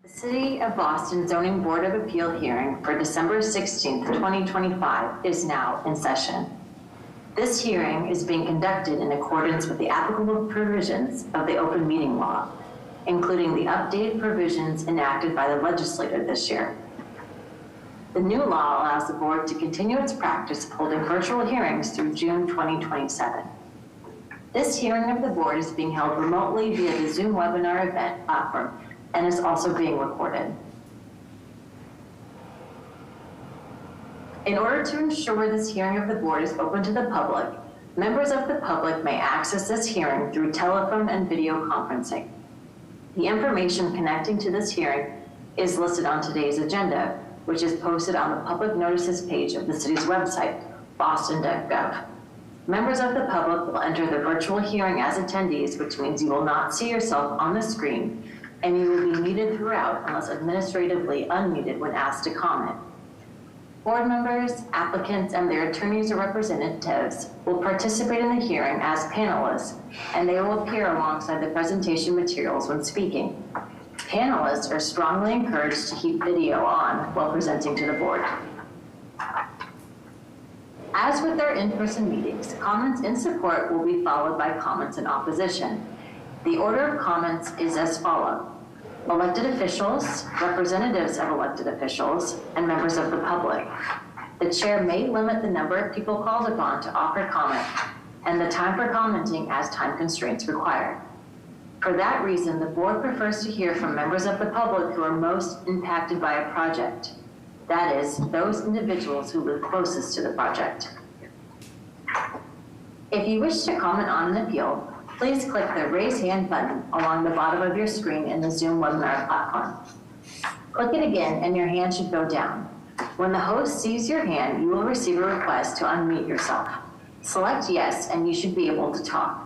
The City of Boston Zoning Board of Appeal hearing for December 16th, 2025 is now in session. This hearing is being conducted in accordance with the applicable provisions of the open meeting law, including the updated provisions enacted by the legislature this year. The new law allows the board to continue its practice of holding virtual hearings through June 2027. This hearing of the board is being held remotely via the Zoom webinar event platform and is also being recorded. In order to ensure this hearing of the board is open to the public, members of the public may access this hearing through telephone and video conferencing. The information connecting to this hearing is listed on today's agenda, which is posted on the public notices page of the city's website, boston.gov. Members of the public will enter the virtual hearing as attendees, which means you will not see yourself on the screen, and you will be muted throughout unless administratively unmuted when asked to comment. Board members, applicants, and their attorneys or representatives will participate in the hearing as panelists, and they will appear alongside the presentation materials when speaking. Panelists are strongly encouraged to keep video on while presenting to the board. As with their in-person meetings, comments in support will be followed by comments in opposition. The order of comments is as follows: elected officials, representatives of elected officials, and members of the public. The chair may limit the number of people called upon to offer comment and the time for commenting as time constraints require. For that reason, the board prefers to hear from members of the public who are most impacted by a project. That is, those individuals who live closest to the project. If you wish to comment on an appeal, please click the raise hand button along the bottom of your screen in the Zoom webinar platform. Click it again and your hand should go down. When the host sees your hand, you will receive a request to unmute yourself. Select yes and you should be able to talk.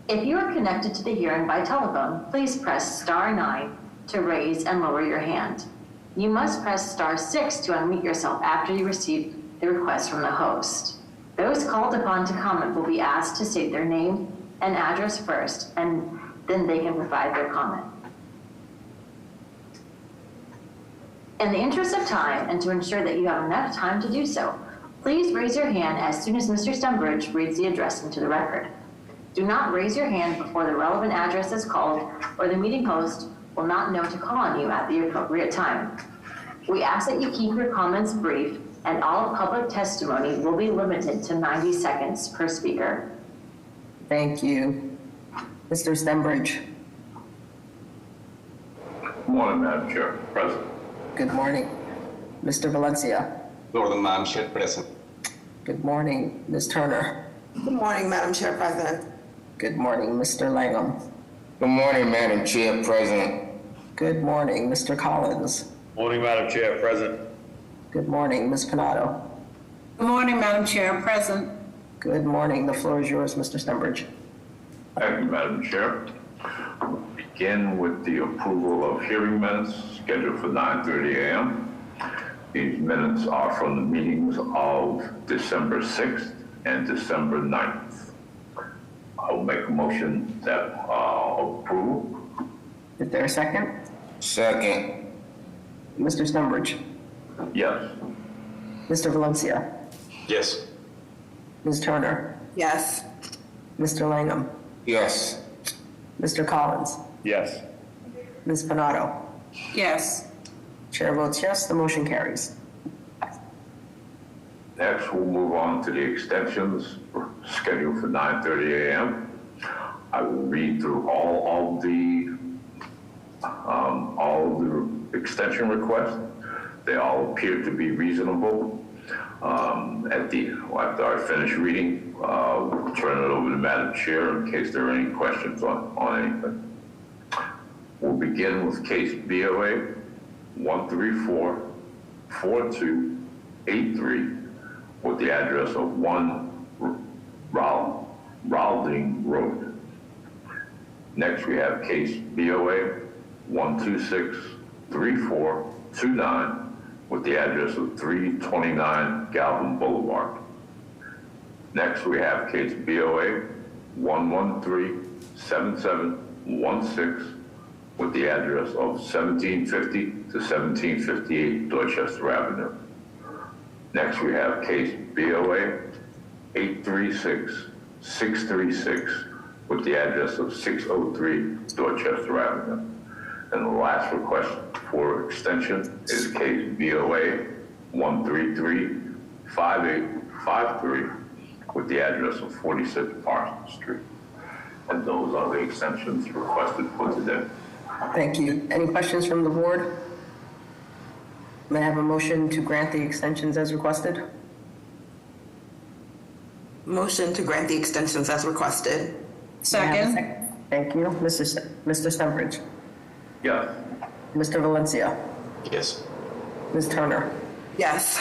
If you are connected to the hearing by telephone, please press *9 to raise and lower your hand. You must press *6 to unmute yourself after you receive the request from the host. Those called upon to comment will be asked to state their name and address first, and then they can provide their comment. In the interest of time and to ensure that you have enough time to do so, please raise your hand as soon as Mr. Stembridge reads the address into the record. Do not raise your hand before the relevant address is called, or the meeting host will not know to call on you at the appropriate time. We ask that you keep your comments brief, and all public testimony will be limited to 90 seconds per speaker. Thank you. Mr. Stembridge. Good morning, Madam Chair. Present. Good morning. Mr. Valencia. Good morning, Madam Chair. Present. Good morning. Ms. Turner. Good morning, Madam Chair President. Good morning, Mr. Langham. Good morning, Madam Chair, President. Good morning, Mr. Collins. Morning, Madam Chair, present. Good morning, Ms. Pinato. Good morning, Madam Chair, present. Good morning. The floor is yours, Mr. Stembridge. Thank you, Madam Chair. We'll begin with the approval of hearing minutes scheduled for 9:30 a.m. These minutes are from the meetings of December 6th and December 9th. I'll make a motion that approve. Is there a second? Second. Mr. Stembridge. Yes. Mr. Valencia. Yes. Ms. Turner. Yes. Mr. Langham. Yes. Mr. Collins. Yes. Ms. Pinato. Yes. Chair votes yes, the motion carries. Next, we'll move on to the extensions scheduled for 9:30 a.m. I will read through all of the extension requests. They all appear to be reasonable. After I finish reading, we'll turn it over to Madam Chair in case there are any questions on anything. We'll begin with case BOA 1344283 with the address of 1 Rowling Road. Next, we have case BOA 1263429 with the address of 329 Galvin Boulevard. Next, we have case BOA 1137716 with the address of 1750 to 1758 Dorchester Avenue. Next, we have case BOA 836636 with the address of 603 Dorchester Avenue. And the last request for extension is case BOA 1335853 with the address of 46 Parsons Street. And those are the extensions requested for today. Thank you. Any questions from the board? May I have a motion to grant the extensions as requested? Motion to grant the extensions as requested. Second. Thank you. Mr. Stenbridge. Yes. Mr. Valencia. Yes. Ms. Turner. Yes.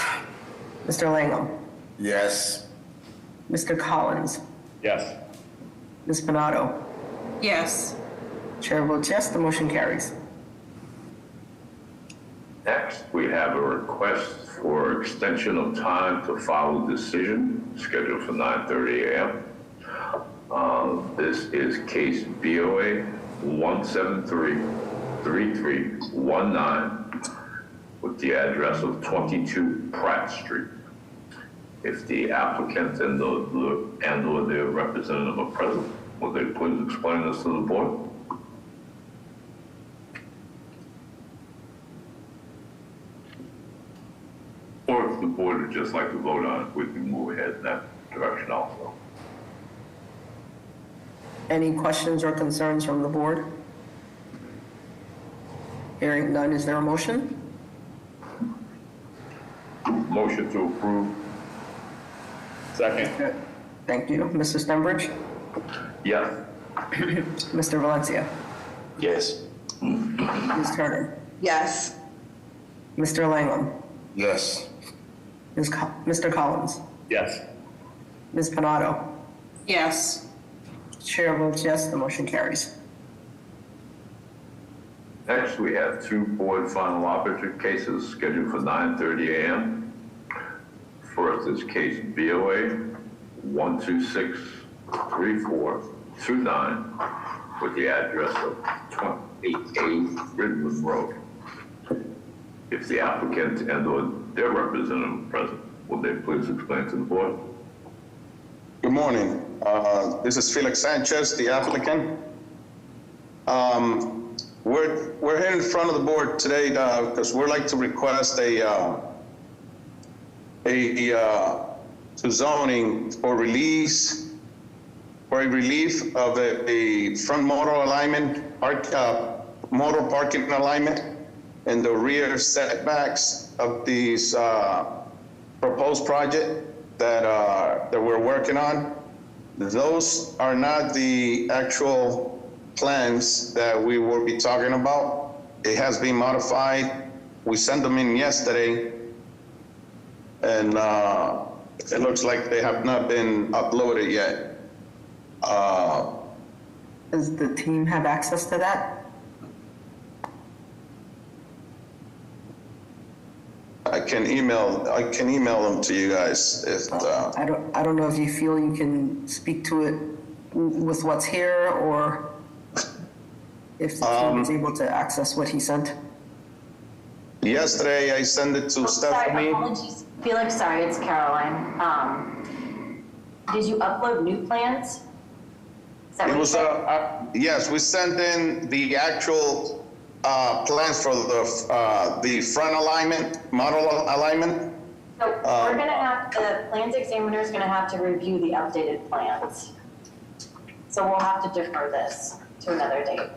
Mr. Langham. Yes. Mr. Collins. Yes. Ms. Panado. Yes. Chair votes yes, the motion carries. Next, we have a request for extension of time to file a decision scheduled for 9:30 a.m. This is case BOA 1733319 with the address of 22 Pratt Street. If the applicant and or their representative are present, will they please explain this to the board? Or if the board would just like to vote on it, we can move ahead in that direction also. Any questions or concerns from the board? Hearing none, is there a motion? Motion to approve. Second. Thank you. Mr. Stenbridge? Yes. Mr. Valencia? Yes. Ms. Turner? Yes. Mr. Langham? Yes. Mr. Collins? Yes. Ms. Panado? Yes. Chair votes yes, the motion carries. Next, we have two board final operative cases scheduled for 9:30 a.m. First is case BOA 1263429 with the address of 28A Ridgewood Road. If the applicant and or their representative are present, will they please explain to the board? Good morning. This is Felix Sanchez, the applicant. We're here in front of the board today because we'd like to request a zoning for release for a relief of a front motor alignment, motor parking alignment, and the rear setbacks of these proposed project that we're working on. Those are not the actual plans that we will be talking about. It has been modified. We sent them in yesterday, and it looks like they have not been uploaded yet. Does the team have access to that? I can email them to you guys. I don't know if you feel you can speak to it with what's here, or if the team is able to access what he sent. Yesterday, I sent it to Stephanie. Sorry, apologies. Felix, sorry, it's Caroline. Did you upload new plans? Is that It what you was said? yes, we sent in the actual plans for the front alignment, model alignment. So we're gonna have, the plans examiner is gonna have to review the updated plans. So we'll have to defer this to another date.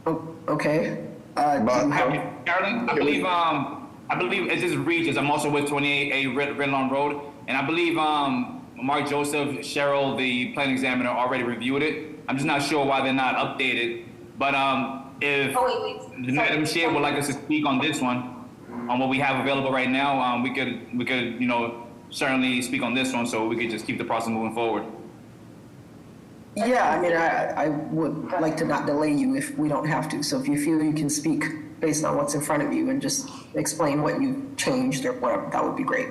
Oh, okay. Do you have, Carolyn, I believe it's just Regis. I'm also with 28A Redlawn Road, and I believe Mark Joseph, Cheryl, the plan examiner, already reviewed it. I'm just not sure why they're not updated. But if Madam Chair would like us to speak on this one, on what we have available right now, we could certainly speak on this one, so we could just keep the process moving forward. yeah, I mean, I would like to not delay you if we don't have to. So if you feel you can speak based on what's in front of you and just explain what you changed or whatever, that would be great.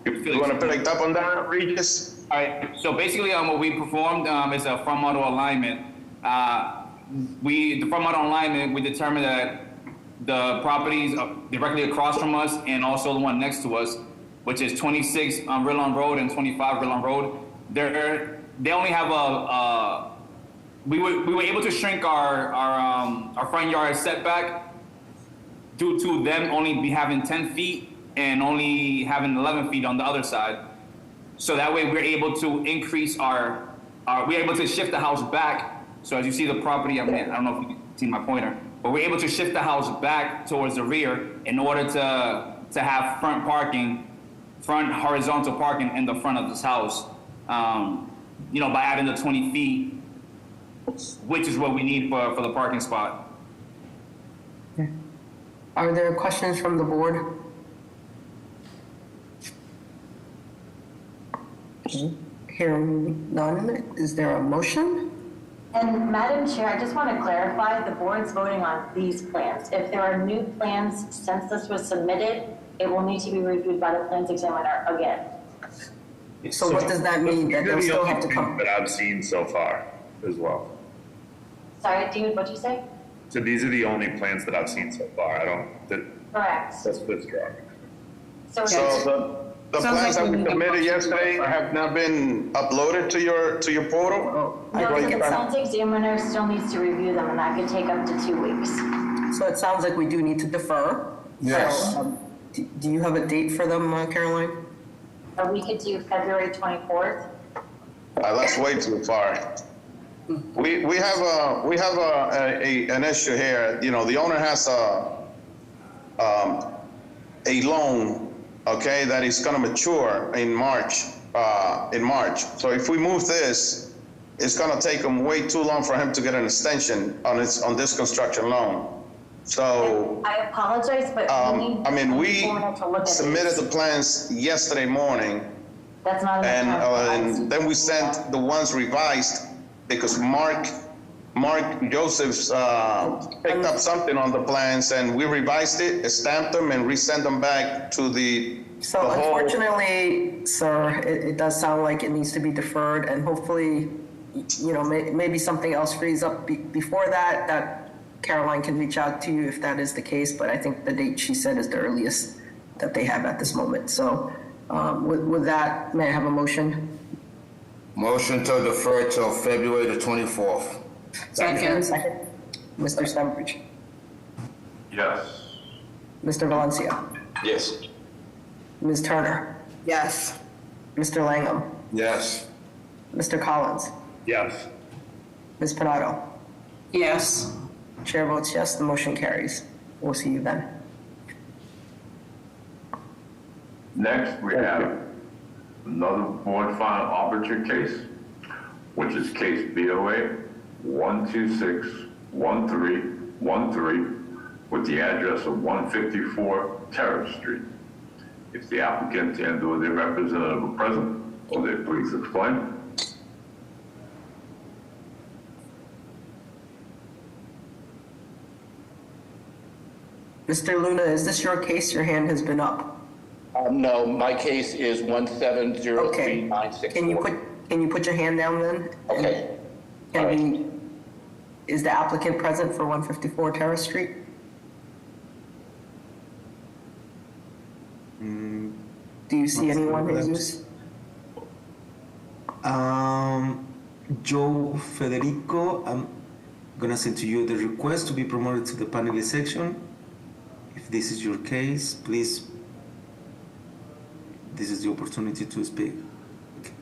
You want to pick up on that, Regis? All right, so basically, what we performed is a front model alignment. The front model alignment, we determined that the properties directly across from us and also the one next to us, which is 26 Ridlon Road and 25 Ridlon Road, they only have we were able to shrink our front yard setback due to them only having 10 feet and only having 11 feet on the other side. So that way we're able to increase we're able to shift the house back. So as you see the property, I don't know if you can see my pointer, but we're able to shift the house back towards the rear in order to have front horizontal parking in the front of this house. By adding the 20 feet, which is what we need for the parking spot. Are there questions from the board? Hearing none, is there a motion? And Madam Chair, I just want to clarify, the board's voting on these plans. If there are new plans since this was submitted, it will need to be reviewed by the plans examiner again. So what does that mean? That they'll still have to come? That I've seen so far as well. Sorry, dude, what'd you say? So these are the only plans that I've seen so far. Correct. That's strong. So The Sounds plans like that we we need a submitted motion. yesterday have not been uploaded to your portal? I no, believe the that- plans examiner still needs to review them, and that could take up to 2 weeks. So it sounds like we do need to defer. Yes. So, do you have a date for them, Caroline? We could do February 24th. That's way too far. We have an issue here. The owner has a loan, okay, that is going to mature in March. So if we move this, it's going to take him way too long for him to get an extension on this construction loan. So I apologize, but we to look at submitted these. the plans yesterday morning. That's not enough time for us And to then we do sent that. the ones revised because Mark Joseph's picked up something on the plans, and we revised it, stamped them, and resent them back to the So whole. unfortunately, sir, it does sound like it needs to be deferred, and hopefully, maybe something else frees up before that Caroline can reach out to you if that is the case, but I think the date she said is the earliest that they have at this moment. So with that, may I have a motion? Motion to defer till February the 24th. Second. Mr. Stenbridge, Yes. Mr. Valencia, Yes. Ms. Turner, Yes. Mr. Langham, Yes. Mr. Collins, Yes. Ms. Panado. Yes. Chair votes yes, the motion carries. We'll see you then. Next, we have another board final arbiter case, which is case BOA 1261313 with the address of 154 Terrace Street. If the applicant and or their representative are present, will they please explain? Mr. Luna, is this your case? Your hand has been up. No, my case is Okay. 1703964. Can you put your hand down then? Okay. And All right. is the applicant present for 154 Terrace Street? Do you see anyone, Jesus? Joe Federico, I'm gonna send to you the request to be promoted to the panelist section. If this is your case, please, this is the opportunity to speak. Okay.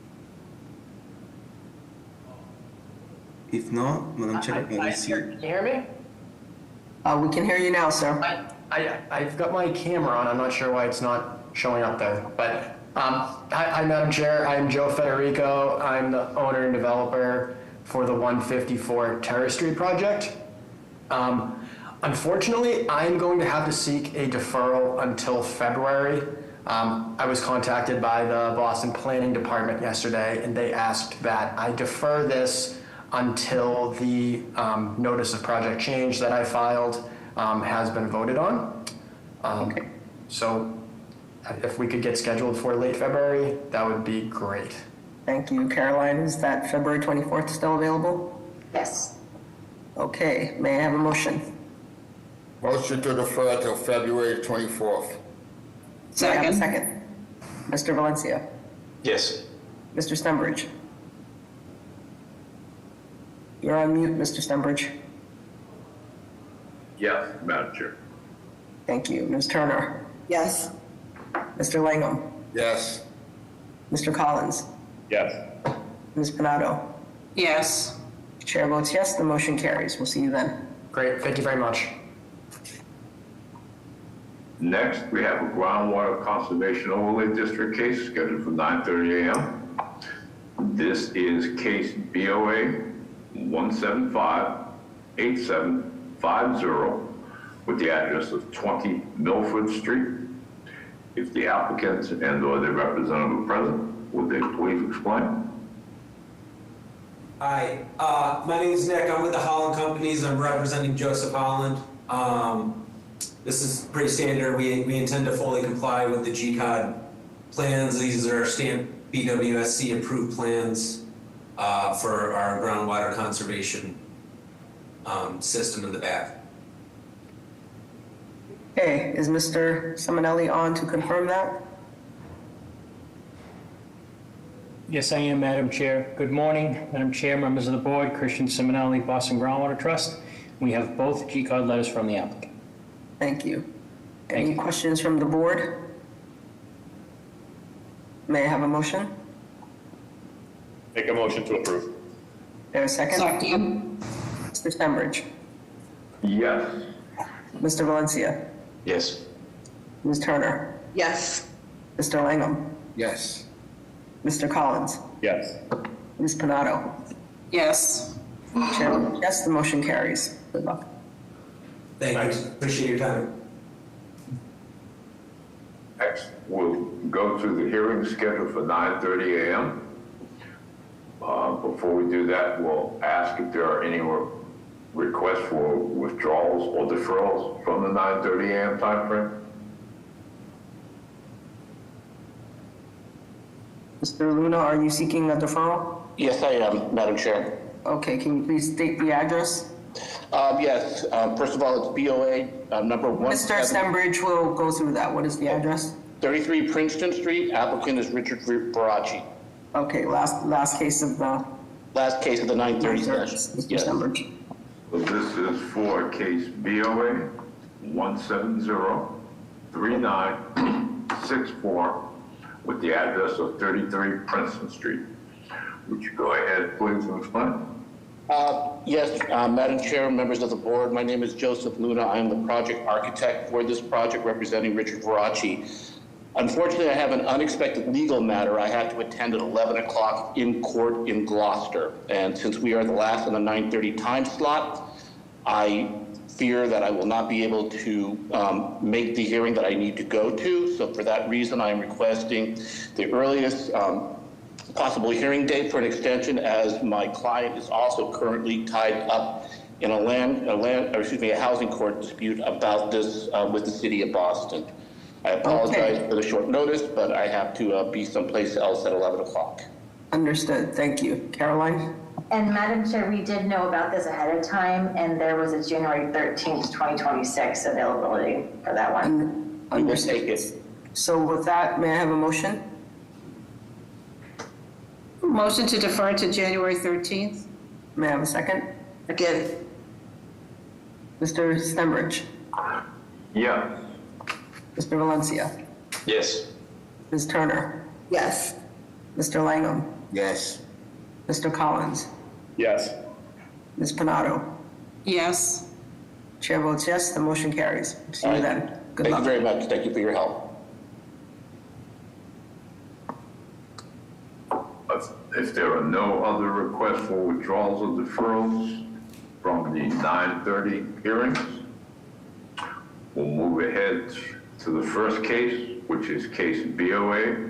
If not, Madam Chair, I will see. Can you hear me? We can hear you now, sir. I've got my camera on. I'm not sure why it's not showing up there. But hi, Madam Chair. I'm Joe Federico. I'm the owner and developer for the 154 Terrace Street project. Unfortunately, I'm going to have to seek a deferral until February. I was contacted by the Boston Planning Department yesterday, and they asked that I defer this until the notice of project change that I filed has been voted on. So If we could get scheduled for late February, that would be great. Thank you. Caroline, is that February 24th still available? Yes. Okay, may I have a motion? Motion to defer till February 24th. May I have a Second. second? Mr. Valencia? Yes. Mr. Stenbridge? You're on mute, Mr. Stenbridge. Yes, Madam Chair. Thank you. Ms. Turner? Yes. Mr. Langham? Yes. Mr. Collins? Yes. Ms. Pinato? Yes. Chair votes yes, the motion carries. We'll see you then. Great, thank you very much. Next, we have a groundwater conservation overlay district case scheduled for 9:30 a.m. This is case BOA 1758750 with the address of 20 Milford Street. If the applicants and/or their representative are present, would they please explain? Hi, my name is Nick. I'm with the Holland Companies. I'm representing Joseph Holland. This is pretty standard. We intend to fully comply with the GCOD plans. These are stamped BWSC approved plans for our groundwater conservation system in the back. Okay, is Mr. Simonelli on to confirm that? Yes, I am, Madam Chair. Good morning, Madam Chair, members of the board, Christian Simonelli, Boston Groundwater Trust. We have both GCOD letters from the applicant. Thank you. Any questions from the board? May I have a motion? Make a motion to approve. There a second? Second. Mr. Stenbridge? Yes. Mr. Valencia? Yes. Ms. Turner? Yes. Mr. Langham? Yes. Mr. Collins? Yes. Ms. Pinato? Yes. Chair votes yes, the motion carries. Good luck. Thank you. Appreciate your time. Next, we'll go to the hearing scheduled for 9:30 a.m. Before we do that, we'll ask if there are any requests for withdrawals or deferrals from the 9:30 a.m. timeframe. Mr. Luna, are you seeking a deferral? Yes, I am, Madam Chair. Okay, can you please state the address? Yes, first of all, it's BOA number 1. Mr. Stenbridge will go through that. What is the address? 33 Princeton Street. Applicant is Richard Barachi. Okay, last case of the... Last case of the 9:30 session. Mr. Yes. Stenbridge. So this is for case BOA 1703964 with the address of 33 Princeton Street. Would you go ahead, please, and explain? Yes, Madam Chair, members of the board, my name is Joseph Luna. I am the project architect for this project representing Richard Barachi. Unfortunately, I have an unexpected legal matter I have to attend at 11 o'clock in court in Gloucester. And since we are the last in the 9:30 time slot, I fear that I will not be able to make the hearing that I need to go to. So for that reason, I am requesting the earliest possible hearing date for an extension, as my client is also currently tied up in a housing court dispute about this with the city of Boston. I apologize for the short notice, but I have to be someplace else at 11 o'clock. Understood. Thank you. Caroline? And Madam Chair, we did know about this ahead of time, and there was a January 13th, 2026 availability for that one. We will take it. So with that, may I have a motion? Motion to defer to January 13th. May I have a second? Again. Mr. Stenbridge? Yes. Mr. Valencia? Yes. Ms. Turner? Yes. Mr. Langham? Yes. Mr. Collins? Yes. Ms. Pinato? Yes. Chair votes yes, the motion carries. See you then. Good Thank luck. you very much. Thank you for your help. If there are no other requests for withdrawals or deferrals from the 9:30 hearings, we'll move ahead to the first case, which is case BOA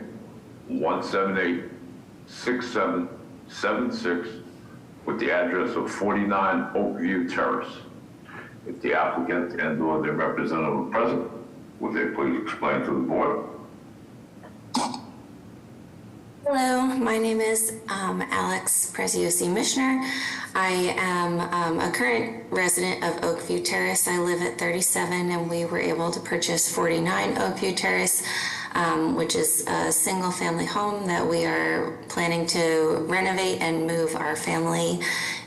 1786776 with the address of 49 Oakview Terrace. If the applicant and/or their representative are present, would they please explain to the board? Hello, my name is Alex Preziosi-Mishner. I am a current resident of Oakview Terrace. I live at 37 and we were able to purchase 49 Oakview Terrace, which is a single family home that we are planning to renovate and move our family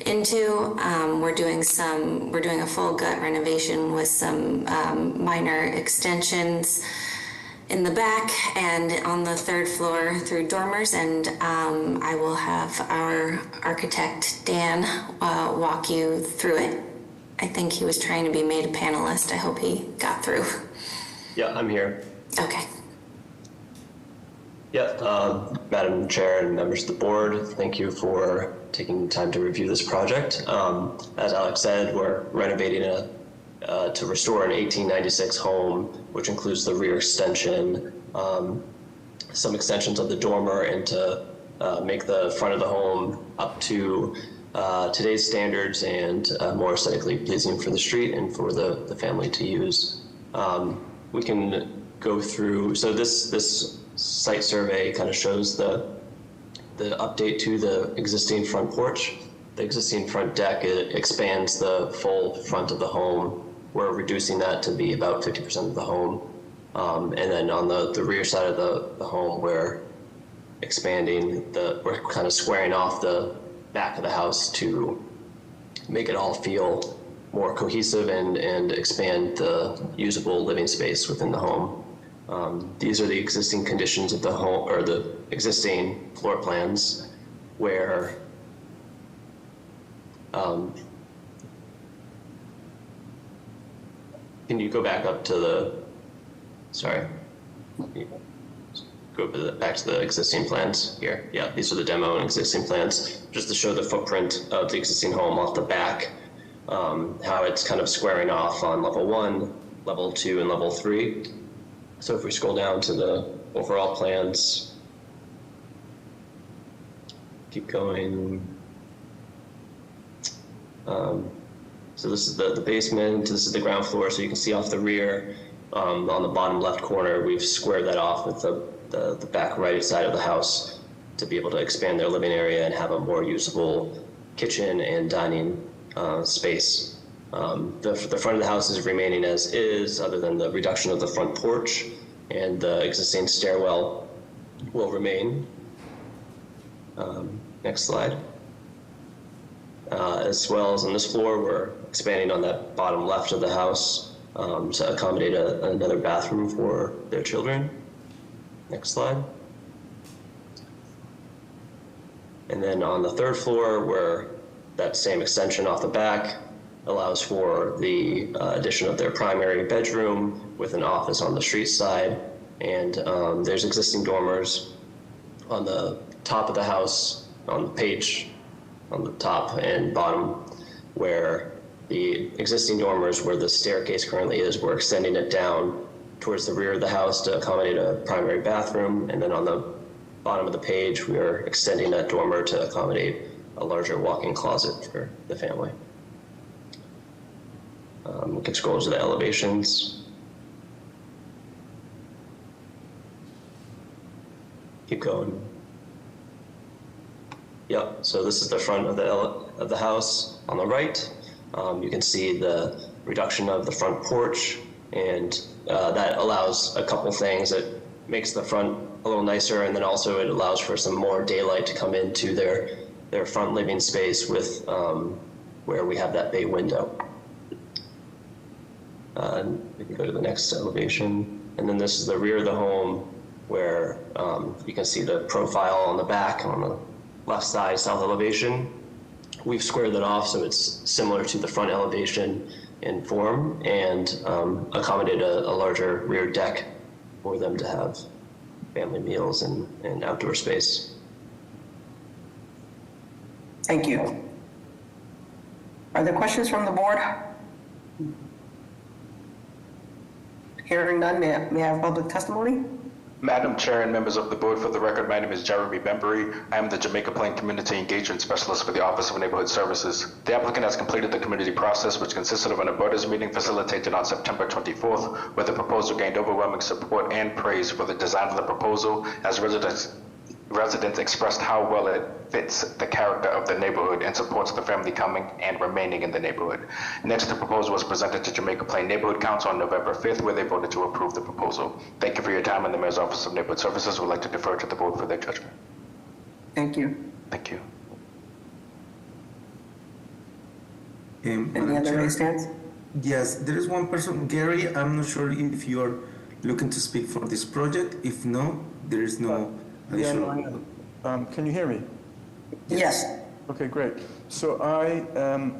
into. We're doing a full gut renovation with some minor extensions in the back and on the third floor through dormers, and I will have our architect Dan walk you through it. I think he was trying to be made a panelist. I hope he got through. Yeah, I'm here. Okay. Yeah, Madam Chair and members of the board, thank you for taking time to review this project. As Alex said, we're renovating to restore an 1896 home, which includes the rear extension, some extensions of the dormer, and to make the front of the home up to today's standards and more aesthetically pleasing for the street and for the family to use. We can go through, so this site survey kind of shows the update to the existing front porch. The existing front deck, it expands the full front of the home. We're reducing that to be about 50% of the home. And then on the rear side of the home, we're expanding we're kind of squaring off the back of the house to make it all feel more cohesive and expand the usable living space within the home. These are the existing conditions of the home, or the existing floor plans, where can you go back up to back to the existing plans here? Yeah, these are the demo and existing plans, just to show the footprint of the existing home off the back, how it's kind of squaring off on level 1, level 2, and level 3. So if we scroll down to the overall plans, keep going. So this is the basement, this is the ground floor, so you can see off the rear, on the bottom left corner, we've squared that off with the back right side of the house to be able to expand their living area and have a more usable kitchen and dining space. The front of the house is remaining as is, other than the reduction of the front porch, and the existing stairwell will remain. Next slide. As well as on this floor, we're expanding on that bottom left of the house to accommodate another bathroom for their children. Next slide. And then on the third floor, where that same extension off the back allows for the addition of their primary bedroom with an office on the street side. And there's existing dormers on the top of the house, on the page on the top and bottom, where the existing dormers, where the staircase currently is, we're extending it down towards the rear of the house to accommodate a primary bathroom. And then on the bottom of the page, we are extending that dormer to accommodate a larger walk-in closet for the family. We can scroll to the elevations. Keep going. Yep, so this is the front of the house on the right. You can see the reduction of the front porch, and that allows a couple things. It makes the front a little nicer, and then also it allows for some more daylight to come into their front living space with where we have that bay window. We can go to the next elevation, and then this is the rear of the home, where you can see the profile on the back on the left side, south elevation. We've squared that off so it's similar to the front elevation in form, and accommodate a larger rear deck for them to have family meals and outdoor space. Thank you. Are there questions from the board? Hearing none, may I have public testimony? Madam Chair and members of the board, for the record, my name is Jeremy Bembury. I am the Jamaica Plain Community Engagement Specialist for the Office of Neighborhood Services. The applicant has completed the community process, which consisted of an abutters meeting facilitated on September 24th, where the proposal gained overwhelming support and praise for the design of the proposal, as residents expressed how well it fits the character of the neighborhood and supports the family coming and remaining in the neighborhood. Next, the proposal was presented to Jamaica Plain Neighborhood Council on November 5th, where they voted to approve the proposal. Thank you for your time, and the Mayor's Office of Neighborhood Services would like to defer to the board for their judgment. Thank you. Thank you. Any other raised hands? Yes, there is one person, Gary. I'm not sure if you are looking to speak for this project. If no, there is no additional. Can you hear me? Yes. Okay, great. So I am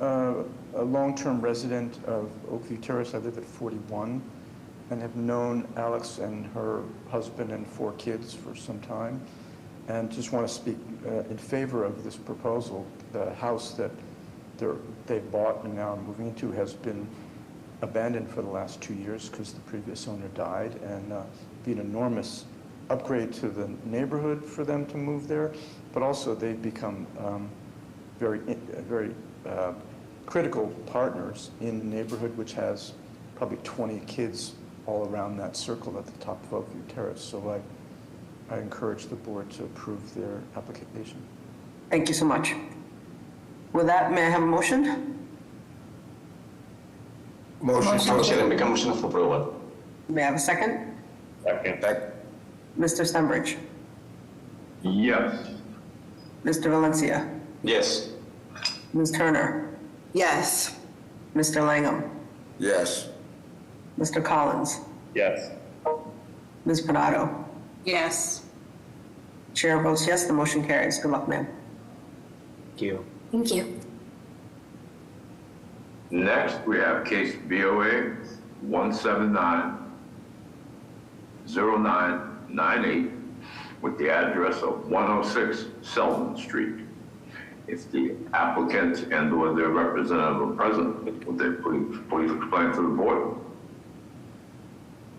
a long-term resident of Oakview Terrace. I live at 41 and have known Alex and her husband and 4 kids for some time, and just want to speak in favor of this proposal. The house that they bought and now are moving into has been abandoned for the last 2 years because the previous owner died, and be an enormous upgrade to the neighborhood for them to move there, but also they've become very critical partners in the neighborhood, which has probably 20 kids all around that circle at the top of Oakview Terrace. So I encourage the board to approve their application. Thank you so much. With that, may I have a motion? Motion to make a motion for approval. May I have a second? Second. Mr. Stenbridge? Yes. Mr. Valencia? Yes. Ms. Turner? Yes. Mr. Langham? Yes. Mr. Collins? Yes. Ms. Panado? Yes. Chair votes yes, the motion carries. Good luck, ma'am. Thank you. Thank you. Next, we have case BOA 179-0998 with the address of 106 Selden Street. If the applicant and or their representative are present, would they please explain to the board?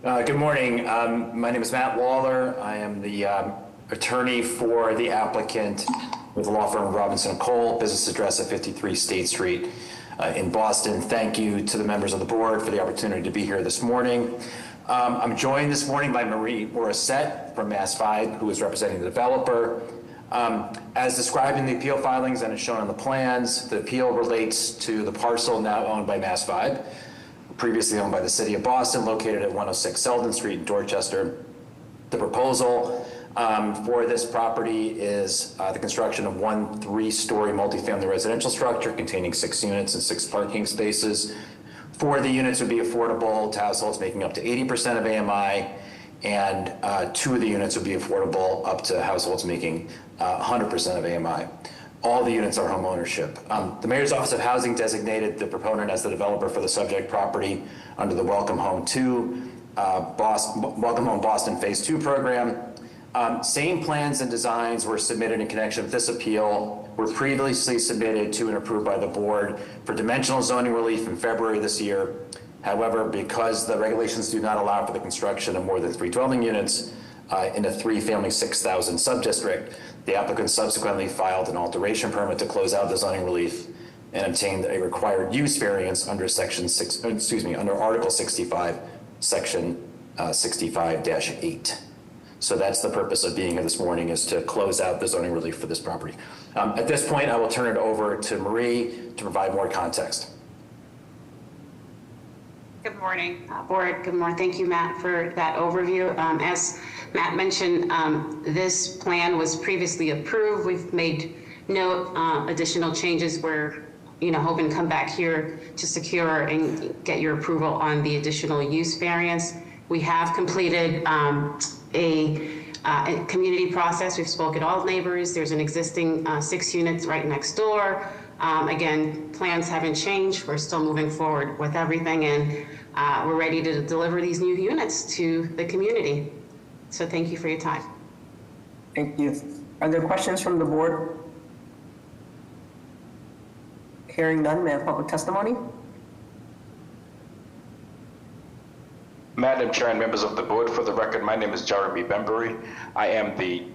Good morning. My name is Matt Waller. I am the attorney for the applicant with the law firm Robinson & Cole, business address at 53 State Street in Boston. Thank you to the members of the board for the opportunity to be here this morning. I'm joined this morning by Marie Morissette from Mass 5, who is representing the developer. As described in the appeal filings and as shown on the plans, the appeal relates to the parcel now owned by Mass 5, previously owned by the City of Boston, located at 106 Selden Street in Dorchester. The proposal for this property is the construction of one 3-story multifamily residential structure containing 6 units and 6 parking spaces. 4 of the units would be affordable to households making up to 80% of AMI, and 2 of the units would be affordable up to households making 100% of AMI. All the units are home ownership. The Mayor's Office of Housing designated the proponent as the developer for the subject property under the Welcome Home 2, Welcome Home Boston Phase 2 program. Same plans and designs were submitted in connection with this appeal, were previously submitted to and approved by the board for dimensional zoning relief in February this year. However, because the regulations do not allow for the construction of more than 3 dwelling units in a 3-family 6,000 subdistrict, the applicant subsequently filed an alteration permit to close out the zoning relief and obtained a required use variance under under Article 65, Section 65-8. So that's the purpose of being here this morning, is to close out the zoning relief for this property. At this point, I will turn it over to Marie to provide more context. Good morning, board. Good morning. Thank you, Matt, for that overview. As Matt mentioned, this plan was previously approved. We've made no additional changes. We're hoping to come back here to secure and get your approval on the additional use variance. We have completed a community process. We've spoken to all neighbors. There's an existing 6 units right next door. Again, plans haven't changed. We're still moving forward with everything, and we're ready to deliver these new units to the community. So thank you for your time. Thank you. Are there questions from the board? Hearing none, may I have public testimony? Madam Chair and members of the board, for the record, my name is Jeremy Bembury. I am the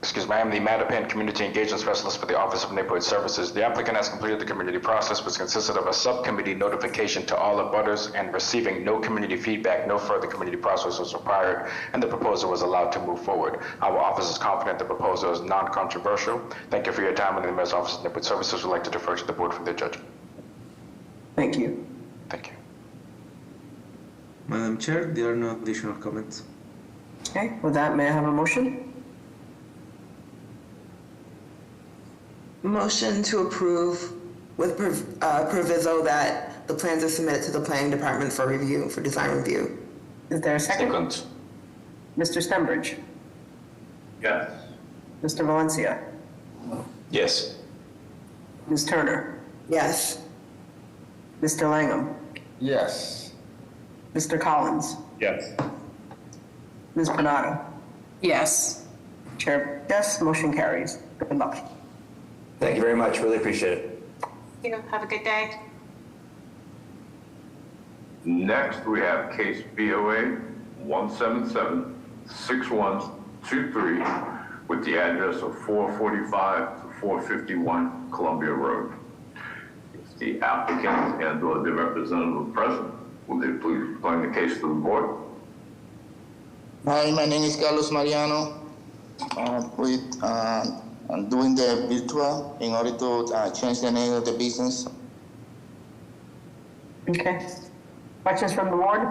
I am the Mattapan Community Engagement Specialist for the Office of Neighborhood Services. The applicant has completed the community process, which consisted of a subcommittee notification to all abutters and receiving no community feedback. No further community process was required, and the proposal was allowed to move forward. Our office is confident the proposal is non-controversial. Thank you for your time, and the Mayor's Office of Neighborhood Services would like to defer to the board for their judgment. Thank you. Thank you. Madam Chair, there are no additional comments. Okay, with that, may I have a motion? Motion to approve with proviso that the plans are submitted to the planning department for review, for design review. Is there a second? Mr. Stenbridge? Yes. Mr. Valencia? Yes. Ms. Turner? Yes. Mr. Langham? Yes. Mr. Collins? Yes. Ms. Panado? Yes. Chair, yes, motion carries. Good luck. Thank you very much. Really appreciate it. Thank you. Have a good day. Next, we have case BOA 177-6123 with the address of 445 to 451 Columbia Road. If the applicant and or the representative present, will they please explain the case to the board? Hi, my name is Carlos Mariano. I'm doing the virtual in order to change the name of the business. Okay. Questions from the board?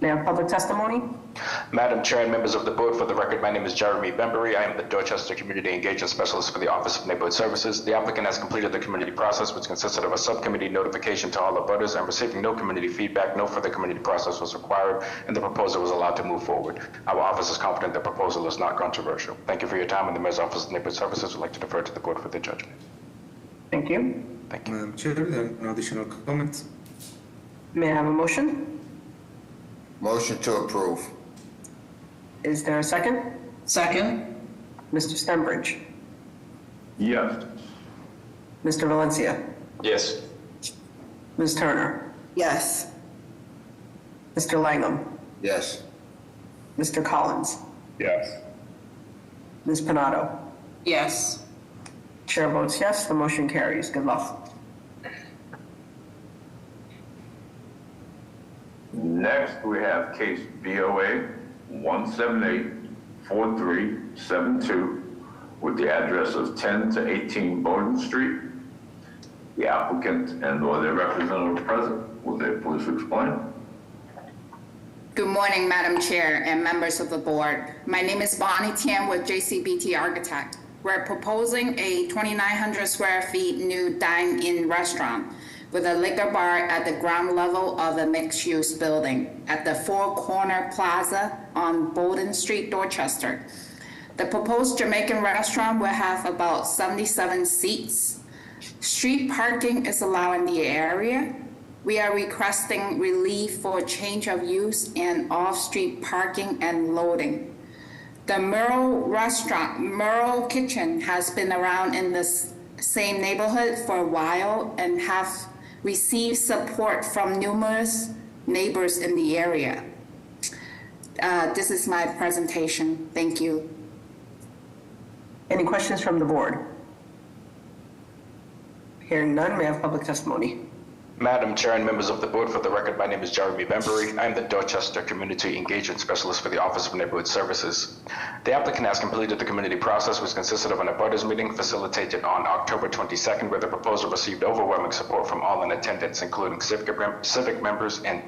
May I have public testimony? Madam Chair and members of the board, for the record, my name is Jeremy Bembury. I am the Dorchester Community Engagement Specialist for the Office of Neighborhood Services. The applicant has completed the community process, which consisted of a subcommittee notification to all abutters, and receiving no community feedback. No further community process was required, and the proposal was allowed to move forward. Our office is confident the proposal is not controversial. Thank you for your time, and the Mayor's Office of Neighborhood Services would like to defer to the board for their judgment. Thank you. Thank you. Madam Chair, there are no additional comments. May I have a motion? Motion to approve. Is there a second? Second. Mr. Stenbridge? Yes. Mr. Valencia? Yes. Ms. Turner? Yes. Mr. Langham? Yes. Mr. Collins? Yes. Ms. Panado? Yes. Chair votes yes, the motion carries. Good luck. Next, we have case BOA 178-4372 with the address of 10 to 18 Bowden Street. The applicant and or their representative present, will they please explain? Good morning, Madam Chair and members of the board. My name is Bonnie Tian with JCBT Architect. We're proposing a 2,900 square feet new dine-in restaurant with a liquor bar at the ground level of the mixed-use building at the Four Corner Plaza on Bowden Street, Dorchester. The proposed Jamaican restaurant will have about 77 seats. Street parking is allowed in the area. We are requesting relief for change of use and off-street parking and loading. The Merle Kitchen has been around in this same neighborhood for a while and have received support from numerous neighbors in the area. This is my presentation. Thank you. Any questions from the board? Hearing none, may I have public testimony? Madam Chair and members of the board, for the record, my name is Jeremy Bembury. I am the Dorchester Community Engagement Specialist for the Office of Neighborhood Services. The applicant has completed the community process, which consisted of an abutters meeting facilitated on October 22nd, where the proposal received overwhelming support from all in attendance, including civic members and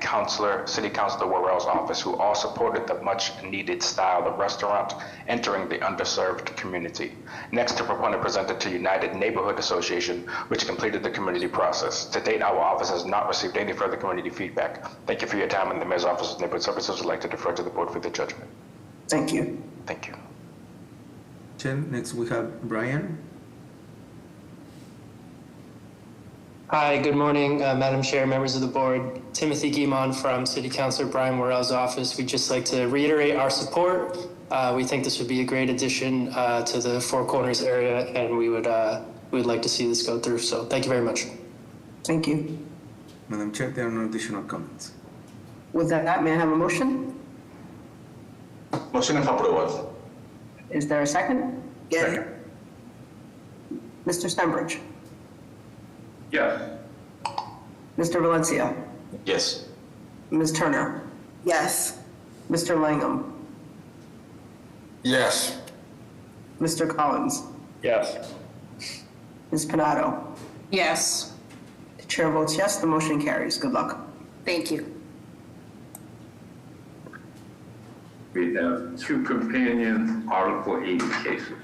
City Councilor Worrell's office, who all supported the much-needed style of restaurant entering the underserved community. Next, the proponent presented to United Neighborhood Association, which completed the community process. To date, our office has not received any further community feedback. Thank you for your time, and the Mayor's Office of Neighborhood Services would like to defer to the board for their judgment. Thank you. Thank you. Chair, next we have Brian. Hi, good morning, Madam Chair, members of the board. Timothy Guimon from City Councilor Brian Worrell's office. We'd just like to reiterate our support. We think this would be a great addition to the Four Corners area, and we would like to see this go through. So thank you very much. Thank you. Madam Chair, there are no additional comments. With that, may I have a motion? Motion is approved. Is there a second? Yes. Mr. Stenbridge? Yes. Mr. Valencia? Yes. Ms. Turner? Yes. Mr. Langham? Yes. Mr. Collins? Yes. Ms. Pinato? Yes. The chair votes yes, the motion carries. Good luck. Thank you. We have two companion Article 80 cases.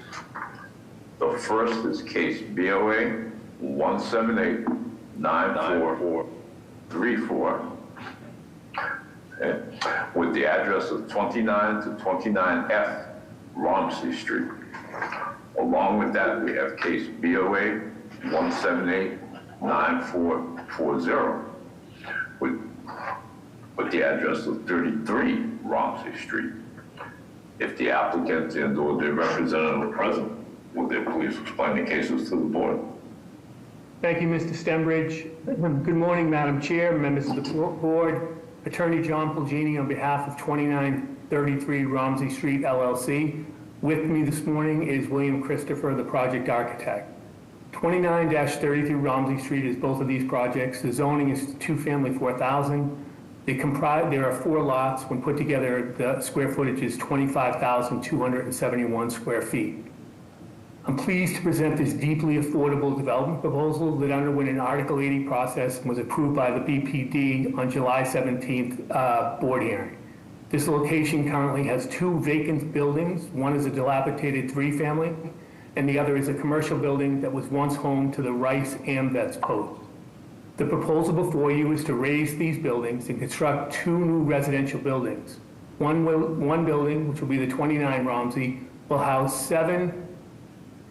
The first is case BOA 1789434, with the address of 29 to 29F Romsey Street. Along with that, we have case BOA 1789440, with the address of 33 Romsey Street. If the applicant and or their representative are present, will they please explain the cases to the board? Thank you, Mr. Stenbridge. Good morning, Madam Chair, members of the board. Attorney John Pulgini on behalf of 2933 Romsey Street LLC. With me this morning is William Christopher, the project architect. 29-33 Romsey Street is both of these projects. The zoning is two-family 4,000. There are 4 lots. When put together, the square footage is 25,271 square feet. I'm pleased to present this deeply affordable development proposal that underwent an Article 80 process and was approved by the BPD on July 17th board hearing. This location currently has 2 vacant buildings. One is a dilapidated 3-family, and the other is a commercial building that was once home to the Rice AMVETS post. The proposal before you is to raise these buildings and construct 2 new residential buildings. One building, which will be the 29 Romsey, will house 7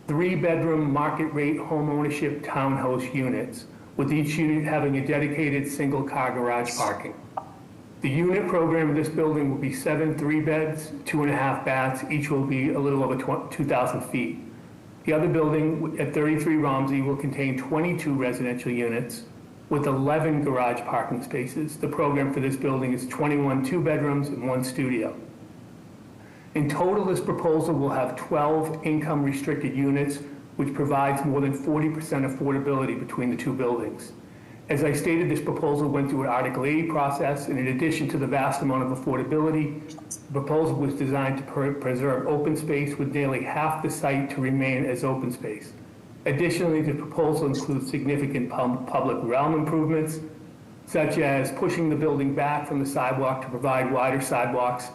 3-bedroom market rate home ownership townhouse units, with each unit having a dedicated single-car garage parking. The unit program in this building will be 7 3-beds, 2.5 baths. Each will be a little over 2,000 feet. The other building at 33 Romsey will contain 22 residential units with 11 garage parking spaces. The program for this building is 21 2-bedrooms and 1 studio. In total, this proposal will have 12 income-restricted units, which provides more than 40% affordability between the 2 buildings. As I stated, this proposal went through an Article 80 process, and in addition to the vast amount of affordability, the proposal was designed to preserve open space, with nearly half the site to remain as open space. Additionally, the proposal includes significant public realm improvements, such as pushing the building back from the sidewalk to provide wider sidewalks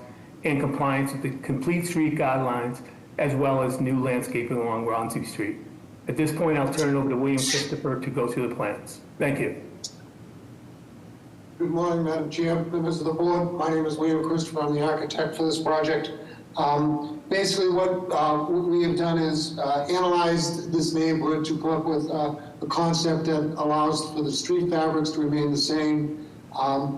and compliance with the complete street guidelines, as well as new landscaping along Romsey Street. At this point, I'll turn it over to William Christopher to go through the plans. Thank you. Good morning, Madam Chair, members of the board. My name is William Christopher. I'm the architect for this project. Basically, what we have done is analyzed this neighborhood to come up with a concept that allows for the street fabrics to remain the same.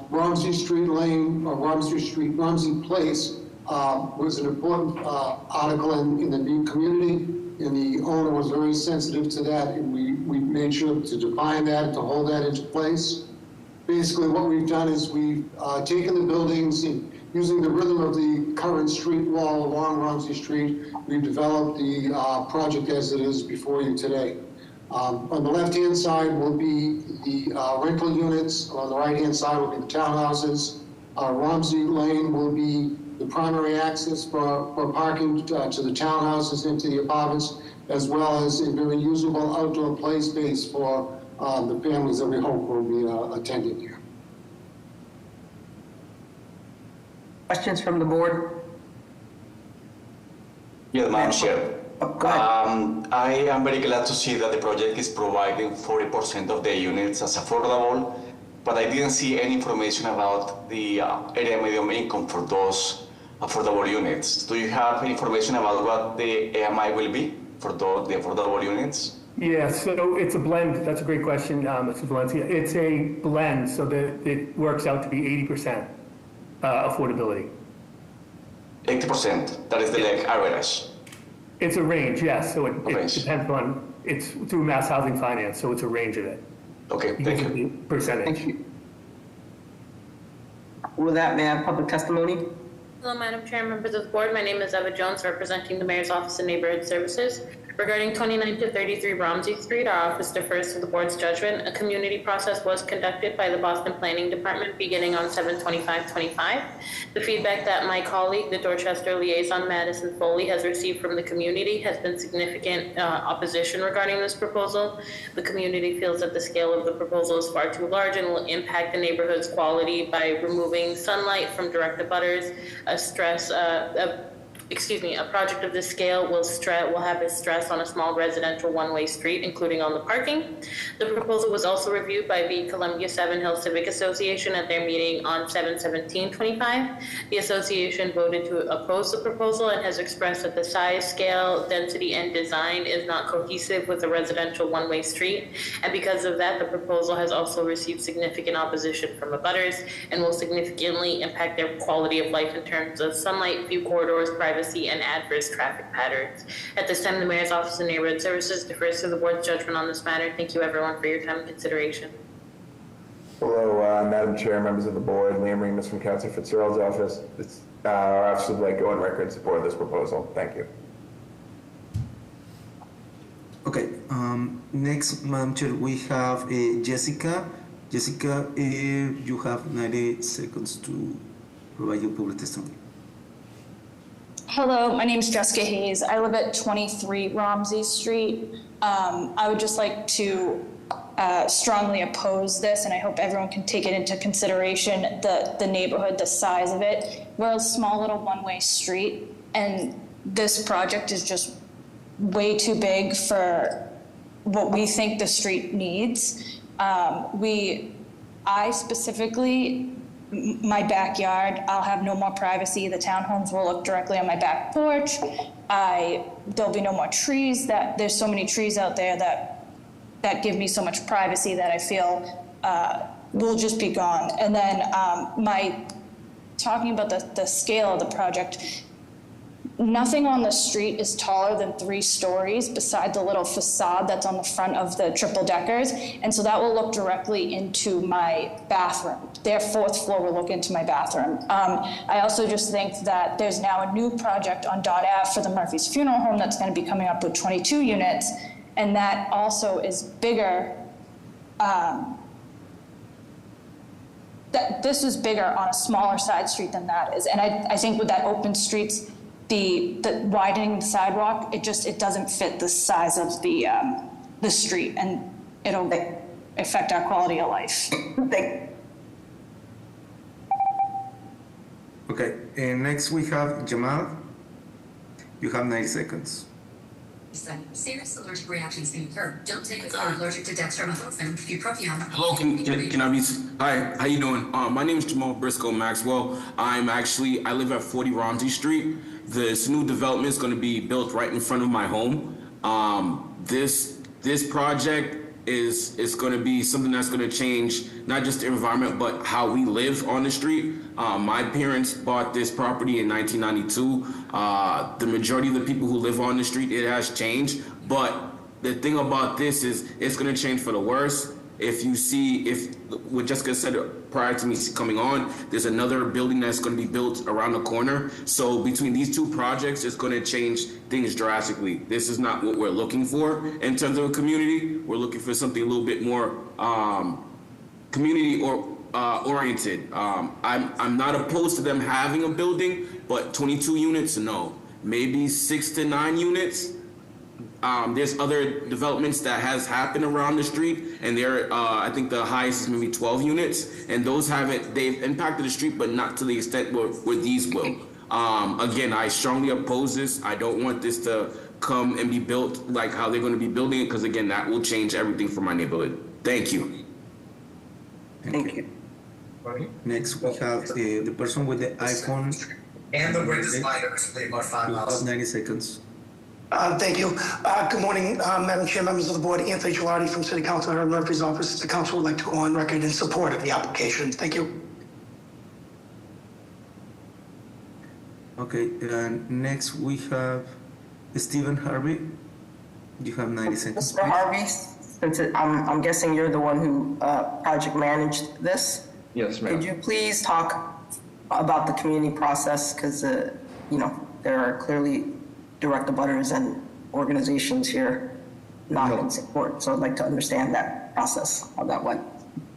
Romsey Street Lane, or Romsey Place was an important article in the community, and the owner was very sensitive to that, and we made sure to define that and to hold that into place. Basically, what we've done is we've taken the buildings and using the rhythm of the current street wall along Romsey Street, we've developed the project as it is before you today. On the left-hand side will be the rental units. On the right-hand side will be the townhouses. Romsey Lane will be the primary access for parking to the townhouses and to the apartments, as well as a very usable outdoor play space for the families that we hope will be attending here. Questions from the board? Yes, Madam Chair. I am very glad to see that the project is providing 40% of the units as affordable, but I didn't see any information about the area medium income for those affordable units. Do you have information about what the AMI will be for the affordable units? Yeah, so it's a blend. That's a great question, Mr. Valencia. It's a blend, so that it works out to be 80% affordability. 80%, that is the like average. It's a range, yes. So it depends on, it's through Mass Housing Finance, so it's a range of it. Okay, thank you. Percentage. Thank you. With that, may I have public testimony? Hello, Madam Chair, members of the board. My name is Eva Jones, representing the Mayor's Office of Neighborhood Services. Regarding 29 to 33 Romsey Street, our office defers to the board's judgment. A community process was conducted by the Boston Planning Department beginning on 7/25/25. The feedback that my colleague, the Dorchester liaison, Madison Foley, has received from the community has been significant opposition regarding this proposal. The community feels that the scale of the proposal is far too large and will impact the neighborhood's quality by removing sunlight from direct abutters. A project of this scale will have a stress on a small residential one-way street, including on the parking. The proposal was also reviewed by the Columbia 7 Hills Civic Association at their meeting on 7/17/25. The association voted to oppose the proposal and has expressed that the size, scale, density, and design is not cohesive with a residential one-way street. And because of that, the proposal has also received significant opposition from abutters and will significantly impact their quality of life in terms of sunlight, view corridors, privacy, and adverse traffic patterns. At this time, the Mayor's Office of Neighborhood Services defers to the board's judgment on this matter. Thank you, everyone, for your time and consideration. Hello, Madam Chair, members of the board. Liam Remus from Councilor Fitzgerald's office. Our office would like to go on record in support of this proposal. Thank you. Okay, next, Madam Chair, we have Jessica. Jessica, you have 90 seconds to provide your public testimony. Hello, my name is Jessica Hayes. I live at 23 Romsey Street. I would just like to strongly oppose this, and I hope everyone can take it into consideration, the neighborhood, the size of it. We're a small little one-way street, and this project is just way too big for what we think the street needs. I specifically, my backyard, I'll have no more privacy. The townhomes will look directly on my back porch. There'll be no more trees. There's so many trees out there that give me so much privacy that I feel will just be gone. And then talking about the scale of the project, nothing on the street is taller than 3 stories beside the little facade that's on the front of the triple deckers. And so that will look directly into my bathroom. Their 4th floor will look into my bathroom. I also just think that there's now a new project on Dot Ave for the Murphy's Funeral Home that's going to be coming up with 22 units. And that also is bigger. This is bigger on a smaller side street than that is. And I think with that open streets, the widening the sidewalk, it doesn't fit the size of the street, and it'll affect our quality of life. Okay, and next we have Jamal. You have 90 seconds. Serious allergic reactions can occur. Don't take it. Are allergic to dextromethorphan, bupropion. Hello, can I be? Hi, how you doing? My name is Jamal Briscoe Maxwell. I live at 40 Romsey Street. This new development is going to be built right in front of my home. This project is going to be something that's going to change not just the environment, but how we live on the street. My parents bought this property in 1992. The majority of the people who live on the street, it has changed. But the thing about this is it's going to change for the worse. If what Jessica said prior to me coming on, there's another building that's going to be built around the corner. So between these 2 projects, it's going to change things drastically. This is not what we're looking for in terms of a community. We're looking for something a little bit more community oriented. I'm not opposed to them having a building, but 22 units, no. Maybe 6 to 9 units. There's other developments that has happened around the street, and I think the highest is maybe 12 units, and they've impacted the street, but not to the extent where these will. Again, I strongly oppose this. I don't want this to come and be built like how they're going to be building it, because again, that will change everything for my neighborhood. Thank you. Thank you. Next, we have the person with the iPhone. And the greatest lighters, they are 5 miles. 90 seconds. Thank you. Good morning, Madam Chair, members of the board. Anthony Gilardi from City Council Herb Murphy's office. The council would like to go on record in support of the application. Thank you. Okay, next we have Stephen Harvey. You have 90 seconds. Mr. Harvey, since I'm guessing you're the one who project managed this. Yes, ma'am. Could you please talk about the community process, because, you know, there are clearly direct abutters and organizations here not in support. So I'd like to understand that process, how that went.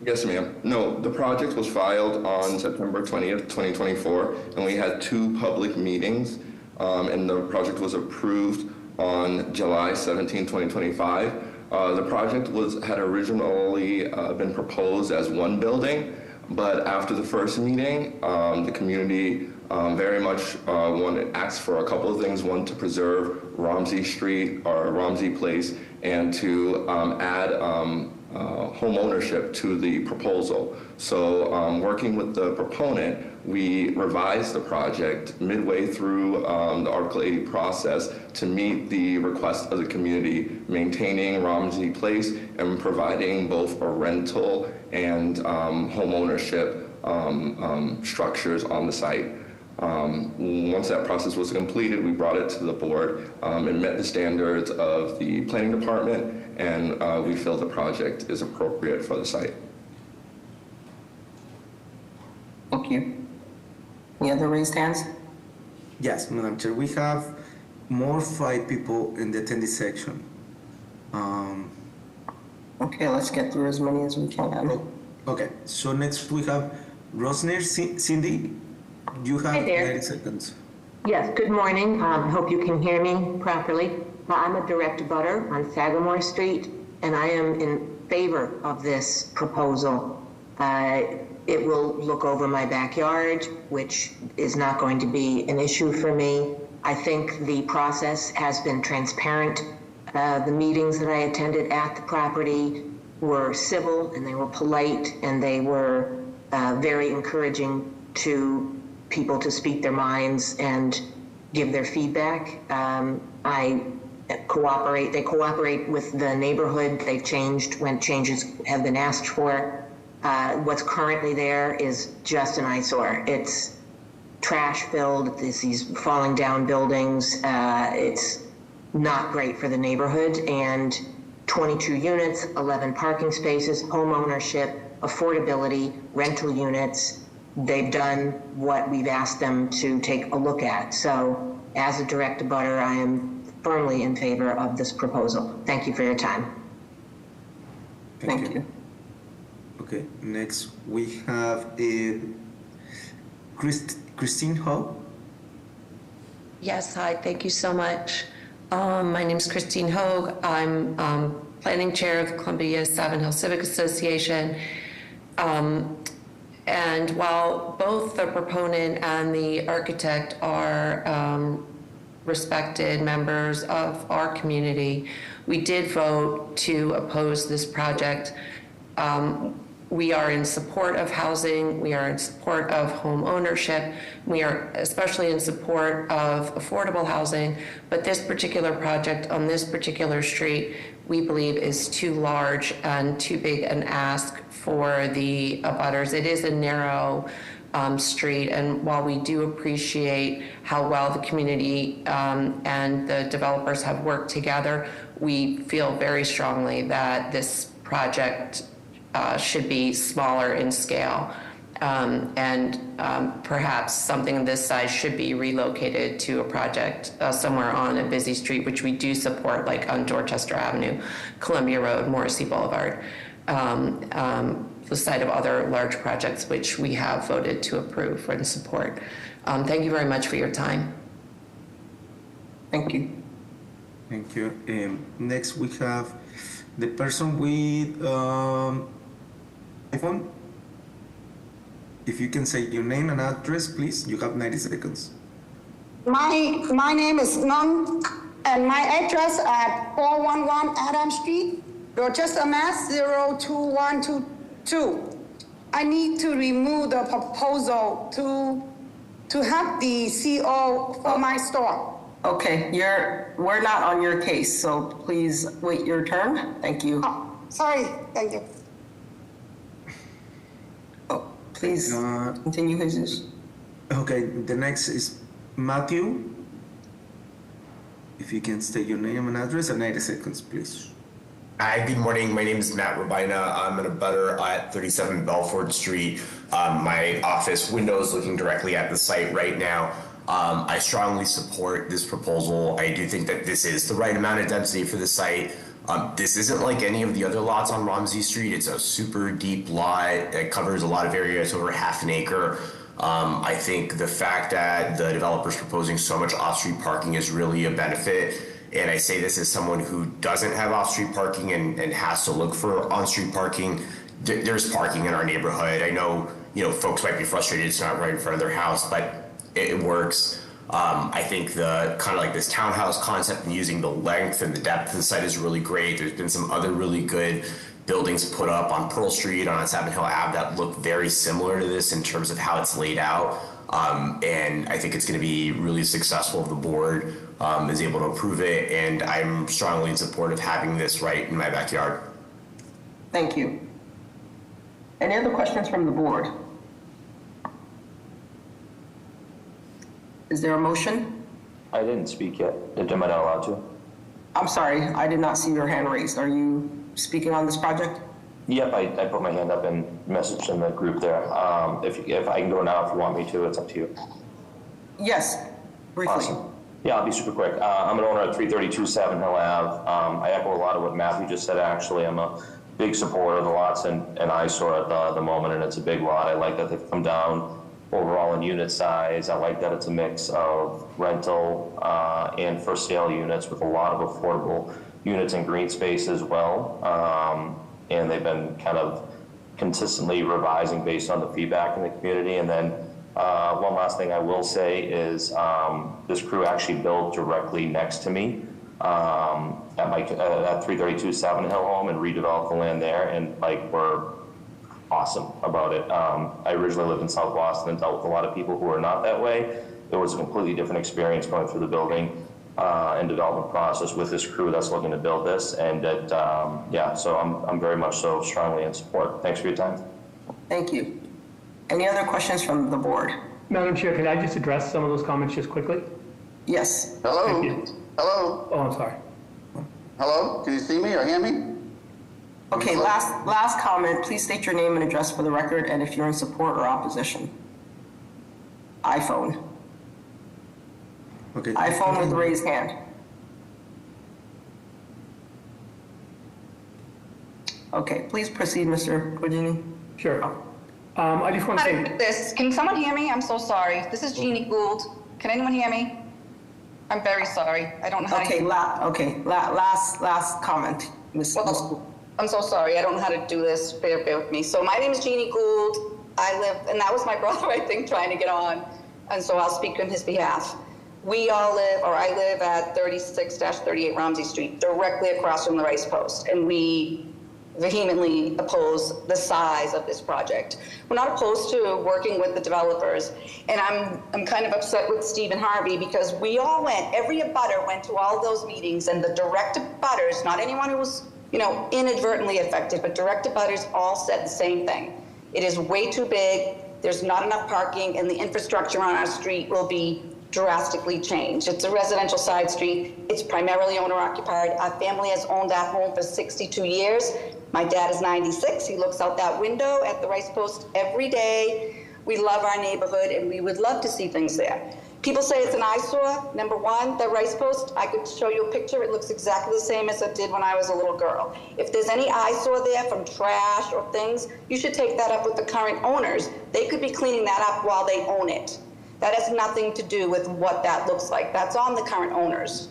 Yes, ma'am. No, the project was filed on September 20th, 2024, and we had 2 public meetings, and the project was approved on July 17, 2025. The project had originally been proposed as 1 building, but after the first meeting, the community very much asked for a couple of things. One, to preserve Romsey Street or Romsey Place, and to add home ownership to the proposal. So working with the proponent, we revised the project midway through the Article 80 process to meet the request of the community, maintaining Romsey Place and providing both a rental and home ownership structures on the site. Once that process was completed, we brought it to the board and met the standards of the planning department, and we feel the project is appropriate for the site. Thank you. Any other raised hands? Yes, Madam Chair, we have more 5 people in the attendee section. Okay, let's get through as many as we can. Okay, so next we have Rosner. Cindy, you have 90 seconds. Yes, good morning. Hope you can hear me properly. I'm a direct abutter on Sagamore Street, and I am in favor of this proposal. It will look over my backyard, which is not going to be an issue for me. I think the process has been transparent. The meetings that I attended at the property were civil, and they were polite, and they were very encouraging to people to speak their minds and give their feedback. They cooperate with the neighborhood. They've changed when changes have been asked for. What's currently there is just an eyesore. It's trash filled, these falling down buildings. It's not great for the neighborhood, and 22 units, 11 parking spaces, home ownership, affordability, rental units. They've done what we've asked them to take a look at. So as a direct abutter, I am firmly in favor of this proposal. Thank you for your time. Thank you. Okay, next we have Christine Ho. Yes, hi, thank you so much. My name is Christine Hogue. I'm planning chair of the Columbia 7 Hill Civic Association. And while both the proponent and the architect are respected members of our community, we did vote to oppose this project. We are in support of housing. We are in support of home ownership. We are especially in support of affordable housing. But this particular project on this particular street, we believe is too large and too big an ask for the abutters. It is a narrow street, and while we do appreciate how well the community and the developers have worked together, we feel very strongly that this project should be smaller in scale, and perhaps something this size should be relocated to a project somewhere on a busy street, which we do support, like on Dorchester Avenue, Columbia Road, Morrissey Boulevard, the site of other large projects which we have voted to approve and support. Thank you very much for your time. Thank you. Thank you. Next we have the person with iPhone. If you can say your name and address, please. You have 90 seconds. My name is Nung, and my address at 411 Adam Street, Dorchester, Mass. 02122. I need to remove the proposal to have the CO for my store. Okay, we're not on your case, so please wait your turn. Thank you. Oh, sorry, thank you. Oh, please continue, Jesus. Okay, the next is Matthew. If you can state your name and address and 90 seconds, please. Hi, good morning. My name is Matt Rabina. I'm an abutter at 37 Belford Street. My office window is looking directly at the site right now. I strongly support this proposal. I do think that this is the right amount of density for the site. This isn't like any of the other lots on Romsey Street. It's a super deep lot. It covers a lot of area. It's over half an acre. I think the fact that the developer's proposing so much off-street parking is really a benefit. And I say this as someone who doesn't have off-street parking and has to look for on-street parking. There's parking in our neighborhood. I know, folks might be frustrated it's not right in front of their house, but it works. I think the kind of like this townhouse concept and using the length and the depth of the site is really great. There's been some other really good buildings put up on Pearl Street, on Savin Hill Ave that look very similar to this in terms of how it's laid out. And I think it's going to be really successful if the board is able to approve it. And I'm strongly in support of having this right in my backyard. Thank you. Any other questions from the board? Is there a motion? I didn't speak yet. Am I not allowed to? I'm sorry, I did not see your hand raised. Are you speaking on this project? Yep, I put my hand up and messaged in the group there. If I can go now, if you want me to, it's up to you. Yes, briefly. Awesome. Yeah, I'll be super quick. I'm an owner at 332 Savin Hill Ave. I echo a lot of what Matthew just said, actually. I'm a big supporter of the lots and eyesore at the moment, and it's a big lot. I like that they've come down overall in unit size. I like that it's a mix of rental and for sale units with a lot of affordable units and green space as well. And they've been kind of consistently revising based on the feedback in the community. And then one last thing I will say is this crew actually built directly next to me at 332 Savin Hill home and redeveloped the land there, and we're awesome about it. I originally lived in South Boston and dealt with a lot of people who are not that way. It was a completely different experience going through the building and development process with this crew that's looking to build this. And so I'm very much so strongly in support. Thanks for your time. Thank you. Any other questions from the board? Madam Chair, could I just address some of those comments just quickly? Yes. Hello? Thank you. Hello? Oh, I'm sorry. Hello? Can you see me or hear me? Okay, last comment. Please state your name and address for the record, and if you're in support or opposition. iPhone. Okay. iPhone with raised hand. Okay, please proceed, Mr. Cordini. Sure. I just want to say... Can someone hear me? I'm so sorry. This is Jeannie Gould. Can anyone hear me? I'm very sorry. I don't know how to... last comment, Ms. Gould. I'm so sorry. I don't know how to do this. Bear with me. So my name is Jeannie Gould. I live, and that was my brother, I think, trying to get on. And so I'll speak on his behalf. I live at 36-38 Romsey Street, directly across from the Rice Post. And we vehemently oppose the size of this project. We're not opposed to working with the developers. And I'm kind of upset with Stephen Harvey because every abutter went to all those meetings, and the direct abutters, not anyone who was inadvertently affected, but direct abutters all said the same thing. It is way too big, there's not enough parking, and the infrastructure on our street will be drastically changed. It's a residential side street. It's primarily owner-occupied. Our family has owned that home for 62 years. My dad is 96. He looks out that window at the Rice Post every day. We love our neighborhood, and we would love to see things there. People say it's an eyesore. Number one, the Rice Post, I could show you a picture. It looks exactly the same as it did when I was a little girl. If there's any eyesore there from trash or things, you should take that up with the current owners. They could be cleaning that up while they own it. That has nothing to do with what that looks like. That's on the current owners.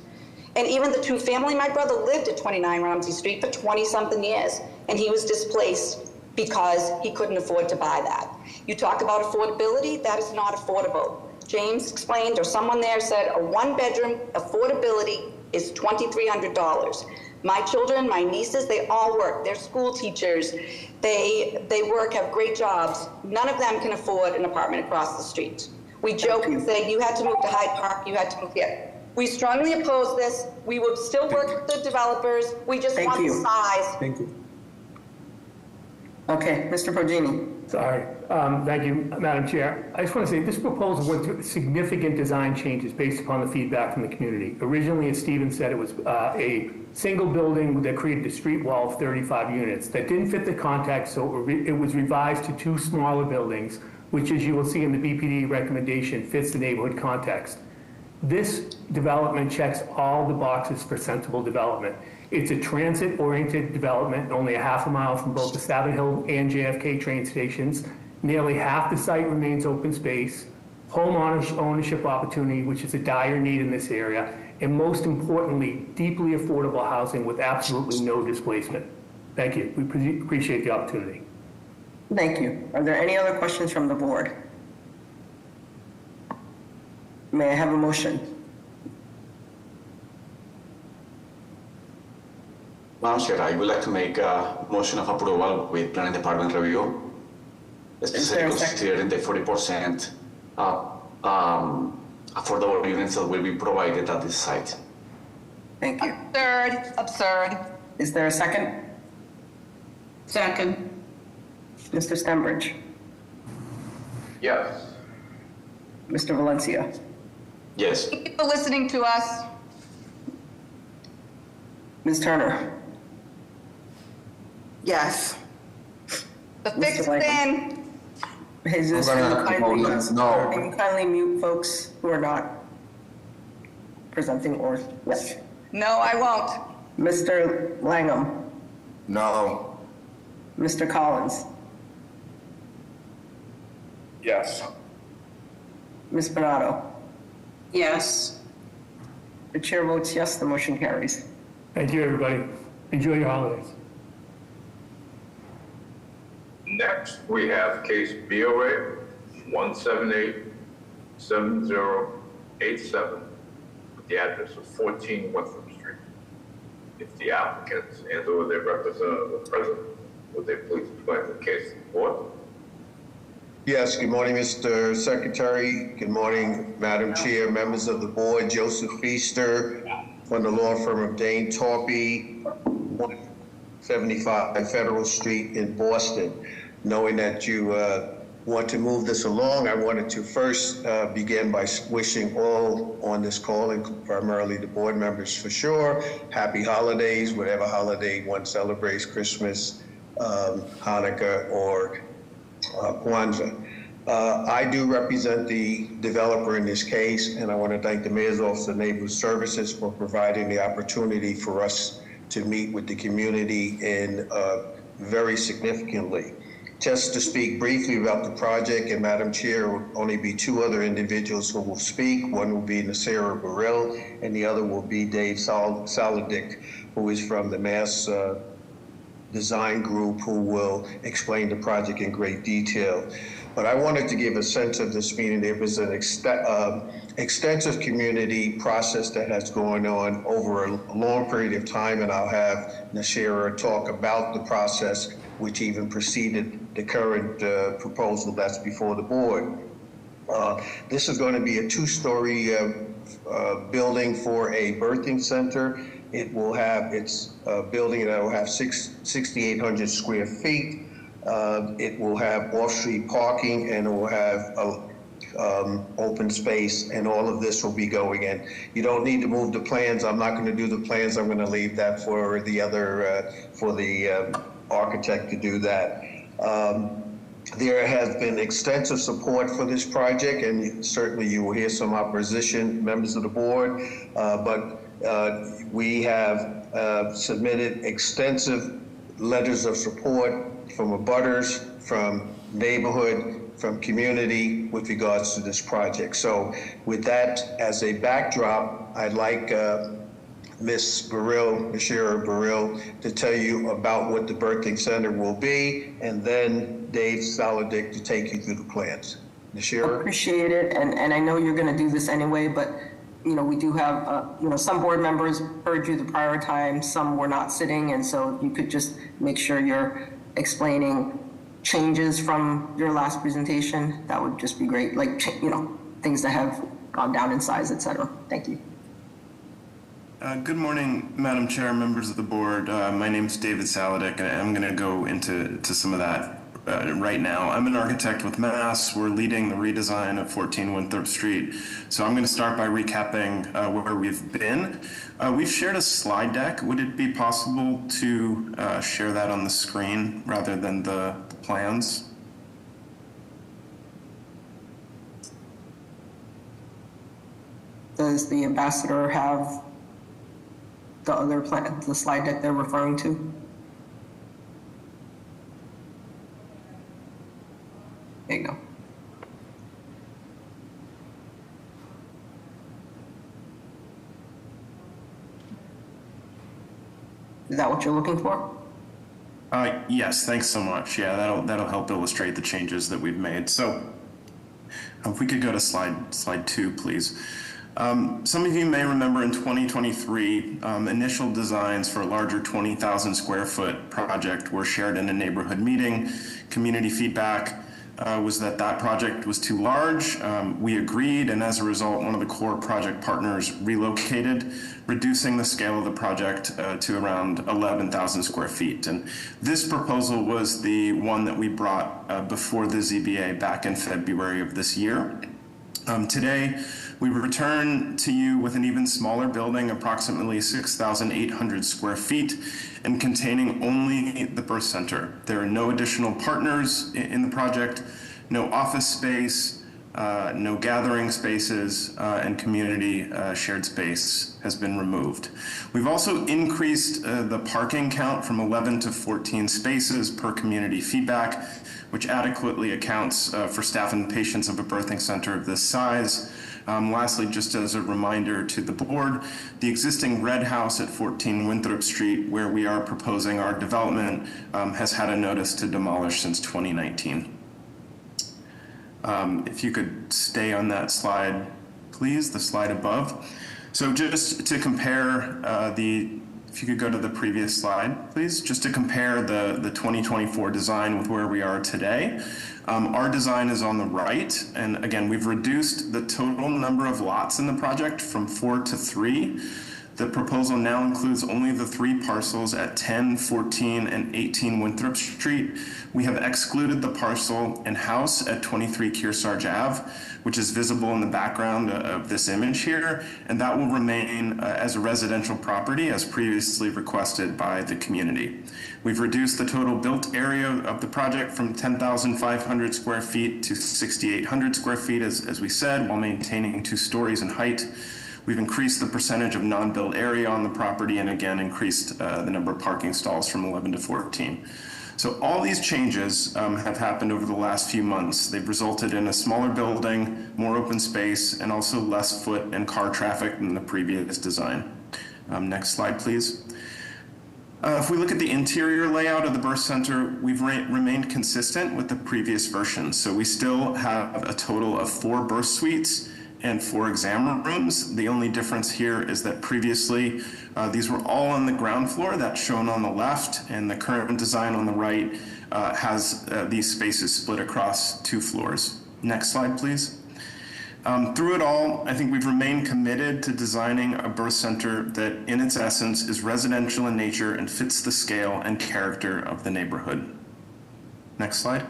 And even the two-family, my brother lived at 29 Romsey Street for 20-something years, and he was displaced because he couldn't afford to buy that. You talk about affordability, that is not affordable. James explained, or someone there said, a one-bedroom affordability is $2,300. My children, my nieces, they all work. They're school teachers. They work, have great jobs. None of them can afford an apartment across the street. We joke and say, you had to move to Hyde Park, you had to move here. We strongly oppose this. We would still work with the developers. We just want the size. Thank you. Okay, Mr. Progini. Sorry. Thank you, Madam Chair. I just want to say this proposal went through significant design changes based upon the feedback from the community. Originally, as Stephen said, it was a single building that created a street wall of 35 units. That didn't fit the context, so it was revised to 2 smaller buildings, which, as you will see in the BPD recommendation, fits the neighborhood context. This development checks all the boxes for sensible development. It's a transit-oriented development, only a half a mile from both the Savin Hill and JFK train stations. Nearly half the site remains open space, home ownership opportunity, which is a dire need in this area, and most importantly, deeply affordable housing with absolutely no displacement. Thank you. We appreciate the opportunity. Thank you. Are there any other questions from the board? May I have a motion? Madam Chair, I would like to make a motion of approval with Planning Department review, especially considering the 40% affordable units that will be provided at this site. Thank you. Absurd. Is there a second? Second. Mr. Stenbridge? Yes. Mr. Valencia? Yes. Thank you for listening to us. Ms. Turner? Yes. The thick Mr. Lang. skin. Jesus, I'm gonna have to vote yes, no. Can you kindly mute folks who are not presenting or, yes. No, I won't. Mr. Langham? No. Mr. Collins? Yes. Ms. Bernardo? Yes. The chair votes yes, the motion carries. Thank you, everybody. Enjoy your holidays. Next, we have case BOA 1787087 with the address of 14 Winthrop Street. If the applicants and/or their representative are present, would they please explain the case to the board? Yes, good morning, Mr. Secretary. Good morning, Madam Chair, members of the board. Joseph Feaster from the law firm of Dane Torpy, 175 Federal Street in Boston. Knowing that you want to move this along, I wanted to first begin by wishing all on this call, and primarily the board members for sure, happy holidays, whatever holiday one celebrates, Christmas, Hanukkah, or Kwanzaa. I do represent the developer in this case, and I want to thank the Mayor's Office of Neighborhood Services for providing the opportunity for us to meet with the community in very significantly. Just to speak briefly about the project, and Madam Chair, will only be 2 other individuals who will speak. One will be Nasira Burrell, and the other will be Dave Saladick, who is from the Mass Design Group, who will explain the project in great detail. But I wanted to give a sense of this meeting. There was an extensive community process that has gone on over a long period of time, and I'll have Nasira talk about the process which even preceded the current proposal that's before the board. This is going to be a 2-story building for a birthing center. It will have its building that will have 6,800 square feet. It will have off-street parking, and it will have open space, and all of this will be going in. You don't need to move the plans. I'm not going to do the plans. I'm going to leave that for the other, for the architect to do that. There has been extensive support for this project, and certainly you will hear some opposition, members of the board, but we have submitted extensive letters of support from abutters, from neighborhood, from community with regards to this project. So with that as a backdrop, I'd like Ms. Burrell, Nasira Burrell, to tell you about what the birthing center will be, and then Dave Saladick to take you through the plans. Nasira? Appreciate it, and I know you're going to do this anyway, but you know, we do have, you know, some board members heard you the prior time, some were not sitting, and so you could just make sure you're explaining changes from your last presentation. That would just be great, like, you know, things that have gone down in size, et cetera. Thank you. Good morning, Madam Chair, members of the board. My name is David Saladek, and I'm going to go into some of that right now. I'm an architect with Mass. We're leading the redesign of 14 Winthrop Street. So I'm going to start by recapping where we've been. We've shared a slide deck. Would it be possible to share that on the screen rather than the plans? Does the ambassador have the other plan, the slide deck they're referring to? There you go. Is that what you're looking for? Yes, thanks so much. Yeah, that'll help illustrate the changes that we've made. So if we could go to slide 2, please. Some of you may remember in 2023, initial designs for a larger 20,000 square foot project were shared in a neighborhood meeting. Community feedback was that project was too large. We agreed, and as a result, one of the core project partners relocated, reducing the scale of the project to around 11,000 square feet. And this proposal was the one that we brought before the ZBA back in February of this year. Today, we return to you with an even smaller building, approximately 6,800 square feet, and containing only the birth center. There are no additional partners in the project, no office space, no gathering spaces, and community shared space has been removed. We've also increased the parking count from 11 to 14 spaces per community feedback, which adequately accounts for staff and patients of a birthing center of this size. Lastly, just as a reminder to the board, the existing red house at 14 Winthrop Street, where we are proposing our development, has had a notice to demolish since 2019. If you could stay on that slide, please, the slide above. So just to compare if you could go to the previous slide, please, just to compare the 2024 design with where we are today. Our design is on the right, and again, we've reduced the total number of lots in the project from 4 to 3. The proposal now includes only the 3 parcels at 10, 14, and 18 Winthrop Street. We have excluded the parcel and house at 23 Kearsarge Ave, which is visible in the background of this image here, and that will remain as a residential property as previously requested by the community. We've reduced the total built area of the project from 10,500 square feet to 6,800 square feet, as we said, while maintaining 2 stories in height. We've increased the percentage of non-built area on the property and again increased the number of parking stalls from 11 to 14. So all these changes have happened over the last few months. They've resulted in a smaller building, more open space, and also less foot and car traffic than the previous design. Next slide, please. If we look at the interior layout of the birth center, we've remained consistent with the previous version. So we still have a total of 4 birth suites and 4 exam rooms. The only difference here is that previously these were all on the ground floor, that's shown on the left, and the current design on the right has these spaces split across 2 floors. Next slide, please. Through it all, I think we've remained committed to designing a birth center that in its essence is residential in nature and fits the scale and character of the neighborhood. Next slide.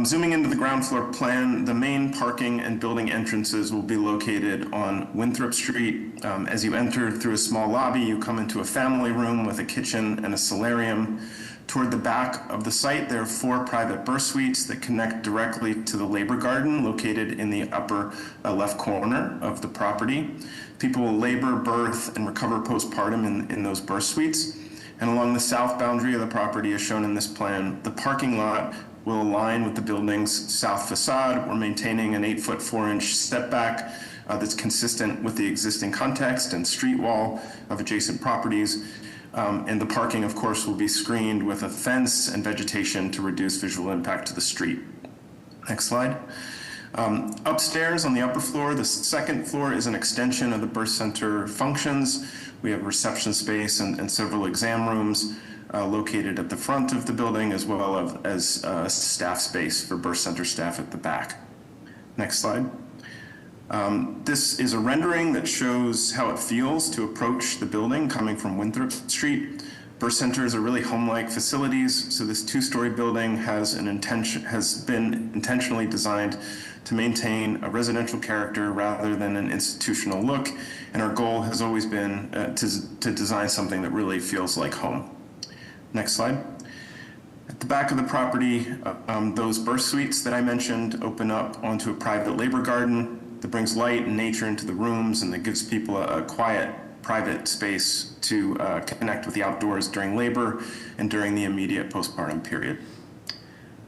Zooming into the ground floor plan, the main parking and building entrances will be located on Winthrop Street. As you enter through a small lobby, you come into a family room with a kitchen and a solarium. Toward the back of the site, there are 4 private birth suites that connect directly to the labor garden located in the upper left corner of the property. People will labor, birth, and recover postpartum in those birth suites. And along the south boundary of the property, as shown in this plan, the parking lot will align with the building's south facade. We're maintaining an 8-foot 4-inch step back that's consistent with the existing context and street wall of adjacent properties. And the parking, of course, will be screened with a fence and vegetation to reduce visual impact to the street. Next slide. Upstairs on the upper floor, the second floor is an extension of the birth center functions. We have reception space and several exam rooms located at the front of the building, as well as staff space for birth center staff at the back. Next slide. This is a rendering that shows how it feels to approach the building coming from Winthrop Street. Birth centers are really home-like facilities, so this two-story building has been intentionally designed to maintain a residential character rather than an institutional look, and our goal has always been to design something that really feels like home. Next slide. At the back of the property, those birth suites that I mentioned open up onto a private labor garden that brings light and nature into the rooms and that gives people a quiet, private space to connect with the outdoors during labor and during the immediate postpartum period.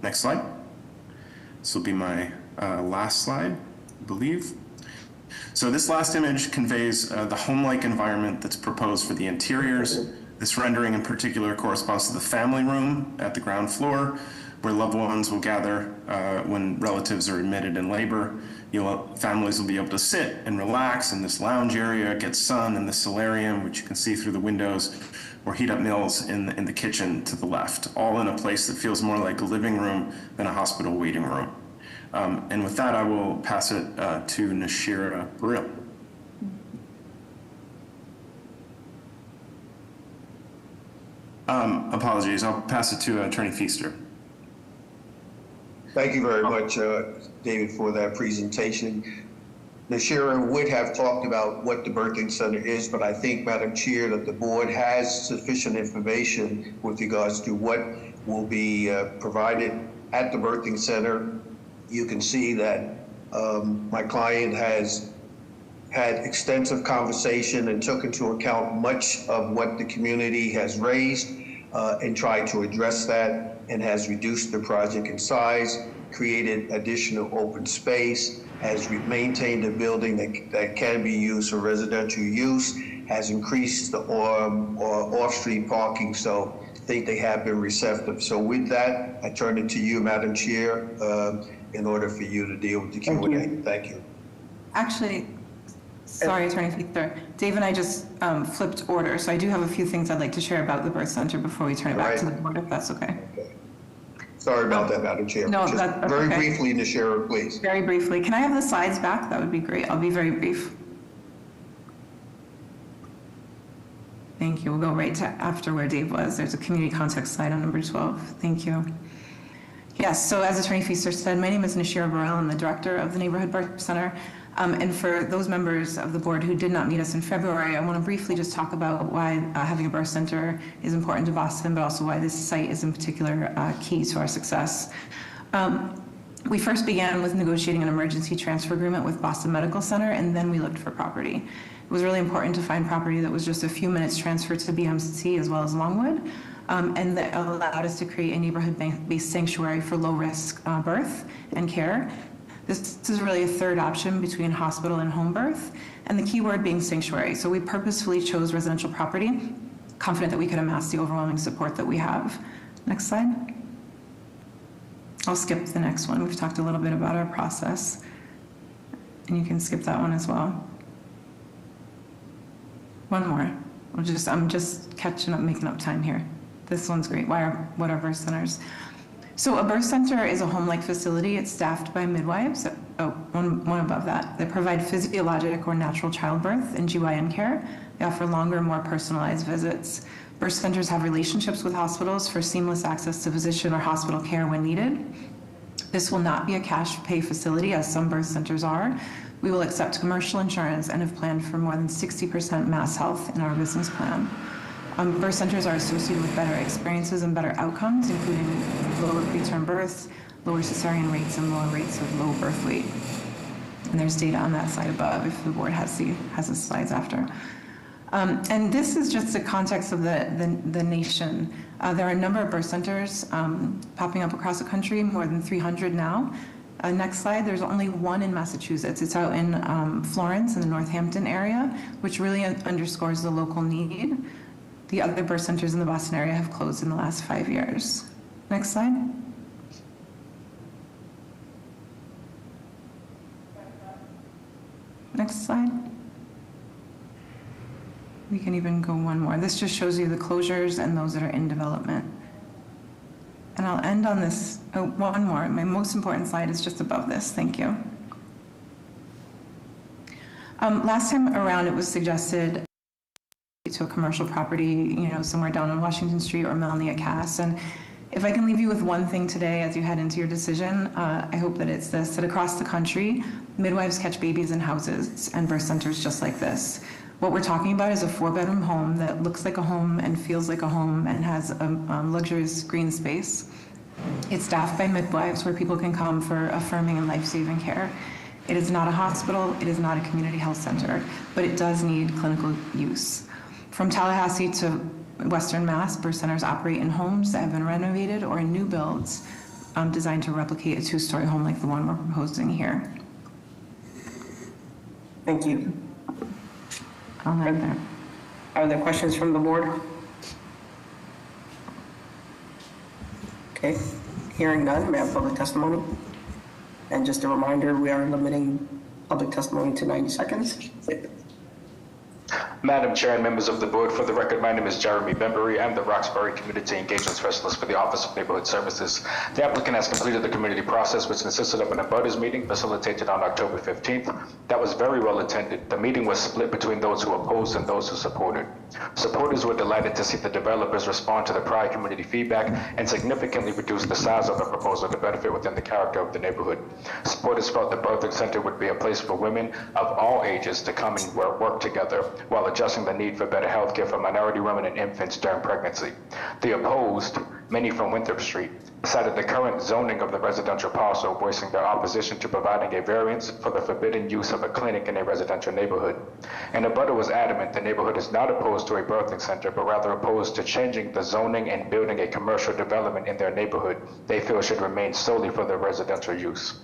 Next slide. This will be my last slide, I believe. So this last image conveys the home-like environment that's proposed for the interiors. This rendering in particular corresponds to the family room at the ground floor, where loved ones will gather when relatives are admitted in labor. Families will be able to sit and relax in this lounge area, get sun in the solarium, which you can see through the windows, or heat up meals in the kitchen to the left, all in a place that feels more like a living room than a hospital waiting room. And with that, I will pass it to Nashira Burrell. Apologies, I'll pass it to Attorney Feaster. Thank you very much, David, for that presentation. Nashira would have talked about what the birthing center is, but I think, Madam Chair, that the board has sufficient information with regards to what will be provided at the birthing center. You can see that my client has had extensive conversation and took into account much of what the community has raised and tried to address that, and has reduced the project in size, created additional open space, has maintained a building that can be used for residential use, has increased the off-street parking, so I think they have been receptive. So with that, I turn it to you, Madam Chair, in order for you to deal with the Q&A. Thank you. Actually, sorry, Attorney Feaster. Dave and I just flipped order, so I do have a few things I'd like to share about the birth center before we turn it back to the board, if that's okay. Sorry about that, Madam Chair. No, just that's very okay. briefly, Nashira, please. Very briefly. Can I have the slides back? That would be great. I'll be very brief. Thank you. We'll go right to after where Dave was. There's a community context slide on number 12. Thank you. Yes, so as Attorney Feaster said, my name is Nashira Burrell. I'm the director of the Neighborhood Birth Center. And for those members of the board who did not meet us in February, I want to briefly just talk about why having a birth center is important to Boston, but also why this site is in particular key to our success. We first began with negotiating an emergency transfer agreement with Boston Medical Center, and then we looked for property. It was really important to find property that was just a few minutes transfer to BMC as well as Longwood, and that allowed us to create a neighborhood-based sanctuary for low-risk birth and care. This is really a third option between hospital and home birth, and the key word being sanctuary. So we purposefully chose residential property, confident that we could amass the overwhelming support that we have. Next slide. I'll skip the next one. We've talked a little bit about our process, and you can skip that one as well. One more. I'm just catching up, making up time here. This one's great. What are birth centers? So a birth center is a home-like facility. It's staffed by midwives, one above that. They provide physiologic or natural childbirth and GYN care. They offer longer, more personalized visits. Birth centers have relationships with hospitals for seamless access to physician or hospital care when needed. This will not be a cash pay facility, as some birth centers are. We will accept commercial insurance and have planned for more than 60% Mass Health in our business plan. Birth centers are associated with better experiences and better outcomes, including lower preterm births, lower cesarean rates, and lower rates of low birth weight. And there's data on that slide above if the board has the slides after. And this is just the context of the nation. There are a number of birth centers popping up across the country, more than 300 now. Next slide, there's only one in Massachusetts. It's out in Florence in the Northampton area, which really underscores the local need. The other birth centers in the Boston area have closed in the last 5 years. Next slide. Next slide. We can even go one more. This just shows you the closures and those that are in development. And I'll end on this, one more. My most important slide is just above this. Thank you. Last time around, it was suggested to a commercial property, somewhere down on Washington Street or Melanie at Cass. And if I can leave you with one thing today as you head into your decision, I hope that it's this, that across the country, midwives catch babies in houses and birth centers just like this. What we're talking about is a 4-bedroom home that looks like a home and feels like a home and has a luxurious green space. It's staffed by midwives where people can come for affirming and life-saving care. It is not a hospital, it is not a community health center, but it does need clinical use. From Tallahassee to Western Mass, birth centers operate in homes that have been renovated or in new builds designed to replicate a 2-story home like the one we're proposing here. Thank you. I'll end there. Are there questions from the board? Okay, hearing none, may I have public testimony? And just a reminder, we are limiting public testimony to 90 seconds. Madam Chair and members of the board, for the record, my name is Jeremy Bembury. I'm the Roxbury Community Engagement Specialist for the Office of Neighborhood Services. The applicant has completed the community process, which consisted of an abutters meeting facilitated on October 15th. That was very well attended. The meeting was split between those who opposed and those who supported. Supporters were delighted to see the developers respond to the prior community feedback and significantly reduce the size of the proposal to benefit within the character of the neighborhood. Supporters felt the birthing center would be a place for women of all ages to come and work together while adjusting the need for better health care for minority women and infants during pregnancy. The opposed, many from Winthrop Street, cited the current zoning of the residential parcel, voicing their opposition to providing a variance for the forbidden use of a clinic in a residential neighborhood. And abutter was adamant the neighborhood is not opposed to a birthing center, but rather opposed to changing the zoning and building a commercial development in their neighborhood they feel should remain solely for their residential use.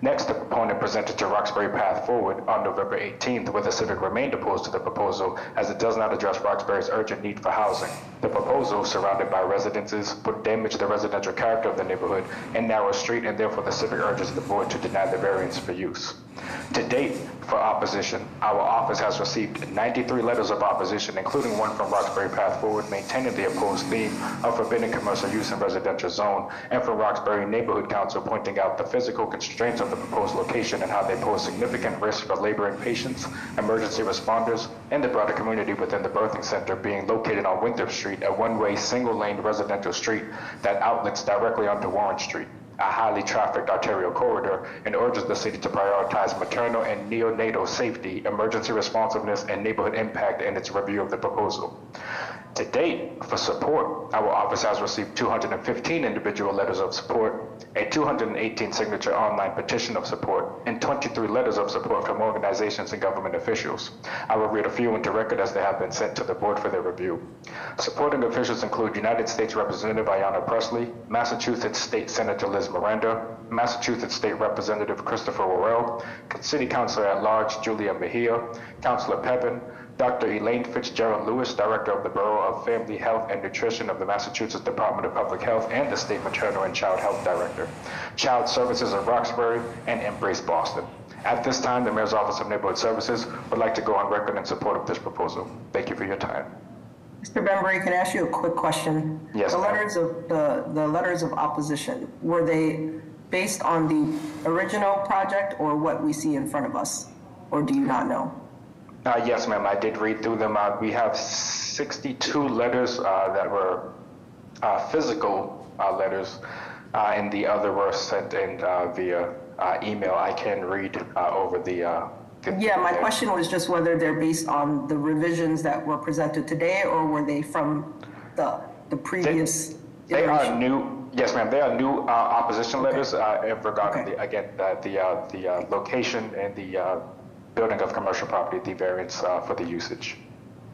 Next, the proponent presented to Roxbury Path Forward on November 18th, where the Civic remained opposed to the proposal as it does not address Roxbury's urgent need for housing. The proposal, surrounded by residences, would damage the residential character of the neighborhood and narrow street, and therefore the Civic urges the board to deny the variance for use. To date, for opposition, our office has received 93 letters of opposition, including one from Roxbury Path Forward maintaining the opposed theme of forbidding commercial use in residential zone, and from Roxbury Neighborhood Council pointing out the physical constraints of the proposed location and how they pose significant risk for laboring patients, emergency responders, and the broader community within the birthing center being located on Winthrop Street, a one-way, single-lane residential street that outlets directly onto Warren Street, a highly trafficked arterial corridor, and urges the city to prioritize maternal and neonatal safety, emergency responsiveness, and neighborhood impact in its review of the proposal. To date, for support, our office has received 215 individual letters of support, a 218 signature online petition of support, and 23 letters of support from organizations and government officials. I will read a few into record as they have been sent to the board for their review. Supporting officials include United States Representative Ayanna Presley, Massachusetts State Senator Liz Miranda, Massachusetts State Representative Christopher Worrell, City Councilor at Large Julia Mejia, Councilor Pepin, Dr. Elaine Fitzgerald Lewis, Director of the Bureau of Family Health and Nutrition of the Massachusetts Department of Public Health and the State Maternal and Child Health Director, Child Services of Roxbury, and Embrace Boston. At this time, the Mayor's Office of Neighborhood Services would like to go on record in support of this proposal. Thank you for your time. Mr. Bembury, can I ask you a quick question? Yes, The ma'am. letters of opposition, were they based on the original project or what we see in front of us? Or do you not know? Yes, ma'am, I did read through them. We have 62 letters that were physical letters, and the other were sent in via email. I can read over the Yeah, my question was just whether they're based on the revisions that were presented today, or were they from the previous They iteration? are new. Yes, ma'am. They are new opposition letters regarding the location and the building of commercial property, the variance for the usage.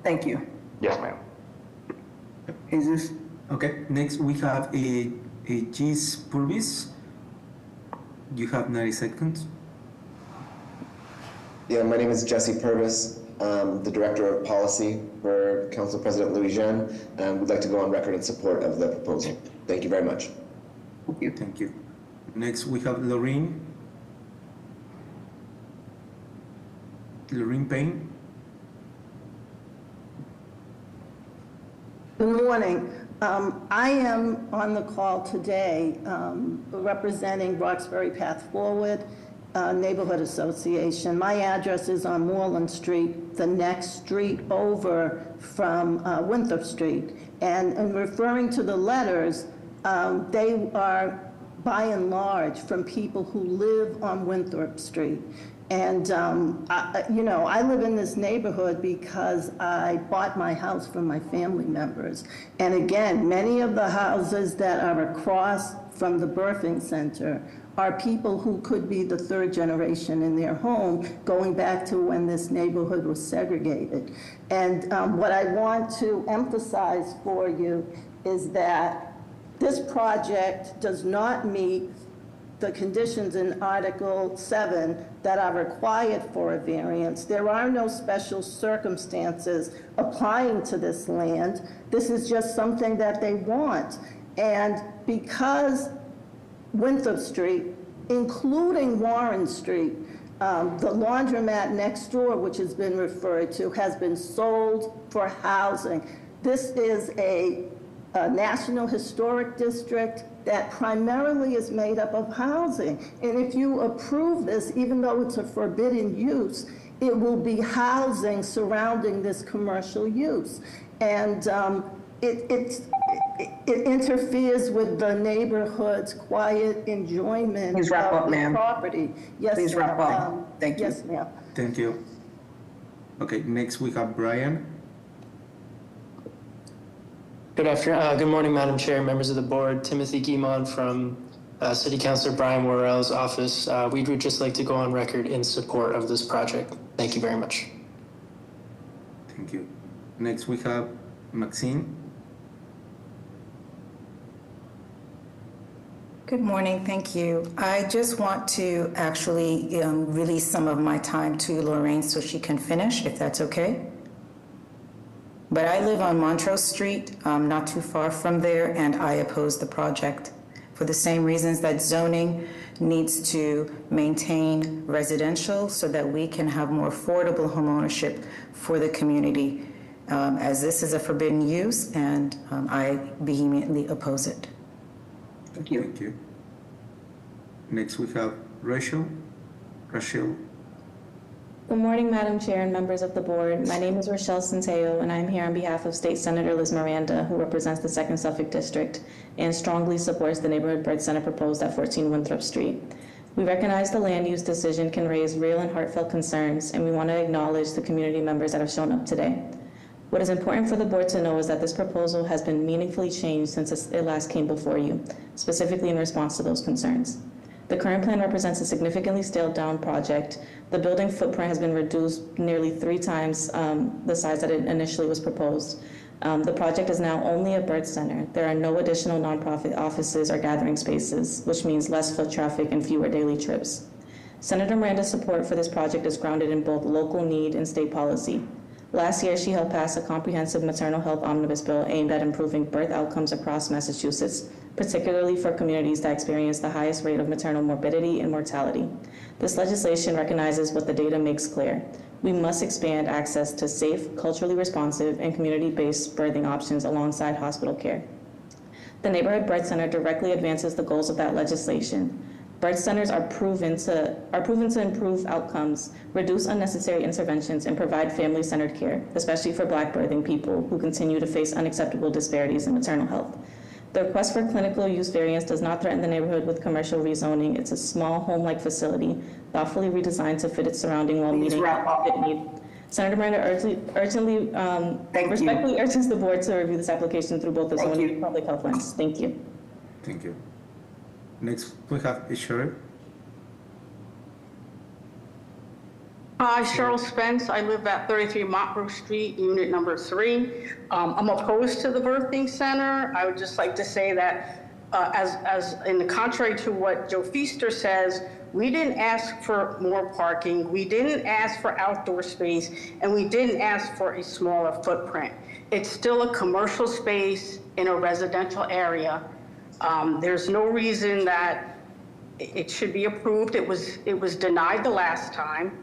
Thank you. Yes, ma'am. Jesus. Okay, next we have a Gis Purvis. You have 90 seconds. Yeah, my name is Jesse Purvis. I'm the Director of Policy for Council President Louis Jean, and we'd like to go on record in support of the proposal. Thank you very much. Thank you. Thank you. Next we have Lorraine. Lorraine Payne. Good morning. I am on the call today representing Roxbury Path Forward neighborhood association. My address is on Moreland Street, the next street over from Winthrop Street. And in referring to the letters, they are by and large from people who live on Winthrop Street. And, I live in this neighborhood because I bought my house from my family members. And again, many of the houses that are across from the birthing center are people who could be the third generation in their home, going back to when this neighborhood was segregated. And what I want to emphasize for you is that this project does not meet the conditions in Article 7 that are required for a variance. There are no special circumstances applying to this land. This is just something that they want. And because Winthrop Street, including Warren Street, the laundromat next door, which has been referred to, has been sold for housing. This is a National Historic District that primarily is made up of housing. And if you approve this, even though it's a forbidden use, it will be housing surrounding this commercial use. And it interferes with the neighborhood's quiet enjoyment Please wrap of up, the ma'am. property. Yes, Please wrap up. Thank you. Yes, ma'am. Thank you. Okay, next we have Brian. Good morning, Madam Chair, members of the board. Timothy Guimond from City Councilor Brian Worrell's office. We would just like to go on record in support of this project. Thank you very much. Thank you. Next we have Maxine. Good morning, thank you. I just want to actually release some of my time to Lorraine so she can finish, if that's okay. But I live on Montrose Street, not too far from there, and I oppose the project for the same reasons that zoning needs to maintain residential so that we can have more affordable homeownership for the community, as this is a forbidden use, and I vehemently oppose it. Thank you. Thank you. Next we have Rachel. Good morning, Madam Chair and members of the board. My name is Rochelle Centeo, and I'm here on behalf of State Senator Liz Miranda, who represents the 2nd Suffolk District and strongly supports the Neighborhood Birth Center proposed at 14 Winthrop Street. We recognize the land use decision can raise real and heartfelt concerns, and we want to acknowledge the community members that have shown up today. What is important for the board to know is that this proposal has been meaningfully changed since it last came before you, specifically in response to those concerns. The current plan represents a significantly scaled-down project. The building footprint has been reduced nearly 3 times the size that it initially was proposed. The project is now only a birth center. There are no additional nonprofit offices or gathering spaces, which means less foot traffic and fewer daily trips. Senator Miranda's support for this project is grounded in both local need and state policy. Last year, she helped pass a comprehensive maternal health omnibus bill aimed at improving birth outcomes across Massachusetts, particularly for communities that experience the highest rate of maternal morbidity and mortality. This legislation recognizes what the data makes clear. We must expand access to safe, culturally responsive, and community-based birthing options alongside hospital care. The Neighborhood Birth Center directly advances the goals of that legislation. Birth centers are proven to improve outcomes, reduce unnecessary interventions, and provide family-centered care, especially for Black birthing people who continue to face unacceptable disparities in maternal health. The request for clinical use variance does not threaten the neighborhood with commercial rezoning. It's a small home-like facility, thoughtfully redesigned to fit its surrounding while meeting market need. Senator Miranda respectfully urges the board to review this application through both the zoning and public health lens. Thank you. Thank you. Next, we have Cheryl. Hi, Cheryl Spence. I live at 33 Montrose Street, unit number 3. I'm opposed to the birthing center. I would just like to say that, as in the contrary to what Joe Feaster says, we didn't ask for more parking, we didn't ask for outdoor space, and we didn't ask for a smaller footprint. It's still a commercial space in a residential area. There's no reason that it should be approved. It was denied the last time.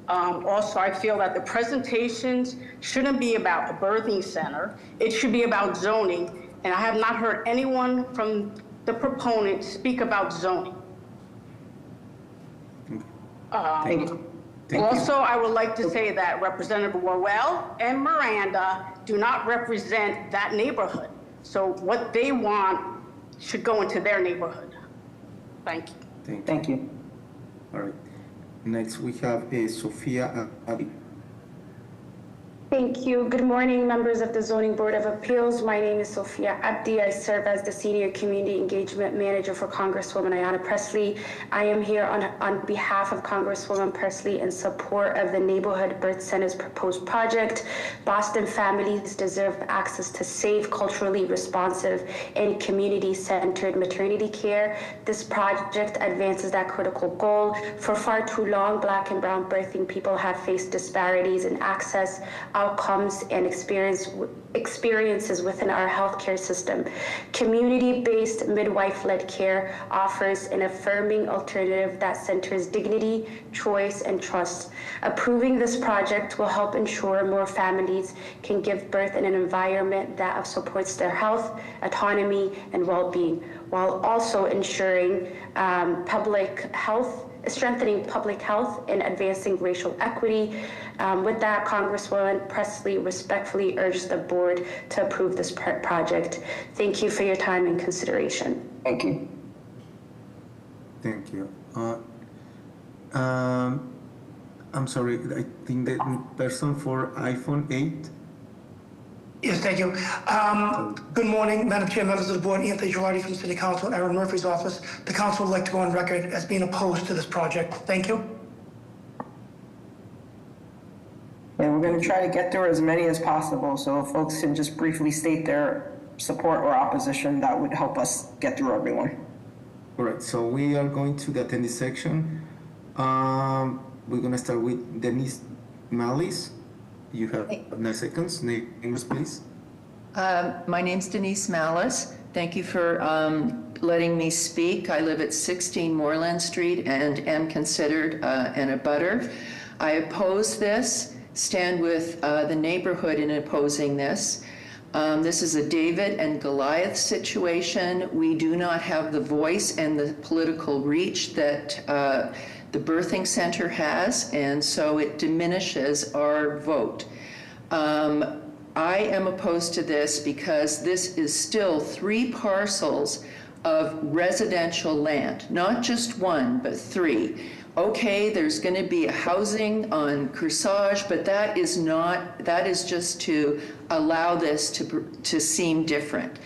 Also, I feel that the presentations shouldn't be about a birthing center. It should be about zoning, and I have not heard anyone from the proponent speak about zoning. Also, I would like to say that Representative Worrell and Miranda do not represent that neighborhood. So what they want should go into their neighborhood. Thank you. Thank you. All right. Next, we have Sophia Abi. Thank you. Good morning, members of the Zoning Board of Appeals. My name is Sophia Abdi. I serve as the Senior Community Engagement Manager for Congresswoman Ayanna Pressley. I am here on behalf of Congresswoman Pressley in support of the Neighborhood Birth Center's proposed project. Boston families deserve access to safe, culturally responsive, and community-centered maternity care. This project advances that critical goal. For far too long, Black and brown birthing people have faced disparities in access, outcomes, and experiences within our healthcare system. Community-based midwife-led care offers an affirming alternative that centers dignity, choice, and trust. Approving this project will help ensure more families can give birth in an environment that supports their health, autonomy, and well-being, while also ensuring strengthening public health and advancing racial equity. With that, Congresswoman Pressley respectfully urges the board to approve this project. Thank you for your time and consideration. Thank you. Thank you. I'm sorry, I think the person for iPhone 8. Yes, thank you. Good morning, Madam Chair, members of the board. Anthony Girardi from City Council, Aaron Murphy's office. The council would like to go on record as being opposed to this project. Thank you. And we're going to try to get through as many as possible. So if folks can just briefly state their support or opposition, that would help us get through everyone. All right, so we are going to the attendee section. We're going to start with Denise Malice. You have 9 seconds. Names, please. My name's Denise Malice. Thank you for letting me speak. I live at 16 Moreland Street and am considered an abutter. I oppose this, stand with the neighborhood in opposing this. This is a David and Goliath situation. We do not have the voice and the political reach that the birthing center has, and so it diminishes our vote. I am opposed to this because this is still 3 parcels of residential land, not just 1, but 3. Okay, there's going to be a housing on Corsage, but that is just to allow this to seem different.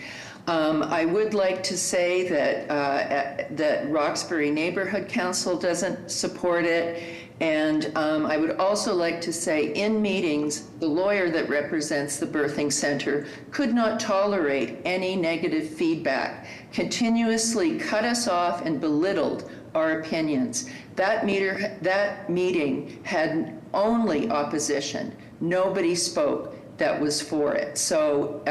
I would like to say that Roxbury Neighborhood Council doesn't support it, and I would also like to say in meetings, the lawyer that represents the birthing center could not tolerate any negative feedback, continuously cut us off and belittled our opinions. That meeting had only opposition. Nobody spoke that was for it. So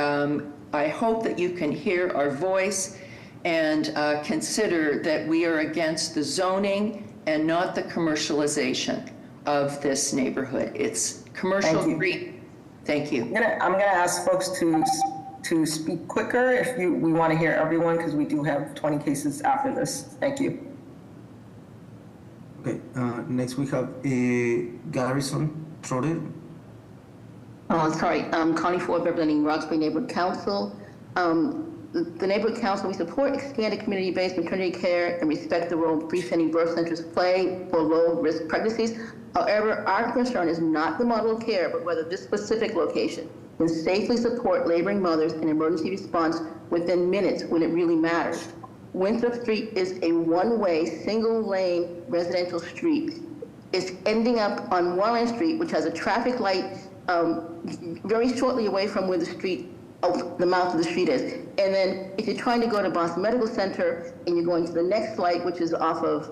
I hope that you can hear our voice and consider that we are against the zoning and not the commercialization of this neighborhood. It's commercial free. Thank you. I'm gonna ask folks to speak quicker if we want to hear everyone, because we do have 20 cases after this. Thank you. Okay, next we have Garrison Trotter. Sorry, Connie Ford representing Roxbury Neighborhood Council. The Neighborhood Council, we support expanded community-based maternity care and respect the role freestanding birth centers play for low-risk pregnancies. However, our concern is not the model of care, but whether this specific location can safely support laboring mothers in emergency response within minutes when it really matters. Winthrop Street is a one-way, single-lane residential street. It's ending up on Warren Street, which has a traffic light very shortly away from where the mouth of the street is. And then if you're trying to go to Boston Medical Center and you're going to the next light, which is off of,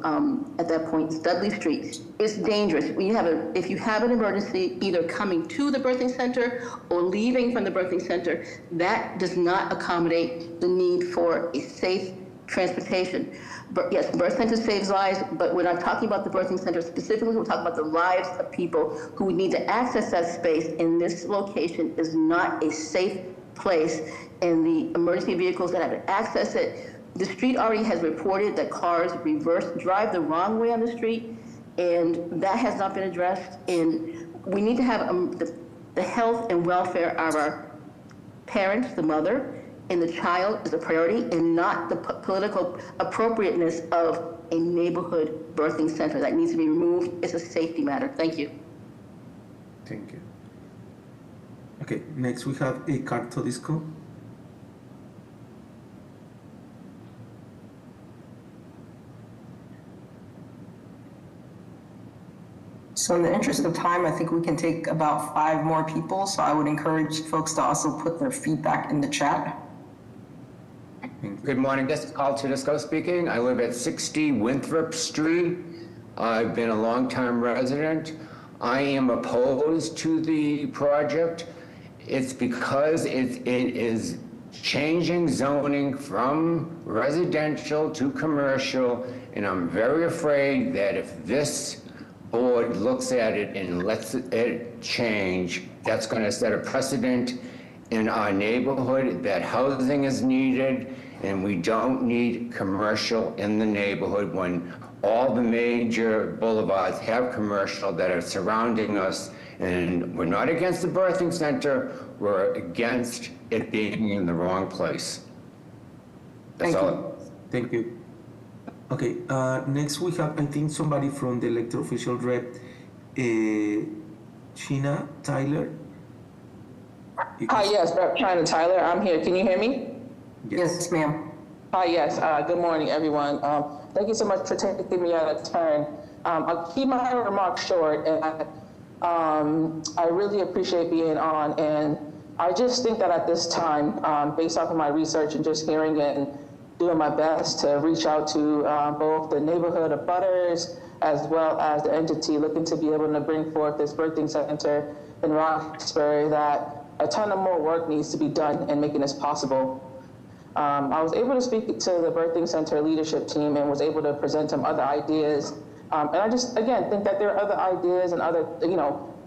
at that point, Studley Street, it's dangerous. If you have an emergency, either coming to the birthing center or leaving from the birthing center, that does not accommodate the need for a safe transportation. But yes, birth center saves lives, but we're not talking about the birthing center specifically. We're talking about the lives of people who would need to access that space, and this location is not a safe place, and the emergency vehicles that have to access it. The street already has reported that cars drive the wrong way on the street, and that has not been addressed. And we need to have the health and welfare of our parents, the mother, and the child is a priority, and not the political appropriateness of a neighborhood birthing center. That needs to be removed. It's a safety matter. Thank you. Thank you. Okay, next we have a Carto Disco. So in the interest of time, I think we can take about 5 more people. So I would encourage folks to also put their feedback in the chat. Good morning, this is Carl Tudisco speaking. I live at 60 Winthrop Street. I've been a longtime resident. I am opposed to the project. It's because it is changing zoning from residential to commercial, and I'm very afraid that if this board looks at it and lets it change, that's going to set a precedent in our neighborhood that housing is needed, and we don't need commercial in the neighborhood when all the major boulevards have commercial that are surrounding us. And we're not against the birthing center, we're against it being in the wrong place. That's all. Thank you. Okay, next we have, I think, somebody from the elected official rep, China Tyler. Hi, yes, Rep. China Tyler. I'm here. Can you hear me? Yes, ma'am. Hi, yes. Good morning, everyone. Thank you so much for taking me out of turn. I'll keep my remarks short, and I really appreciate being on. And I just think that at this time, based off of my research and just hearing it and doing my best to reach out to both the neighborhood of Butters as well as the entity looking to be able to bring forth this birthing center in Roxbury, that a ton of more work needs to be done in making this possible. I was able to speak to the birthing center leadership team and was able to present some other ideas. And I just, again, think that there are other ideas and other,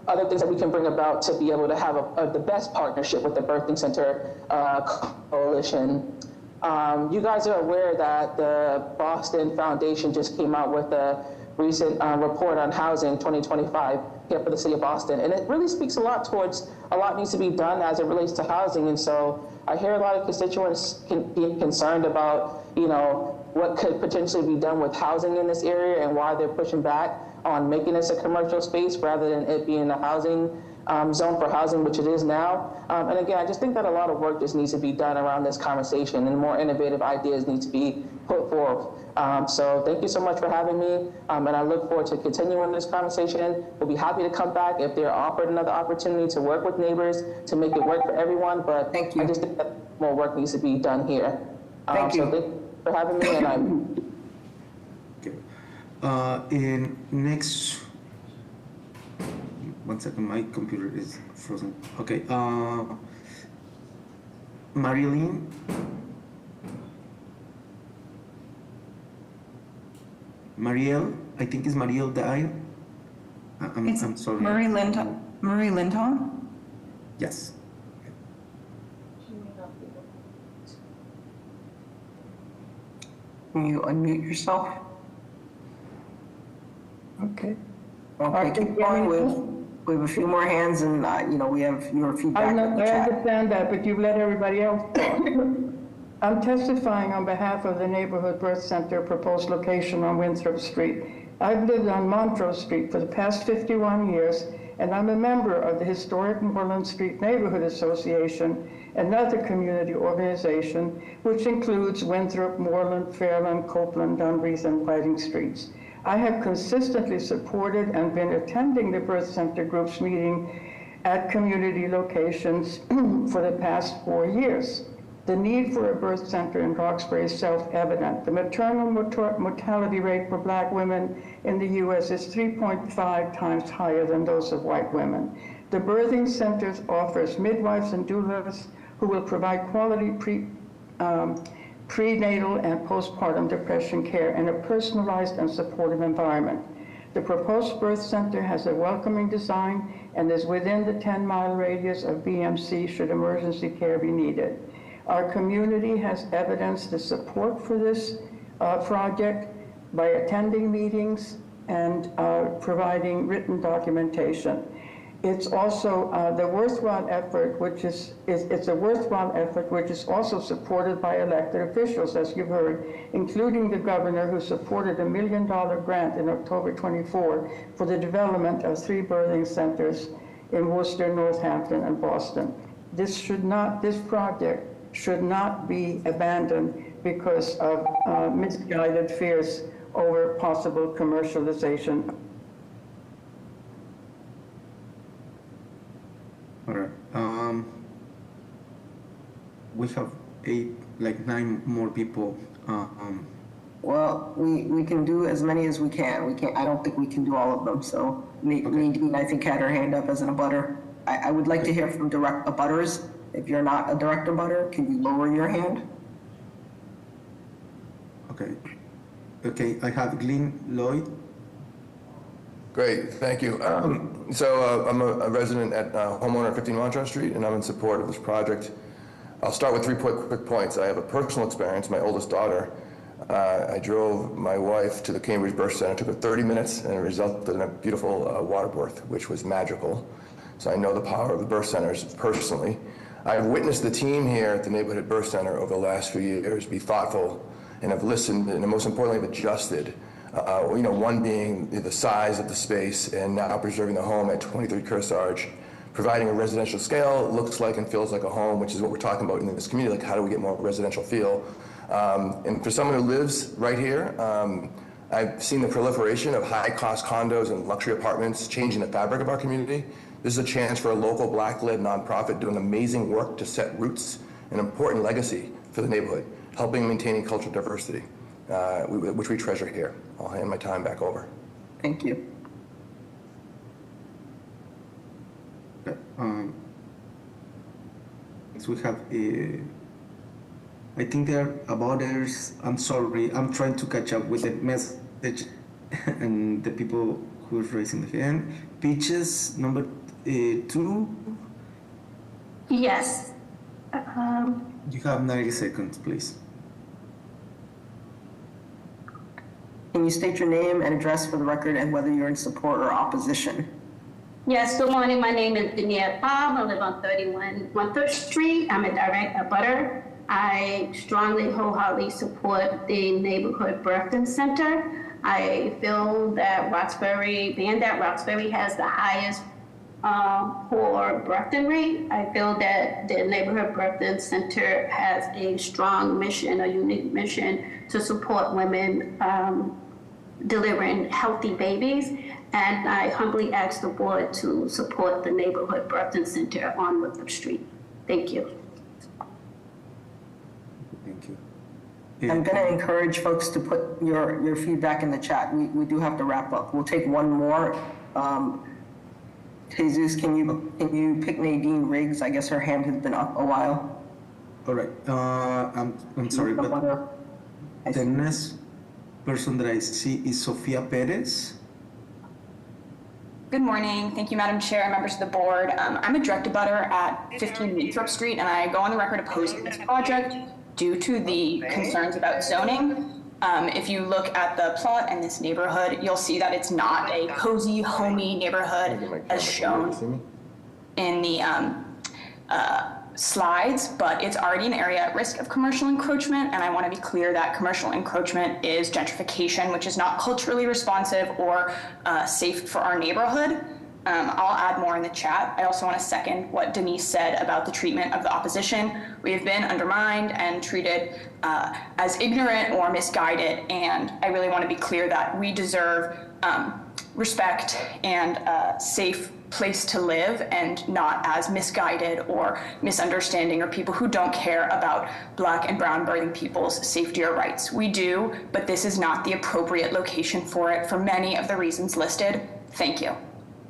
other things that we can bring about to be able to have the best partnership with the birthing center coalition. You guys are aware that the Boston Foundation just came out with a recent report on housing 2025 here for the city of Boston. And it really speaks a lot towards a lot needs to be done as it relates to housing. And so I hear a lot of constituents being concerned about, what could potentially be done with housing in this area and why they're pushing back on making this a commercial space rather than it being a housing zone for housing, which it is now. And again, I just think that a lot of work just needs to be done around this conversation and more innovative ideas need to be put forth. So thank you so much for having me. And I look forward to continuing this conversation. We'll be happy to come back if they're offered another opportunity to work with neighbors to make it work for everyone. But I just think that more work needs to be done here. Thank you. So thank you for having me. And And next, one second, my computer is frozen. Okay, Marilyn. Marielle, I think it's Marielle Dyer. I'm sorry. Marie Lindholm? Yes. Can you unmute yourself? Okay. Okay, keep going we have a few more hands and, we have your feedback in the I chat. understand that, but you've let everybody else talk. I'm testifying on behalf of the Neighborhood Birth Center proposed location on Winthrop Street. I've lived on Montrose Street for the past 51 years, and I'm a member of the Historic Moreland Street Neighborhood Association, another community organization, which includes Winthrop, Moreland, Fairland, Copeland, Dunreath, and Whiting Streets. I have consistently supported and been attending the birth center group's meeting at community locations for the past 4 years. The need for a birth center in Roxbury is self-evident. The maternal mortality rate for Black women in the U.S. is 3.5 times higher than those of white women. The birthing centers offers midwives and doulas who will provide quality prenatal and postpartum depression care in a personalized and supportive environment. The proposed birth center has a welcoming design and is within the 10-mile radius of BMC should emergency care be needed. Our community has evidenced the support for this project by attending meetings and providing written documentation. It's also the worthwhile effort, it's a worthwhile effort which is also supported by elected officials, as you've heard, including the governor, who supported $1 million grant in October 24 for the development of 3 birthing centers in Worcester, Northampton, and Boston. This project should not be abandoned because of misguided fears over possible commercialization. All right. We have 9 more people. Well, we can do as many as we can. I don't think we can do all of them. So Nadine, I think, had her hand up as an abutter. I would like to hear from direct abutters. If you're not a direct abutter, can you lower your hand? Okay, I have Glenn Lloyd. Great, thank you. I'm a resident at homeowner 15 Montrose Street, and I'm in support of this project. I'll start with 3 quick points. I have a personal experience. My oldest daughter, I drove my wife to the Cambridge Birth Center. It took her 30 minutes, and it resulted in a beautiful water birth, which was magical. So I know the power of the birth centers personally. I've witnessed the team here at the Neighborhood Birth Center over the last few years be thoughtful and have listened, and most importantly, have adjusted. One being the size of the space, and now preserving the home at 23 Kearsarge, providing a residential scale, looks like and feels like a home, which is what we're talking about in this community, like how do we get more residential feel. And for someone who lives right here, I've seen the proliferation of high-cost condos and luxury apartments changing the fabric of our community. This is a chance for a local Black-led nonprofit doing amazing work to set roots, an important legacy for the neighborhood, helping maintaining cultural diversity, which we treasure here. I'll hand my time back over. Thank you. Next we have, I think there are abutters. I'm sorry, I'm trying to catch up with the message and the people who are raising the hand. Peaches, number 2. Yes. You have 90 seconds, please. Can you state your name and address for the record and whether you're in support or opposition? Yes, good morning. My name is Danielle Bob. I live on 31 1/3 Street. I'm a direct abutter. I strongly, wholeheartedly support the Neighborhood Birthing Center. I feel that Roxbury has the highest for birthing rate. I feel that the Neighborhood Birthing Center has a strong mission, a unique mission to support women delivering healthy babies. And I humbly ask the board to support the Neighborhood Birthing Center on Winthrop Street. Thank you. Thank you. I'm going to encourage folks to put your feedback in the chat. We do have to wrap up. We'll take one more. Jesus, can you pick Nadine Riggs? I guess her hand has been up a while. All right. I'm sorry, but the next person that I see is Sofia Perez. Good morning. Thank you, Madam Chair and members of the board. I'm a direct abutter at 15 Winthrop Street, and I go on the record opposing this project due to the concerns about zoning. If you look at the plot in this neighborhood, you'll see that it's not a cozy, homey neighborhood as shown in the slides, but it's already an area at risk of commercial encroachment, and I want to be clear that commercial encroachment is gentrification, which is not culturally responsive or safe for our neighborhood. I'll add more in the chat. I also want to second what Denise said about the treatment of the opposition. We have been undermined and treated as ignorant or misguided, and I really want to be clear that we deserve respect and a safe place to live, and not as misguided or misunderstanding or people who don't care about Black and brown birthing people's safety or rights. We do, but this is not the appropriate location for it for many of the reasons listed. Thank you.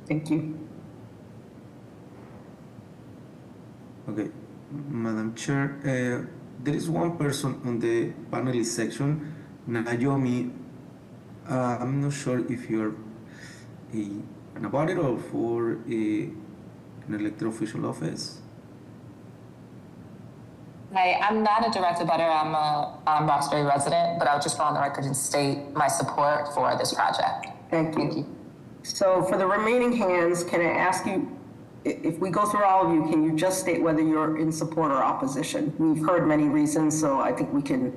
Thank you. Okay, Madam Chair, there is one person on the panelist section, Naomi. I'm not sure if you're an abutter or for an elected official office. Hi, I'm not a direct abutter. I'm a Roxbury resident, but I would just go on the record and state my support for this project. Thank you. So for the remaining hands, can I ask you, if we go through all of you, can you just state whether you're in support or opposition? We've heard many reasons, so I think we can,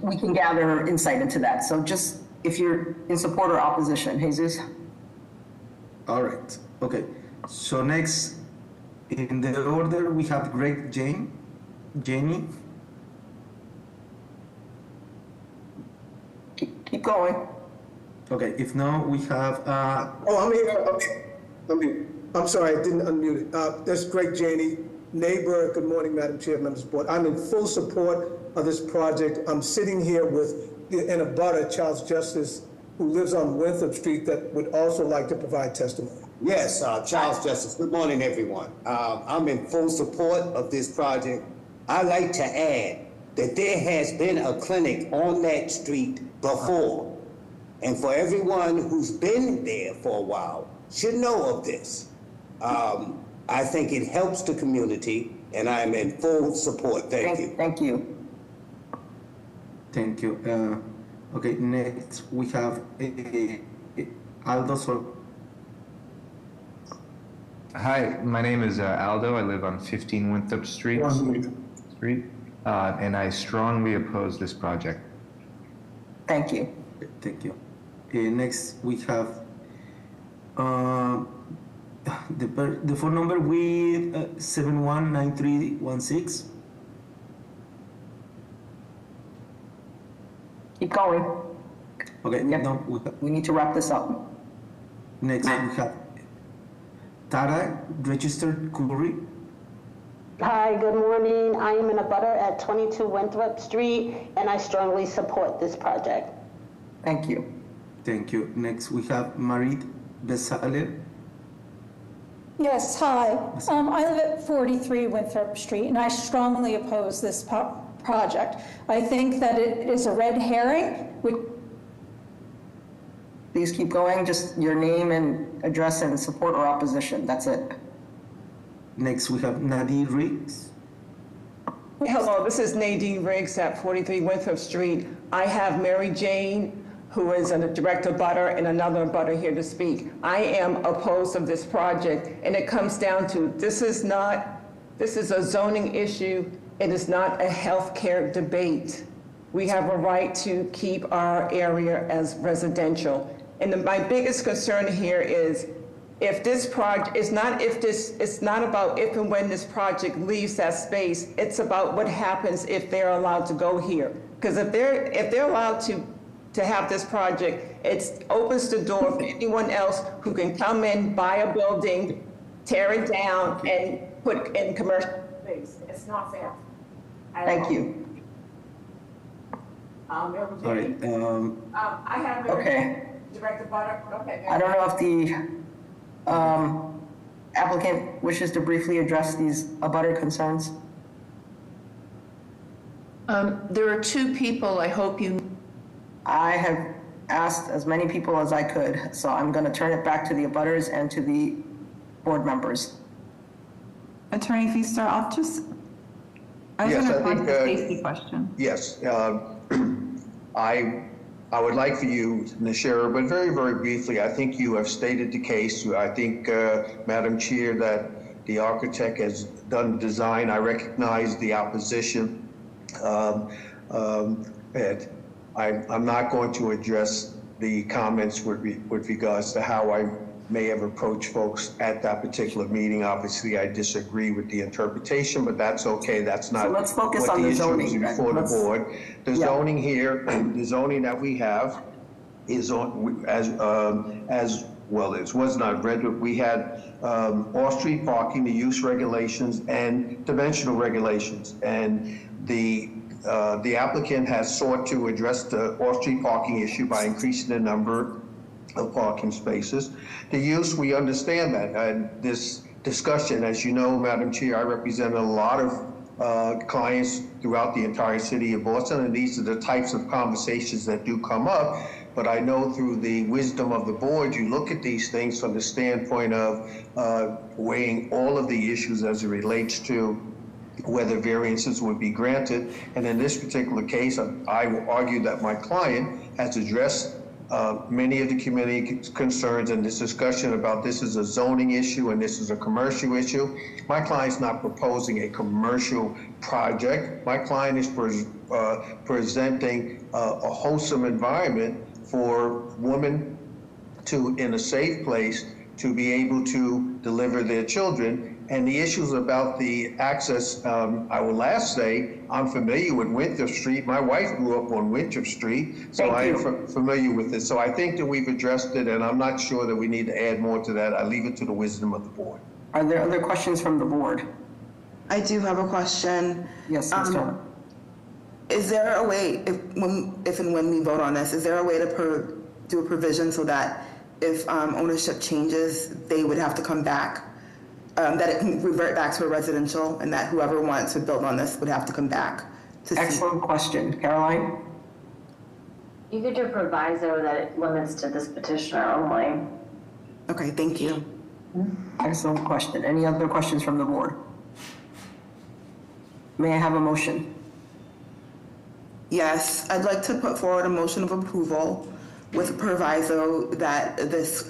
we can gather insight into that. So just if you're in support or opposition, Jesus. All right. Okay. So next, in the order, we have Greg Jenny. Keep going. Okay. If not, we have. Oh, I'm here. I'm sorry, I didn't unmute it. That's Greg Janey, neighbor. Good morning, Madam Chair, members of the board. I'm in full support of this project. I'm sitting here with in a butter, Charles Justice, who lives on Winthrop Street, that would also like to provide testimony. Yes, Charles Justice. Good morning, everyone. I'm in full support of this project. I'd like to add that there has been a clinic on that street before. And for everyone who's been there for a while should know of this. I think it helps the community, and I'm in full support. Thank you. Thank you. Thank you. Okay, next we have Aldo. Hi, my name is Aldo. I live on 15 Winthrop Street, and I strongly oppose this project. Thank you. Thank you. Next we have the phone number with 719316. Keep going. Okay. Yep. No, we need to wrap this up. Next we have Tara, registered Curry. Hi, good morning. I am in a butter at 22 Winthrop Street, and I strongly support this project. Thank you. Thank you. Next, we have Marit Besaler. Yes, hi. I live at 43 Winthrop Street, and I strongly oppose this project. I think that it is a red herring. Please keep going. Just your name and address and support or opposition. That's it. Next, we have Nadine Riggs. Hello, this is Nadine Riggs at 43 Winthrop Street. I have Mary Jane, who is a director butter, and another butter here to speak. I am opposed of this project, and it comes down to this is a zoning issue. It is not a healthcare debate. We have a right to keep our area as residential. And my biggest concern here is if this project, it's not about if and when this project leaves that space, it's about what happens if they're allowed to go here. Because if they're allowed to have this project, it opens the door for anyone else who can come in, buy a building, tear it down, and put in commercial space. It's not fair. Thank you. All right. I have Okay. Director Butter. Okay. I don't know if the applicant wishes to briefly address these abutter concerns. There are two people. I hope you. I have asked as many people as I could, so I'm going to turn it back to the abutters and to the board members. Attorney Feaster, I was going to pose the safety question. Yes. I would like for you, Nashira, but very, very briefly, I think you have stated the case. I think, Madam Chair, that the architect has done design. I recognize the opposition. And I'm not going to address the comments with regards to how I may have approached folks at that particular meeting. Obviously, I disagree with the interpretation, but that's okay. That's not so let's focus what on the the issue zoning, is before the board. The zoning here, the zoning that we have is on as well as was not read. We had off-street parking, the use regulations, and dimensional regulations, and the applicant has sought to address the off-street parking issue by increasing the number of parking spaces. The use, we understand that. And this discussion, as you know, Madam Chair, I represent a lot of clients throughout the entire city of Boston, and these are the types of conversations that do come up. But I know through the wisdom of the board, you look at these things from the standpoint of weighing all of the issues as it relates to whether variances would be granted. And in this particular case, I will argue that my client has addressed many of the community concerns in this discussion about this is a zoning issue and this is a commercial issue. My client's not proposing a commercial project. My client is presenting a wholesome environment for women to, in a safe place, to be able to deliver their children. And the issues about the access, I will last say, I'm familiar with Winthrop Street. My wife grew up on Winthrop Street, so I am familiar with it. So I think that we've addressed it, and I'm not sure that we need to add more to that. I leave it to the wisdom of the board. Are there other questions from the board? I do have a question. Yes, Ms. Turner. Is there a way, if and when we vote on this, is there a way to do a provision so that if ownership changes, they would have to come back? That it can revert back to a residential, and that whoever wants to build on this would have to come back to see. Excellent question. Caroline? You could do a proviso that it limits to this petitioner only. Okay, thank you. Excellent question. Any other questions from the board? May I have a motion? Yes, I'd like to put forward a motion of approval with a proviso that this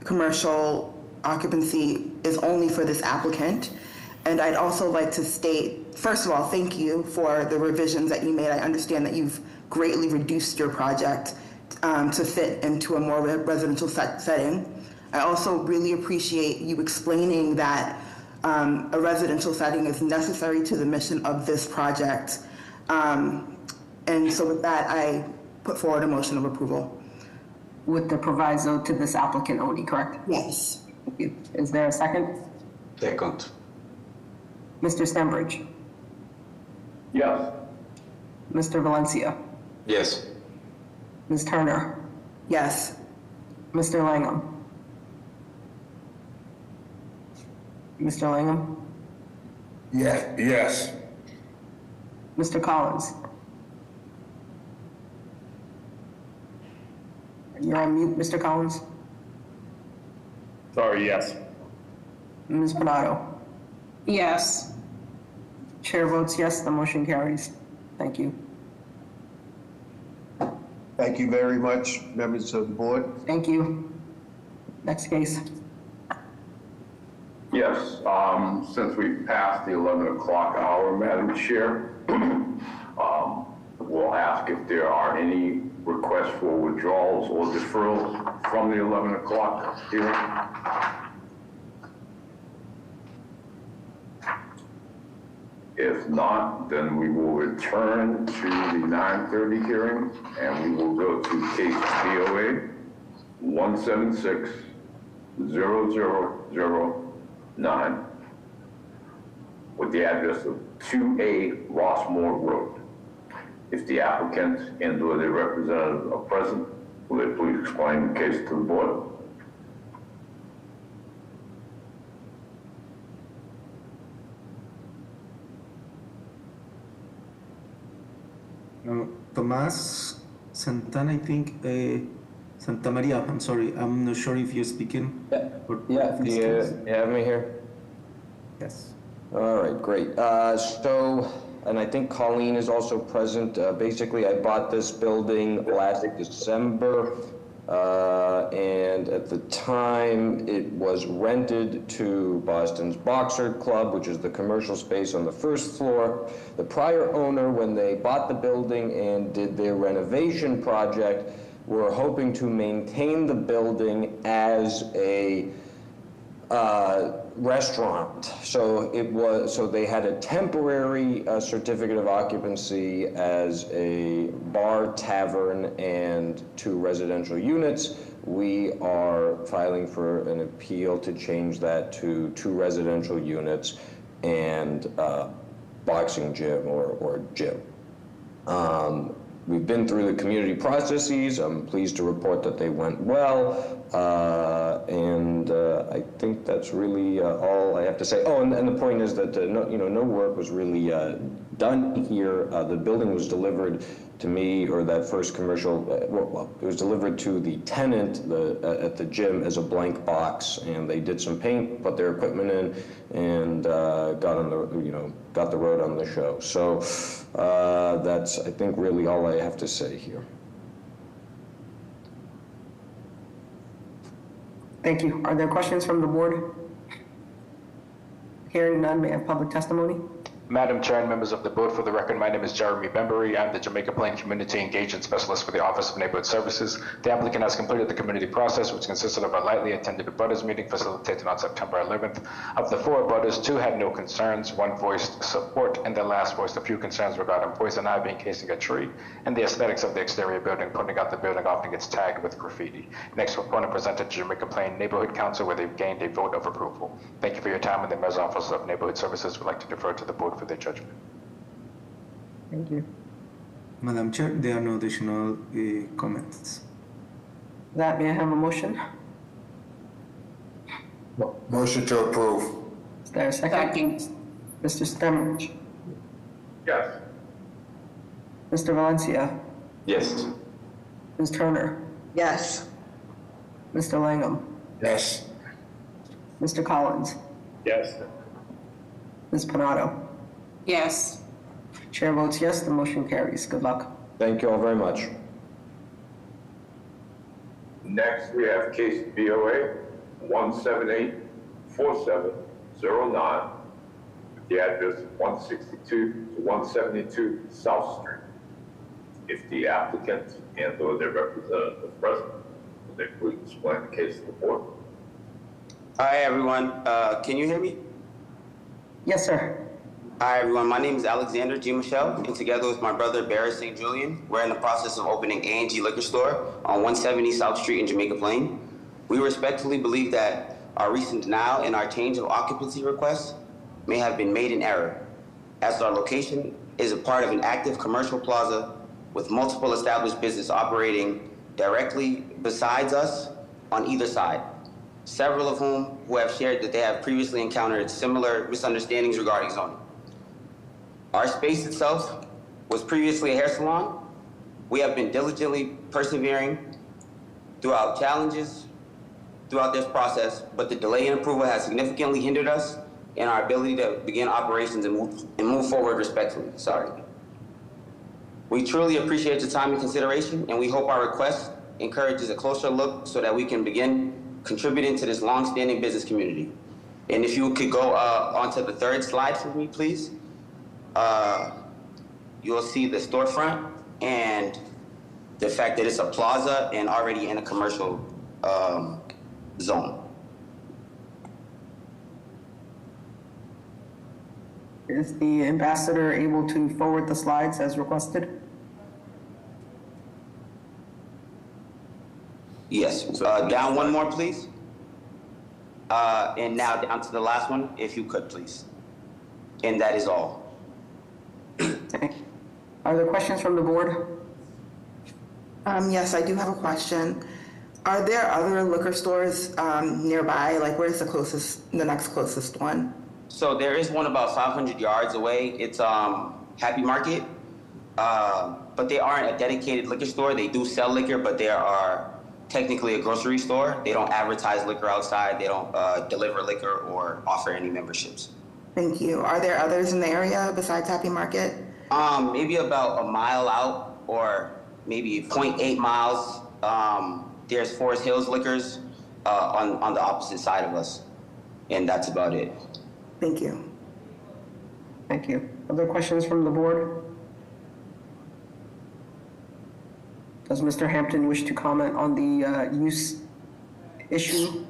commercial occupancy is only for this applicant. And I'd also like to state, first of all, thank you for the revisions that you made. I understand that you've greatly reduced your project to fit into a more residential setting. I also really appreciate you explaining that a residential setting is necessary to the mission of this project. And so with that, I put forward a motion of approval. With the proviso to this applicant only, correct? Yes. Is there a second? Second. Mr. Stenbridge? Yes. Mr. Valencia? Yes. Ms. Turner? Yes. Mr. Langham? Mr. Langham? Yes. Mr. Collins? You're on mute, Mr. Collins? Sorry, yes. Ms. Panado? Yes. Chair votes yes, the motion carries. Thank you. Thank you very much, members of the board. Thank you. Next case. Yes, since we passed the 11 o'clock hour, Madam Chair, we'll ask if there are any requests for withdrawals or deferrals from the 11 o'clock hearing. If not, then we will return to the 9:30 hearing, and we will go to case POA 176-0009 with the address of 2A Rossmore Road. If the applicant and/or their representative are present, will they please explain the case to the board? Tomás Santana, I think, Santa Maria, I'm sorry, I'm not sure if you're speaking. Yeah, do you have me here? Yes. All right, great. And I think Colleen is also present. Basically, I bought this building last December, and at the time, it was rented to Boston's Boxer Club, which is the commercial space on the first floor. The prior owner, when they bought the building and did their renovation project, were hoping to maintain the building as a restaurant. So they had a temporary certificate of occupancy as a bar, tavern, and 2 residential units. We are filing for an appeal to change that to 2 residential units and boxing gym or gym. We've been through the community processes. I'm pleased to report that they went well. I think that's really all I have to say. Oh, and the point is that no work was really done here. The building was delivered to me, or that first commercial. Well, it was delivered to the tenant at the gym as a blank box, and they did some paint, put their equipment in, and got the road on the show. So that's, I think, really all I have to say here. Thank you. Are there questions from the board? Hearing none, may I have public testimony? Madam Chair and members of the board, for the record, my name is Jeremy Bembury. I'm the Jamaica Plain Community Engagement Specialist for the Office of Neighborhood Services. The applicant has completed the community process, which consisted of a lightly attended abutters meeting facilitated on September 11th. Of the 4 abutters, 2 had no concerns, 1 voiced support, and the last voiced a few concerns regarding poison ivy encasing a tree and the aesthetics of the exterior building. Pointing out the building often gets tagged with graffiti. Next proponent presented to Jamaica Plain Neighborhood Council, where they've gained a vote of approval. Thank you for your time, and the Mayor's Office of Neighborhood Services would like to defer to the board for their judgment. Thank you. Madam Chair, there are no additional comments. That, may I have a motion? Motion to approve. Is there a second? Mr. Stemrich? Yes. Mr. Valencia? Yes. Ms. Turner? Yes. Mr. Langham? Yes. Mr. Collins? Yes. Ms. Panado? Yes. Chair votes yes, the motion carries. Good luck. Thank you all very much. Next, we have case BOA 1784709, with the address 162 to 172 South Street. If the applicant and/or their representative is present, will they please explain the case to the board? Hi, everyone. Can you hear me? Yes, sir. Hi, everyone. My name is Alexander G. Michelle, and together with my brother, Barry St. Julian, we're in the process of opening A&G Liquor Store on 170 South Street in Jamaica Plain. We respectfully believe that our recent denial and our change of occupancy request may have been made in error, as our location is a part of an active commercial plaza with multiple established businesses operating directly besides us on either side, several of whom have shared that they have previously encountered similar misunderstandings regarding zoning. Our space itself was previously a hair salon. We have been diligently persevering throughout challenges throughout this process, but the delay in approval has significantly hindered us in our ability to begin operations and move forward respectfully. Sorry. We truly appreciate your time and consideration, and we hope our request encourages a closer look so that we can begin contributing to this long-standing business community. And if you could go onto the 3rd slide for me, please. You'll see the storefront and the fact that it's a plaza and already in a commercial zone. Is the ambassador able to forward the slides as requested? Yes. Down one more, please. And now down to the last one, if you could, please. And that is all. Are there questions from the board? Yes, I do have a question. Are there other liquor stores nearby? Like, where's the next closest one? So there is one about 500 yards away. It's Happy Market, but they aren't a dedicated liquor store. They do sell liquor, but they are technically a grocery store. They don't advertise liquor outside. They don't deliver liquor or offer any memberships. Thank you. Are there others in the area besides Happy Market? Maybe about a mile out, or maybe 0.8 miles. There's Forest Hills Liquors on the opposite side of us, and that's about it. Thank you. Thank you. Other questions from the board? Does Mr. Hampton wish to comment on the use issue?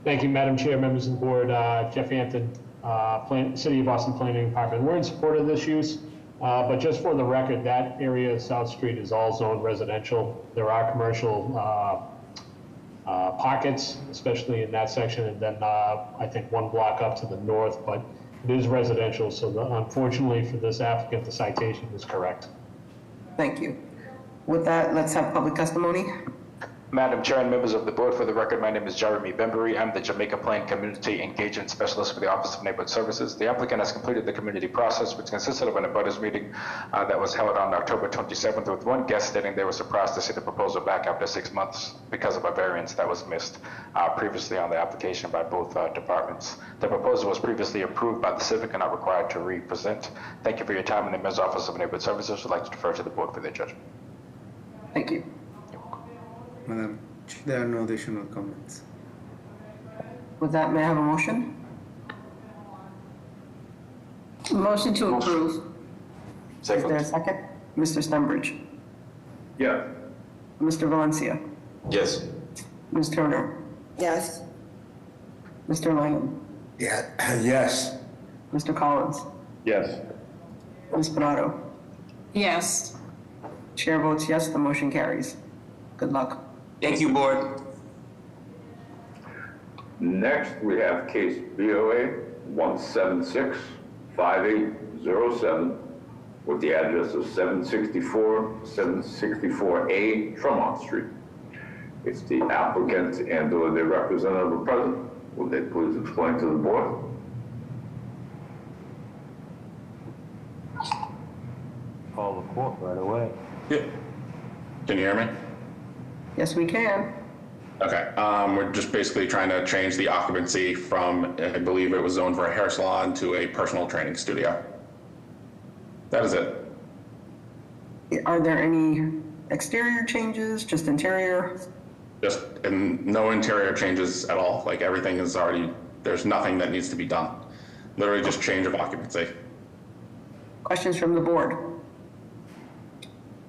Thank you, Madam Chair, members of the board. Jeff Hampton, City of Boston Planning Department. We're in support of this use, but just for the record, that area of South Street is all zoned residential. There are commercial pockets, especially in that section, and then I think one block up to the north, but it is residential, so unfortunately for this applicant, the citation is correct. Thank you. With that, let's have public testimony. Madam Chair and members of the board, for the record, my name is Jeremy Bembury. I'm the Jamaica Plain Community Engagement Specialist for the Office of Neighborhood Services. The applicant has completed the community process, which consisted of an abutters meeting that was held on October 27th, with one guest stating they were surprised to see the proposal back after 6 months because of a variance that was missed previously on the application by both departments. The proposal was previously approved by the civic and not required to re-present. Thank you for your time, and the Mayor's Office of Neighborhood Services would like to defer to the board for their judgment. Thank you. Madam, there are no additional comments. With that, may I have a motion? Motion to approve. Is there a second? Mr. Stenbridge? Yes. Mr. Valencia? Yes. Ms. Turner? Yes. Mr. Langham? Yeah. Yes. Mr. Collins? Yes. Ms. Panado? Yes. Chair votes yes, the motion carries. Good luck. Thank you, board. Next, we have case BOA 1765807 with the address of 764A Tremont Street. If the applicant and/or their representative are present, will they please explain to the board? Call the court right away. Yeah. Can you hear me? Yes, we can. Okay. We're just basically trying to change the occupancy from, I believe it was zoned for a hair salon, to a personal training studio. That is it. Are there any exterior changes, just interior? Just and no interior changes at all. Like everything is already, there's nothing that needs to be done. Literally just change of occupancy. Questions from the board?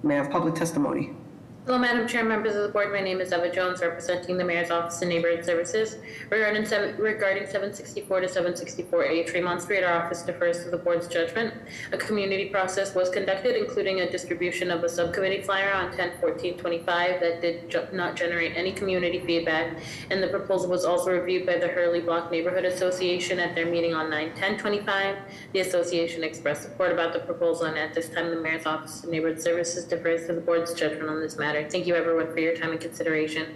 May I have public testimony? Hello, Madam Chair, members of the board. My name is Eva Jones, representing the Mayor's Office of Neighborhood Services. Regarding 764 to 764A Tremont Street, our office defers to the board's judgment. A community process was conducted, including a distribution of a subcommittee flyer on 10/14/25 that did not generate any community feedback, and the proposal was also reviewed by the Hurley Block Neighborhood Association at their meeting on 9/10/25. The association expressed support about the proposal, and at this time, the Mayor's Office of Neighborhood Services defers to the board's judgment on this matter. Thank you, everyone, for your time and consideration.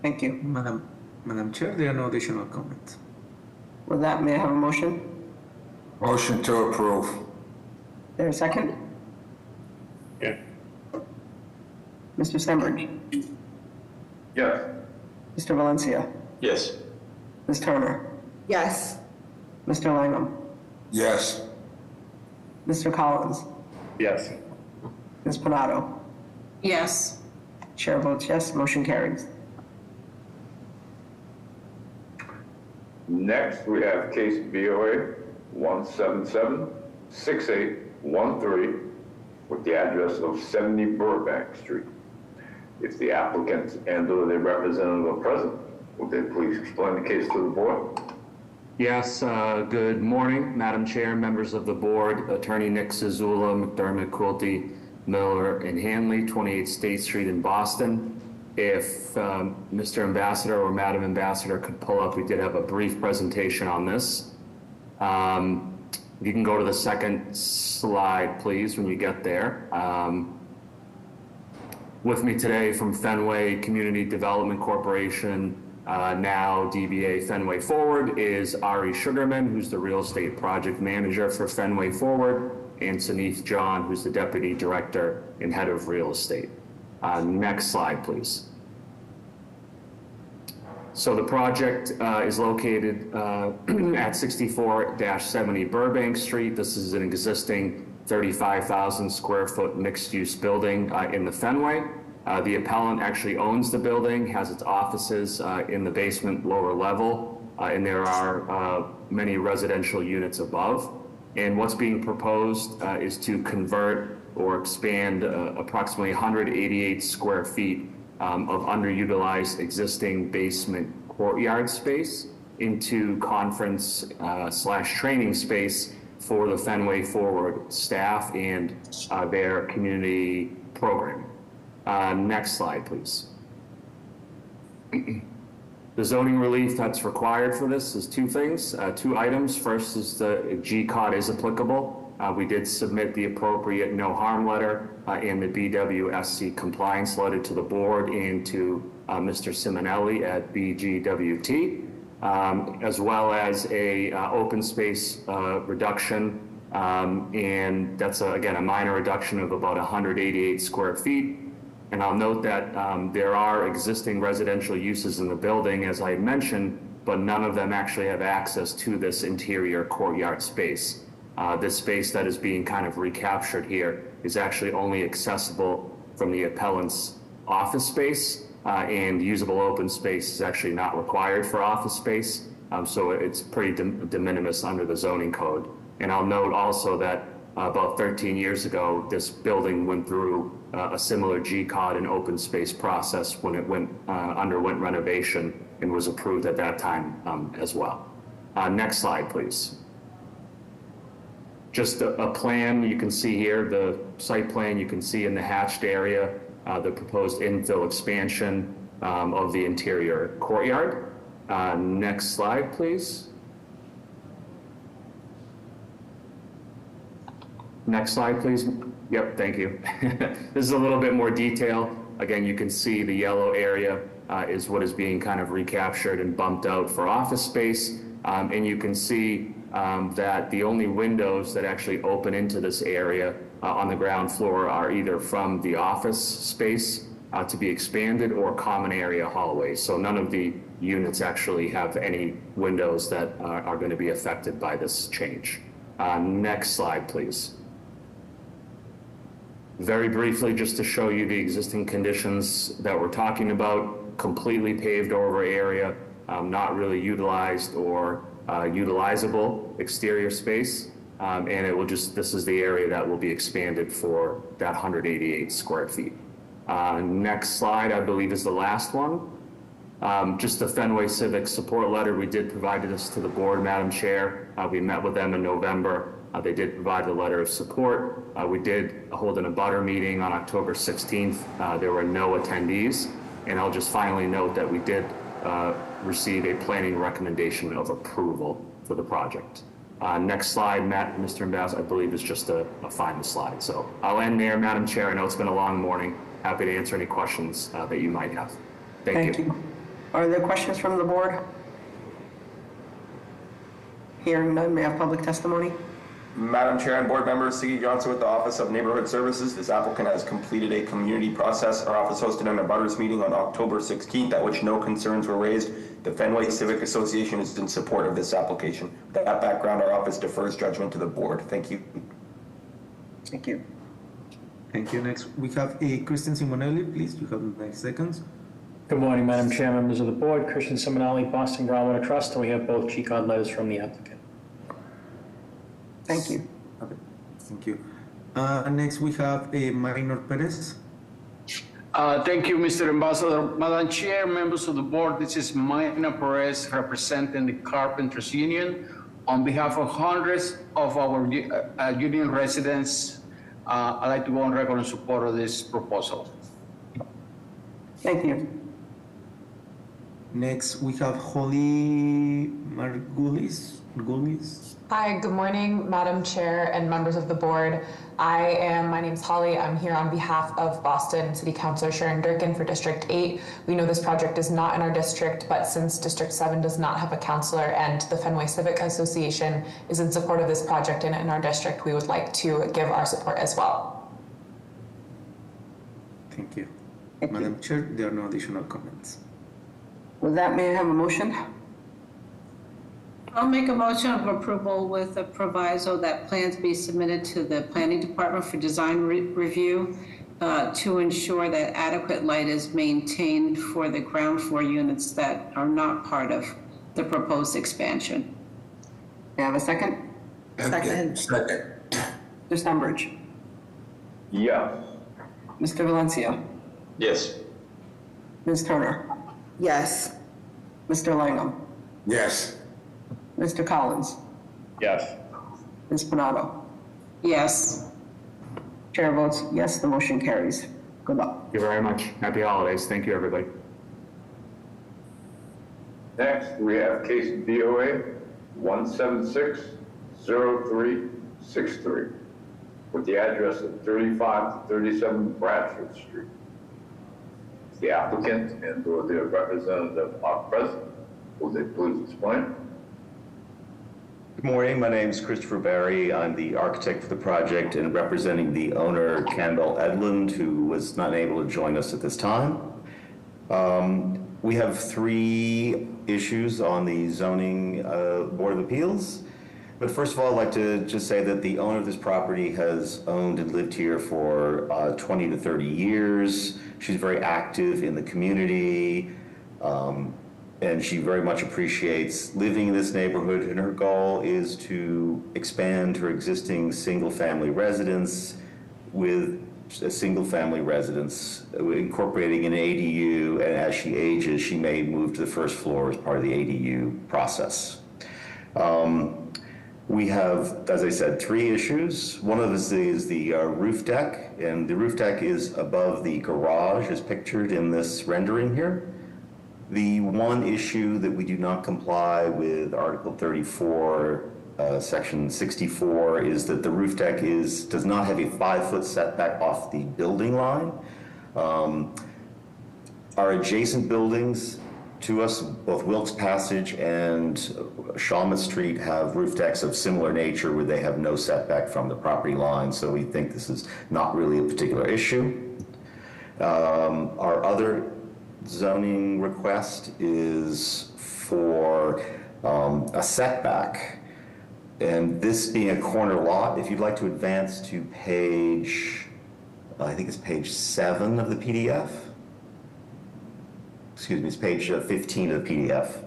Thank you. Madam Chair, there are no additional comments. With that, may I have a motion? Motion to approve. There a second? Yeah. Mr. Stenbridge? Yes. Mr. Valencia? Yes. Ms. Turner? Yes. Mr. Langham? Yes. Mr. Collins? Yes. Ms. Panado? Yes. Chair votes yes, motion carries. Next, we have case BOA 1776813 with the address of 70 Burbank Street. If the applicant and/or their representative are present, would they please explain the case to the board? Yes, good morning, Madam Chair, members of the board, Attorney Nick Zazula, McDermott, Quilty, Miller, and Hanley, 28 State Street in Boston. If Mr. Ambassador or Madam Ambassador could pull up, we did have a brief presentation on this. You can go to the second slide, please, when you get there. With me today from Fenway Community Development Corporation, now DBA Fenway Forward, is Ari Sugarman, who's the real estate project manager for Fenway Forward, and Saneeth John, who's the Deputy Director and Head of Real Estate. Next slide, please. So the project is located at 64-70 Burbank Street. This is an existing 35,000 square foot mixed-use building in the Fenway. The appellant actually owns the building, has its offices in the basement lower level, and there are many residential units above. And what's being proposed is to convert or expand approximately 188 square feet of underutilized existing basement courtyard space into conference / training space for the Fenway Forward staff and their community program. Next slide, please. The zoning relief that's required for this is two things, two items. First is the G-Cod is applicable. We did submit the appropriate no harm letter and the BWSC compliance letter to the board and to Mr. Simonelli at BGWT, as well as a open space reduction. And that's, again, a minor reduction of about 188 square feet. And I'll note that there are existing residential uses in the building, as I had mentioned, but none of them actually have access to this interior courtyard space. This space that is being kind of recaptured here is actually only accessible from the appellant's office space, and usable open space is actually not required for office space. So it's pretty de minimis under the zoning code. And I'll note also that about 13 years ago, this building went through a similar GCOD and open space process when it underwent renovation and was approved at that time as well. Next slide, please. Just a plan you can see here, the site plan you can see in the hatched area, the proposed infill expansion of the interior courtyard. Next slide, please. Next slide, please. Yep, thank you. This is a little bit more detail. Again, you can see the yellow area is what is being kind of recaptured and bumped out for office space. And you can see that the only windows that actually open into this area on the ground floor are either from the office space to be expanded or common area hallways. So none of the units actually have any windows that are going to be affected by this change. Next slide, please. Very briefly, just to show you the existing conditions that we're talking about, completely paved over area, not really utilized or utilizable exterior space. And it will just, this is the area that will be expanded for that 188 square feet. Next slide, I believe, is the last one. Just the Fenway Civic support letter, we did provide this to the board, Madam Chair. We met with them in November. They did provide the letter of support. We did hold an abutter meeting on October 16th. There were no attendees. And I'll just finally note that we did receive a planning recommendation of approval for the project. Next slide, Mr. Ambassador, I believe is just a final slide. So I'll end there, Madam Chair. I know it's been a long morning. Happy to answer any questions that you might have. Thank you. Are there questions from the board? Hearing none, may I have public testimony? Madam Chair and board members, Siggy Johnson with the Office of Neighborhood Services. This applicant has completed a community process. Our office hosted an abutters meeting on October 16th at which no concerns were raised. The Fenway Civic Association is in support of this application. With that background, our office defers judgment to the board. Thank you. Thank you. Thank you. Next, we have Christian Simonelli. Please, you have 9 seconds. Good morning, Madam Chair, members of the board. Christian Simonelli, Boston Groundwater Trust, and we have both GCOD letters from the applicant. Thank you. Okay, thank you. Next, we have Minor Perez. Thank you, Mr. Ambassador. Madam Chair, members of the board, this is Minor Perez representing the Carpenters Union. On behalf of hundreds of our union residents, I'd like to go on record in support of this proposal. Thank you. Next, we have Holly Margulis. Hi, good morning, Madam Chair and members of the board. My name's Holly. I'm here on behalf of Boston City Councilor Sharon Durkin for District 8. We know this project is not in our district, but since District 7 does not have a councilor and the Fenway Civic Association is in support of this project in our district, we would like to give our support as well. Thank you. Madam Chair, there are no additional comments. With that, may I have a motion? I'll make a motion of approval with a proviso that plans be submitted to the Planning Department for design review to ensure that adequate light is maintained for the ground floor units that are not part of the proposed expansion. May I have a second? Second. Mr. Stenbridge? Yes. Mr. Valencia? Yes. Ms. Turner? Yes. Mr. Langham? Yes. Mr. Collins? Yes. Ms. Panado? Yes. Chair votes yes, the motion carries. Good luck. Thank you very much. Happy holidays. Thank you, everybody. Next, we have case DOA 17603 763, with the address of 35 to 37 Bradford Street. The applicant and or their representative are present. Will they please explain? Good morning, my name is Christopher Barry. I'm the architect for the project and representing the owner, Campbell Edlund, who was not able to join us at this time. We have 3 issues on the zoning Board of Appeals. But first of all, I'd like to just say that the owner of this property has owned and lived here for 20 to 30 years. She's very active in the community, and she very much appreciates living in this neighborhood, and her goal is to expand her existing single-family residence with a single-family residence, incorporating an ADU, and as she ages, she may move to the first floor as part of the ADU process. We have, as I said, 3 issues. One of these is the roof deck, and the roof deck is above the garage as pictured in this rendering here. The one issue that we do not comply with Article 34, Section 64, is that the roof deck does not have a 5-foot setback off the building line. Our adjacent buildings to us, both Wilkes Passage and Shawmut Street, have roof decks of similar nature where they have no setback from the property line, so we think this is not really a particular issue. Our other zoning request is for a setback, and this being a corner lot, if you'd like to advance to page, I think it's page 7 of the PDF. Excuse me, it's page 15 of the PDF.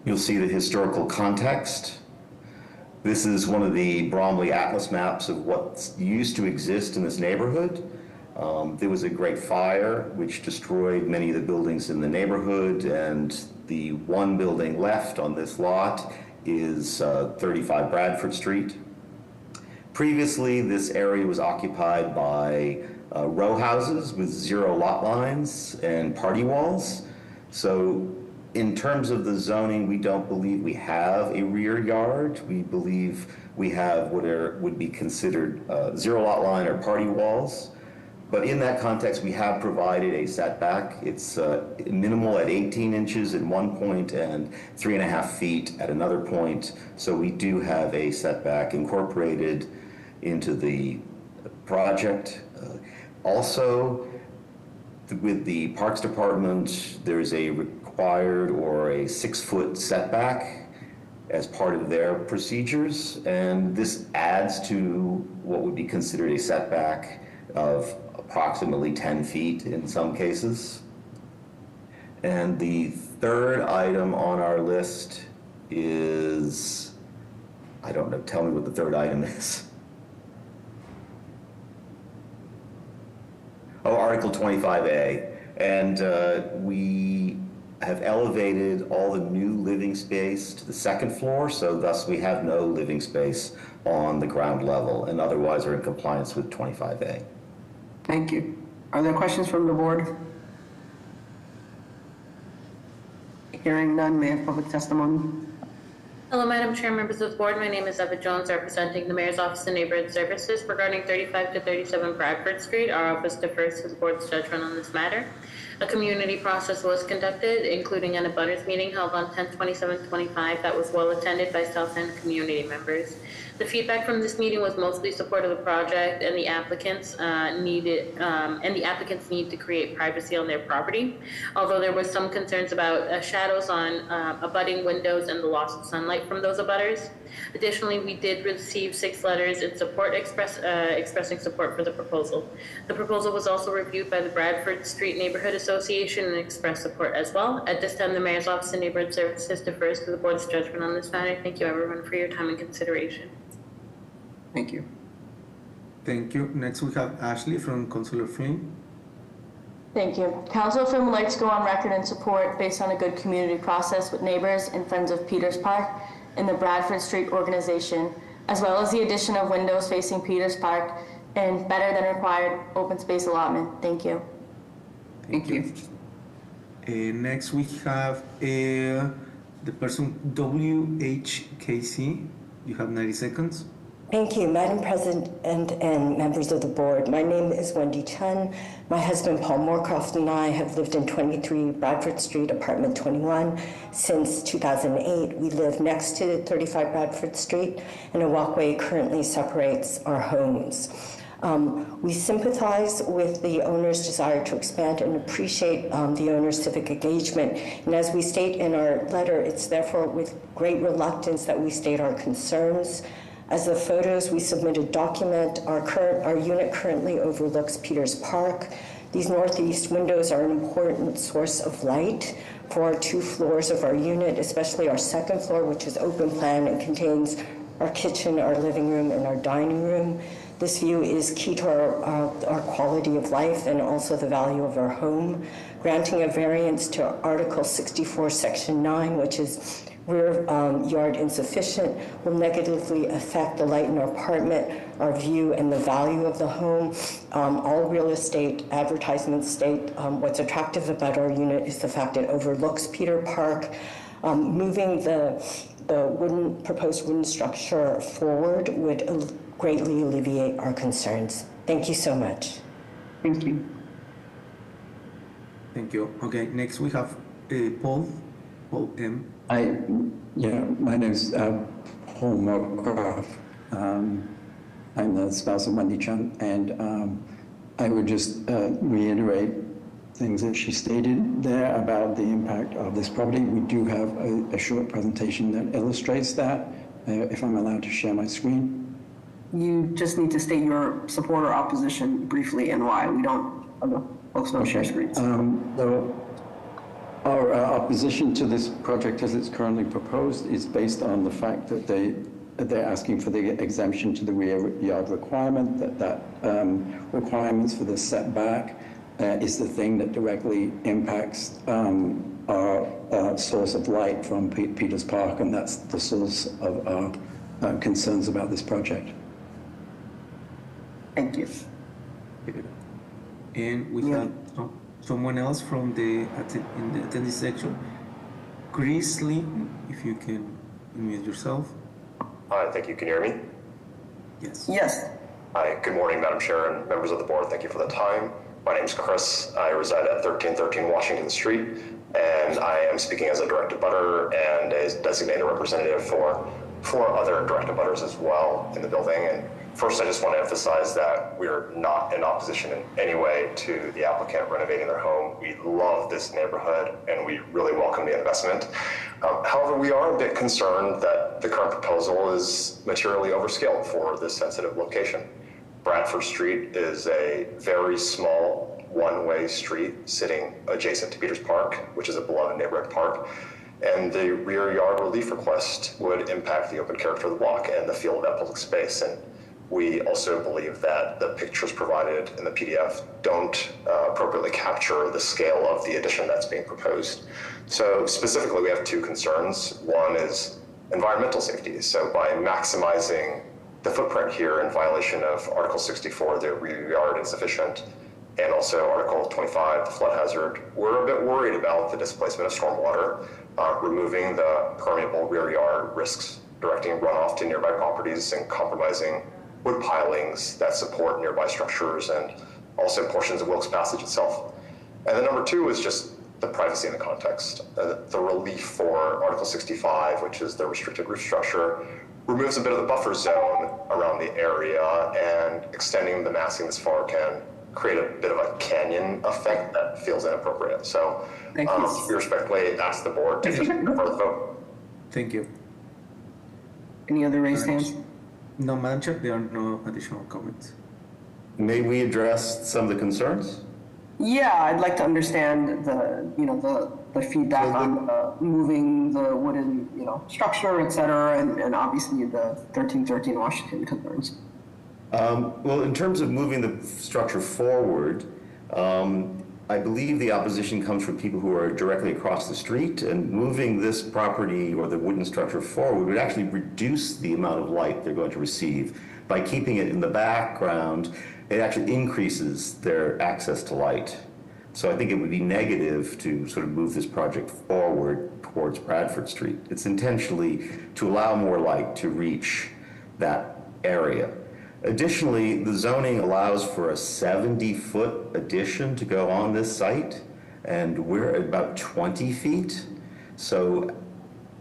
You'll see the historical context. This is one of the Bromley Atlas maps of what used to exist in this neighborhood. There was a great fire which destroyed many of the buildings in the neighborhood, and the one building left on this lot is 35 Bradford Street. Previously, this area was occupied by row houses with 0 lot lines and party walls. So in terms of the zoning, we don't believe we have a rear yard. We believe we have what would be considered 0 lot line or party walls. But in that context, we have provided a setback. It's minimal at 18 inches at one point and 3.5 feet at another point. So we do have a setback incorporated into the project. Also, with the Parks Department, there's a required or a 6-foot setback as part of their procedures, and this adds to what would be considered a setback of approximately 10 feet in some cases. And the third item on our list is, I don't know, tell me what the third item is. Oh, Article 25A, and we have elevated all the new living space to the 2nd floor, so thus we have no living space on the ground level, and otherwise are in compliance with 25A. Thank you. Are there questions from the board? Hearing none, may I have public testimony? Hello, Madam Chair, members of the board. My name is Eva Jones, representing the Mayor's Office of Neighborhood Services regarding 35 to 37 Bradford Street. Our office defers to the board's judgment on this matter. A community process was conducted, including an abutters meeting held on 10/27/25 that was well attended by South End community members. The feedback from this meeting was mostly support of the project, and the applicants need to create privacy on their property. Although there was some concerns about shadows on abutting windows and the loss of sunlight from those abutters. Additionally, we did receive 6 letters in support expressing support for the proposal. The proposal was also reviewed by the Bradford Street Neighborhood Association and expressed support as well. At this time, the Mayor's Office of Neighborhood Services defers to the board's judgment on this matter. Thank you, everyone, for your time and consideration. Thank you. Thank you. Next we have Ashley from Councilor Flynn. Thank you. Councilor Flynn would like to go on record in support based on a good community process with neighbors and Friends of Peters Park and the Bradford Street organization, as well as the addition of windows facing Peters Park and better than required open space allotment. Thank you. Thank you. Next we have the person WHKC. You have 90 seconds. Thank you, Madam President and members of the board. My name is Wendy Chen. My husband, Paul Moorcroft, and I have lived in 23 Bradford Street, apartment 21, since 2008. We live next to 35 Bradford Street, and a walkway currently separates our homes. We sympathize with the owner's desire to expand and appreciate the owner's civic engagement. And as we state in our letter, it's therefore with great reluctance that we state our concerns. As the photos we submitted document, our unit currently overlooks Peters Park. These northeast windows are an important source of light for our 2 floors of our unit, especially our 2nd floor, which is open plan and contains our kitchen, our living room, and our dining room. This view is key to our quality of life and also the value of our home. Granting a variance to Article 64, Section 9, which is rear yard insufficient, will negatively affect the light in our apartment, our view, and the value of the home. All real estate advertisements state what's attractive about our unit is the fact it overlooks Peter Park. Moving the proposed wooden structure forward would greatly alleviate our concerns. Thank you so much. Thank you. Thank you. Okay, next we have Paul M. My name is Paul Moorcroft. I'm the spouse of Wendy Chung, and I would just reiterate things that she stated there about the impact of this property. We do have a short presentation that illustrates that, if I'm allowed to share my screen. You just need to state your support or opposition briefly and why. We don't, folks don't share screens. Our opposition to this project as it's currently proposed is based on the fact that they're asking for the exemption to the rear yard requirement, that requirements for the setback is the thing that directly impacts our source of light from Peters Park, and that's the source of our concerns about this project. Thank you. And we have someone else from in the attendee section. Chris Lee, if you can unmute yourself. Hi, thank you. Can you hear me? Yes. Yes. Hi, good morning, Madam Chair and members of the board. Thank you for the time. My name is Chris. I reside at 1313 Washington Street, and I am speaking as a direct abutter and a designated representative for 4 other direct abutters as well in the building. And first, I just want to emphasize that we're not in opposition in any way to the applicant renovating their home. We love this neighborhood, and we really welcome the investment. However, we are a bit concerned that the current proposal is materially overscaled for this sensitive location. Bradford Street is a very small one-way street sitting adjacent to Peters Park, which is a beloved neighborhood park. And the rear yard relief request would impact the open character of the block and the feel of that public space. And we also believe that the pictures provided in the PDF don't appropriately capture the scale of the addition that's being proposed. So specifically, we have 2 concerns. One is environmental safety. So by maximizing the footprint here in violation of Article 64, the rear yard insufficient, and also Article 25, the flood hazard, we're a bit worried about the displacement of stormwater. Removing the permeable rear yard risks directing runoff to nearby properties and compromising wood pilings that support nearby structures and also portions of Wilkes Passage itself. And then number 2 is just the privacy in the context. The relief for Article 65, which is the restricted roof structure, removes a bit of the buffer zone around the area, and extending the massing this far can create a bit of a canyon effect that feels inappropriate. So we respectfully ask the board to just refer the vote. Thank you. Any other raised hands? No, Madam Chair, there are no additional comments. May we address some of the concerns? Yeah, I'd like to understand the feedback on moving the wooden, structure, et cetera, and obviously the 1313 Washington concerns. Well, in terms of moving the structure forward, I believe the opposition comes from people who are directly across the street, and moving this property or the wooden structure forward would actually reduce the amount of light they're going to receive. By keeping it in the background, it actually increases their access to light. So I think it would be negative to sort of move this project forward towards Bradford Street. It's intentionally to allow more light to reach that area. Additionally, the zoning allows for a 70-foot addition to go on this site, and we're at about 20 feet. So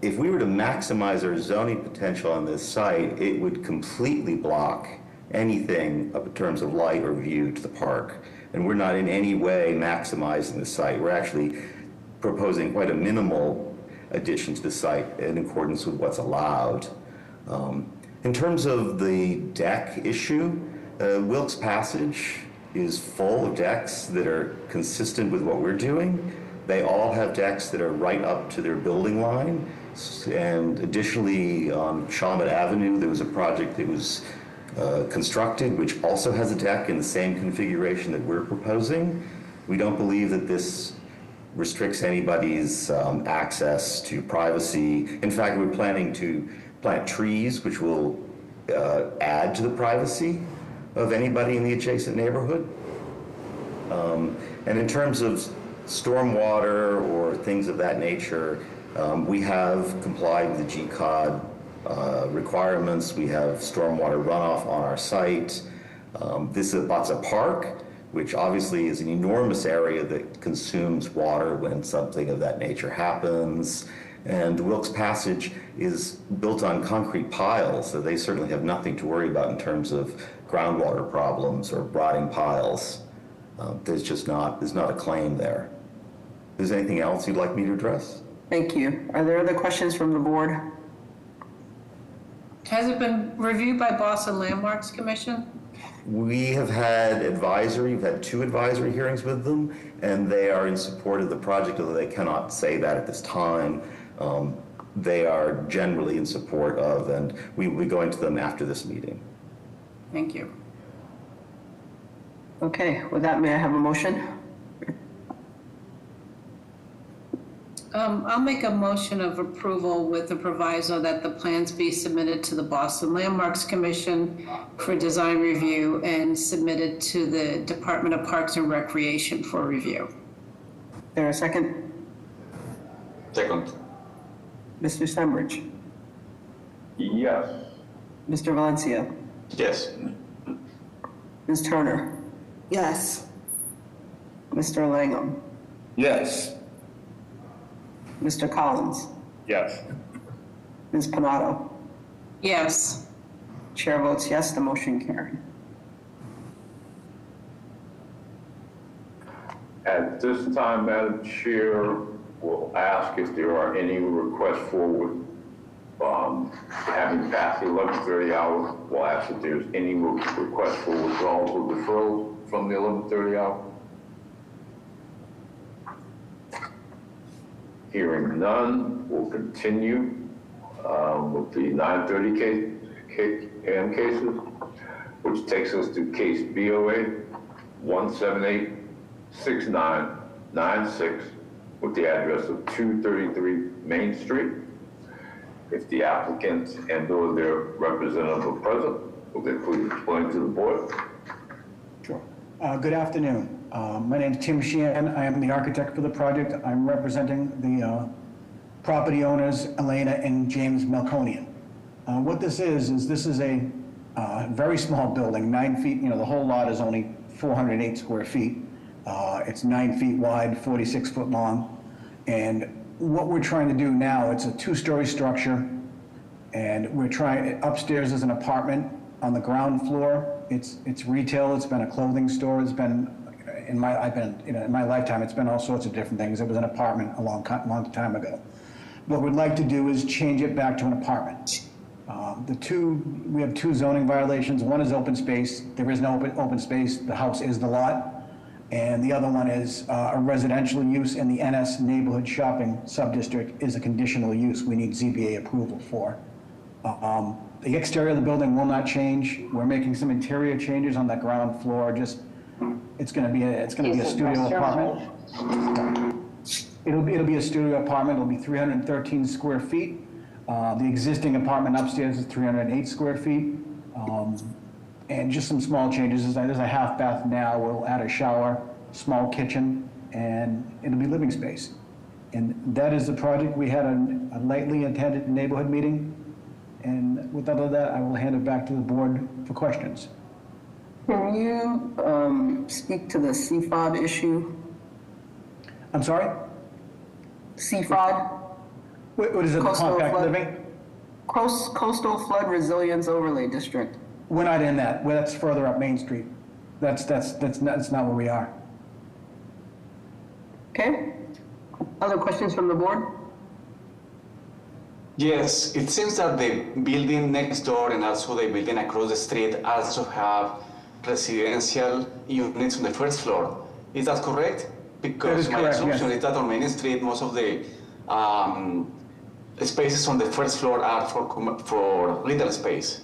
if we were to maximize our zoning potential on this site, it would completely block anything in terms of light or view to the park. And we're not in any way maximizing the site. We're actually proposing quite a minimal addition to the site in accordance with what's allowed. In terms of the deck issue, Wilkes Passage is full of decks that are consistent with what we're doing. They all have decks that are right up to their building line. And additionally, on Chalmette Avenue, there was a project that was constructed, which also has a deck in the same configuration that we're proposing. We don't believe that this restricts anybody's access to privacy. In fact, we're planning to plant trees, which will add to the privacy of anybody in the adjacent neighborhood. And in terms of stormwater or things of that nature, we have complied with the GCOD requirements. We have stormwater runoff on our site. This abuts a park, which obviously is an enormous area that consumes water when something of that nature happens. And Wilkes Passage is built on concrete piles, so they certainly have nothing to worry about in terms of groundwater problems or rotting piles. There's not a claim there. Is there anything else you'd like me to address? Thank you. Are there other questions from the board? Has it been reviewed by Boston Landmarks Commission? We have had we've had 2 advisory hearings with them, and they are in support of the project, although they cannot say that at this time. They are generally in support of, and we will be going to them after this meeting. Thank you. Okay, with that, may I have a motion? I'll make a motion of approval with the proviso that the plans be submitted to the Boston Landmarks Commission for design review and submitted to the Department of Parks and Recreation for review. There a second? Second. Mr. Stenbridge? Yes. Mr. Valencia? Yes. Ms. Turner? Yes. Mr. Langham? Yes. Mr. Collins? Yes. Ms. Panato? Yes. Chair votes yes, the motion carried. At this time, Madam Chair, we'll ask if there are any requests for having passed the 11:30 hour. We'll ask if there's any requests for withdrawals or deferrals from the 11:30 hour. Hearing none, we'll continue with the 9:30 a.m. cases, which takes us to case BOA 1786996 with the address of 233 Main Street. If the applicant and/or their representative are present, will they please explain to the board? Sure. Good afternoon. My name is Tim Sheehan. I am the architect for the project. I'm representing the property owners, Elena and James Melconian. What this is this is a very small building, 9 feet, the whole lot is only 408 square feet. It's 9 feet wide, 46 foot long. And what we're trying to do now, it's a 2-story structure, and upstairs is an apartment. On the ground floor, it's retail. It's been a clothing store. It's been in my lifetime, it's been all sorts of different things. It was an apartment a long time ago. What we'd like to do is change it back to an apartment. We have 2 zoning violations. One is open space. There is no open space. The house is the lot. And the other one is a residential use in the NS neighborhood shopping subdistrict is a conditional use we need ZBA approval for. The exterior of the building will not change. We're making some interior changes on that ground floor. It's going to be a studio apartment. It'll be a studio apartment. It'll be 313 square feet. The existing apartment upstairs is 308 square feet. And just some small changes. There's a half bath now. We'll add a shower, small kitchen, and it'll be living space. And that is the project. We had a lightly attended neighborhood meeting, and with all of that, I will hand it back to the board for questions. Can you speak to the CFOD issue? I'm sorry? CFOD? What is it, the compact living? Coastal Flood Resilience Overlay District. We're not in that. Well, that's further up Main Street. That's not where we are. Okay. Other questions from the board? Yes, it seems that the building next door and also the building across the street also have residential units on the first floor. Is that correct? Because my assumption is that on Main Street, most of the spaces on the first floor are for retail space.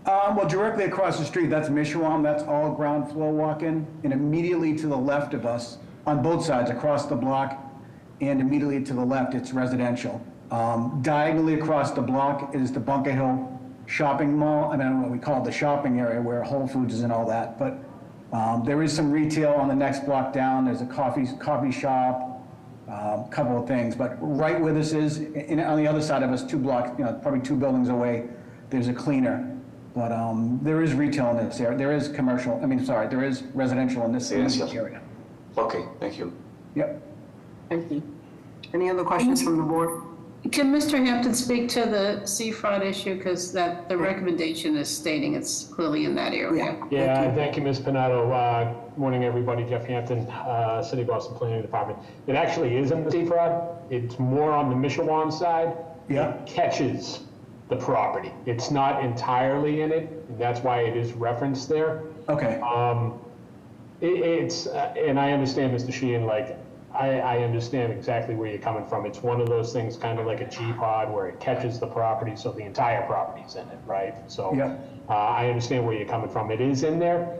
Well, directly across the street, that's Mishawam. That's all ground floor walk-in. And immediately to the left of us, on both sides, across the block, and immediately to the left, it's residential. Diagonally across the block is the Bunker Hill shopping mall. I don't know what we call it, the shopping area where Whole Foods is and all that. But there is some retail on the next block down. There's a coffee shop, a couple of things. But right where this is, on the other side of us, 2 blocks, probably 2 buildings away, there's a cleaner. But there is retail in this area. There is commercial. There is residential in this area. Okay, thank you. Yep. Thank you. Any other questions from the board? Can Mr. Hampton speak to the seafront issue, because that the recommendation is stating it's clearly in that area? Yeah, thank you, Ms. Pinato. Morning, everybody. Jeff Hampton, City of Boston Planning Department. It actually is in the seafront. It's more on the Mishawam side. Yeah. It catches the property. It's not entirely in it, and that's why it is referenced there. Okay. It's and I understand, Mr. Sheehan, like, I understand exactly where you're coming from. It's one of those things, kind of like a G-pod, where it catches the property, so the entire property's in it, right? So I understand where you're coming from. It is in there.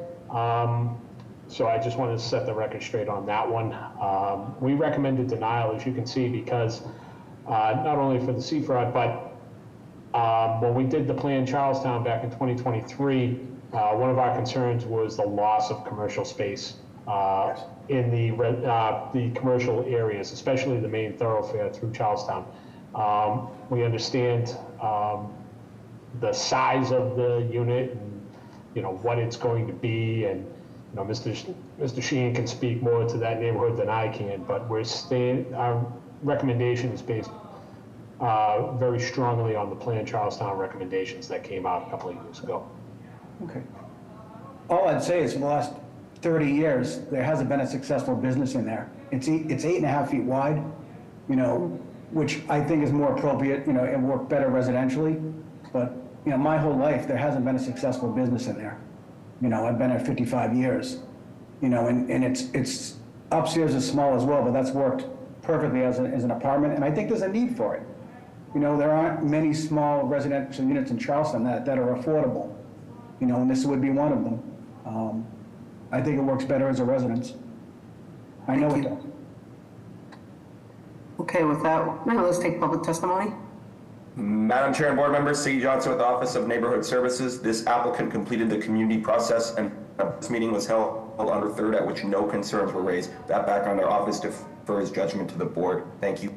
So I just wanted to set the record straight on that one. We recommended denial, as you can see, because not only for the seafront, but when we did the plan Charlestown back in 2023, one of our concerns was the loss of commercial space in the commercial areas, especially the main thoroughfare through Charlestown. We understand the size of the unit and what it's going to be, and Mr. Sheehan can speak more to that neighborhood than I can, but our recommendation is based very strongly on the Plan Charlestown recommendations that came out a couple of years ago. Okay. All I'd say is for the last 30 years, there hasn't been a successful business in there. It's 8.5 feet wide, which I think is more appropriate, and work better residentially. But, my whole life, there hasn't been a successful business in there. I've been there 55 years, and it's upstairs is small as well, but that's worked perfectly as an apartment. And I think there's a need for it. There aren't many small residential units in Charleston that are affordable, and this would be one of them. I think it works better as a residence. I know it does. Okay, with that, now let's take public testimony. Madam Chair and board members, Siggy Johnson with the Office of Neighborhood Services. This applicant completed the community process, and this meeting was held on the 3rd, at which no concerns were raised. That background, our office defers judgment to the board. Thank you.